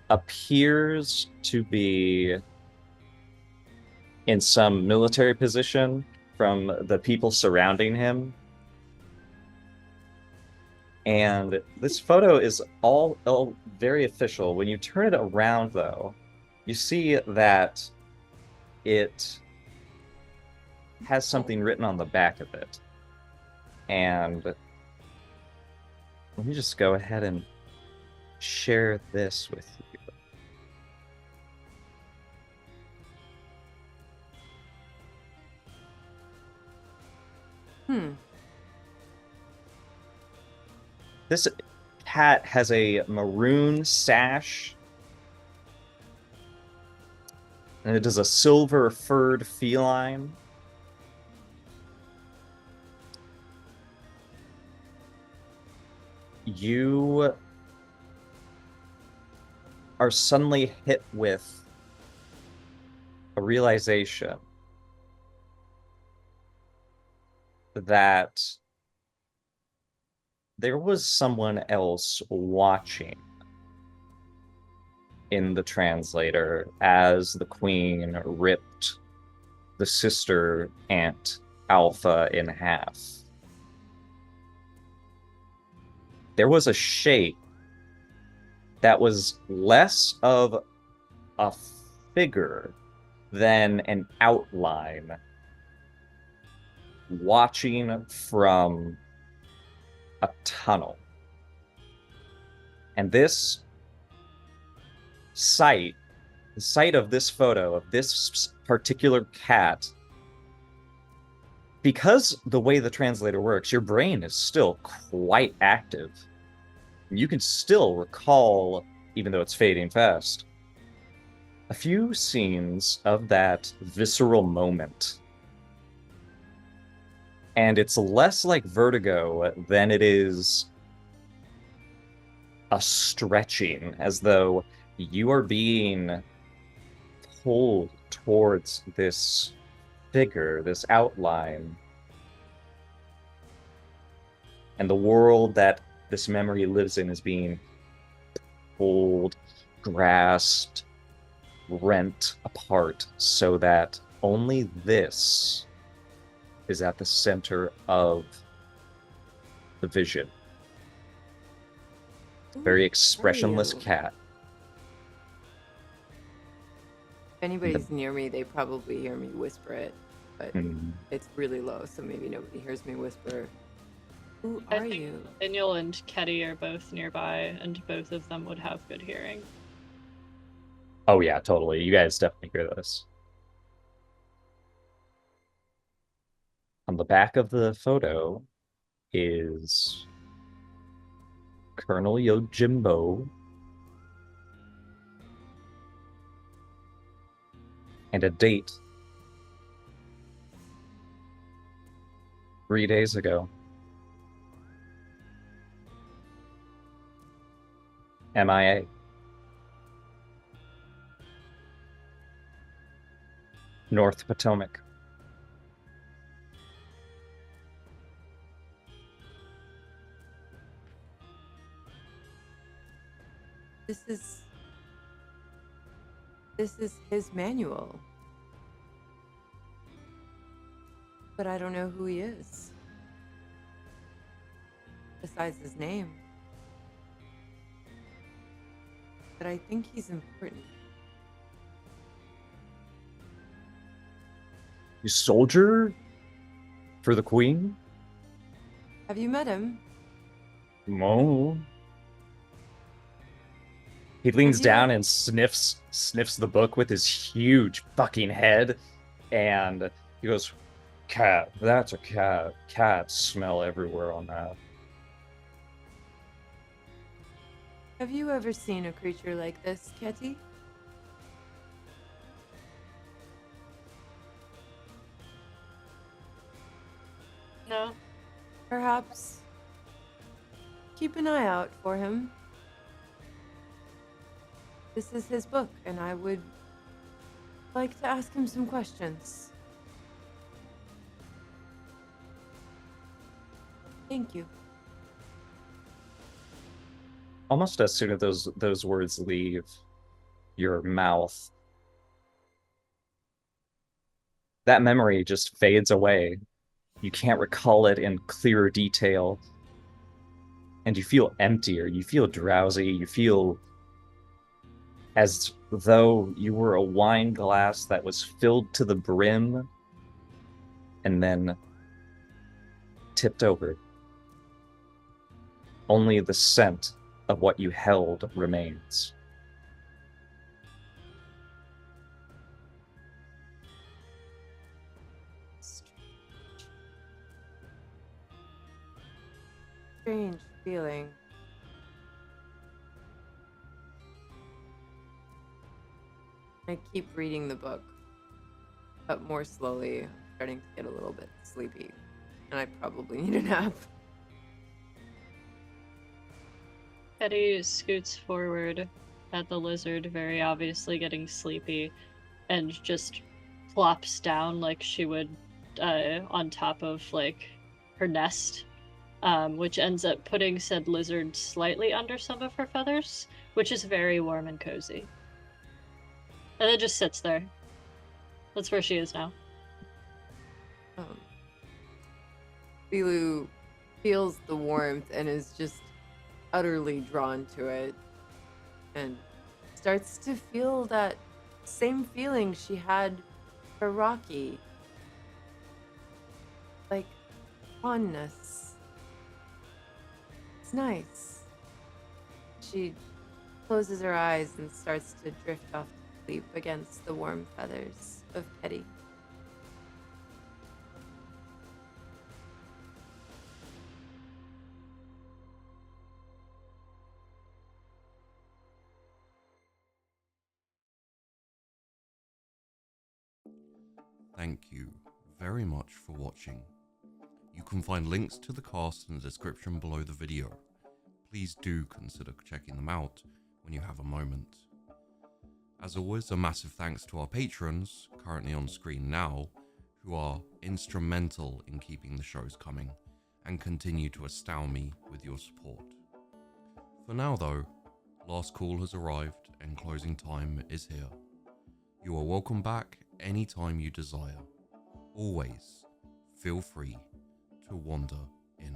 appears to be in some military position from the people surrounding him. And this photo is all very official. When you turn it around, though, you see that it has something written on the back of it. And let me just go ahead and share this with you. This cat has a maroon sash, and it is a silver furred feline. You are suddenly hit with a realization that there was someone else watching in the translator as the queen ripped the sister ant Alpha in half. There was a shape that was less of a figure than an outline watching from a tunnel. And this sight, the sight of this photo of this particular cat, because the way the translator works, your brain is still quite active. You can still recall, even though it's fading fast, a few scenes of that visceral moment. And it's less like vertigo than it is a stretching, as though you are being pulled towards this figure, this outline. And the world that this memory lives in is being pulled, grasped, rent apart, so that only this is at the center of the vision. Very expressionless cat. If anybody's near me, they probably hear me whisper it, but it's really low, so maybe nobody hears me whisper. Who are you? Daniel and Ketty are both nearby, and both of them would have good hearing. Oh yeah, totally. You guys definitely hear this. On the back of the photo is Colonel Yojimbo and a date 3 days ago. MIA. North Potomac. This is his manual. But I don't know who he is. Besides his name. But I think he's important. You soldier for the queen? Have you met him? No. He leans you- down and sniffs the book with his huge fucking head, and he goes, "Cat, that's a cat. Cats smell everywhere on that." Have you ever seen a creature like this, Ketty? No. Perhaps keep an eye out for him. This is his book, and I would like to ask him some questions. Thank you. Almost as soon as those words leave your mouth, that memory just fades away. You can't recall it in clearer detail, and you feel emptier. You feel drowsy. You feel as though you were a wine glass that was filled to the brim and then tipped over. Only the scent of what you held remains. Strange feeling. I keep reading the book, but more slowly. I'm starting to get a little bit sleepy, and I probably need a nap. Eddie scoots forward at the lizard, very obviously getting sleepy, and just plops down like she would on top of like her nest, which ends up putting said lizard slightly under some of her feathers, which is very warm and cozy. And then just sits there. That's where she is now. Lilu feels the warmth and is just utterly drawn to it, and starts to feel that same feeling she had for Rocky. Like fondness. It's nice. She closes her eyes and starts to drift off to sleep against the warm feathers of Petty. Thank you very much for watching. You can find links to the cast in the description below the video. Please do consider checking them out when you have a moment. As always, a massive thanks to our patrons, currently on screen now, who are instrumental in keeping the shows coming and continue to astound me with your support. For now though, last call has arrived and closing time is here. You are welcome back anytime you desire. Always feel free to wander in.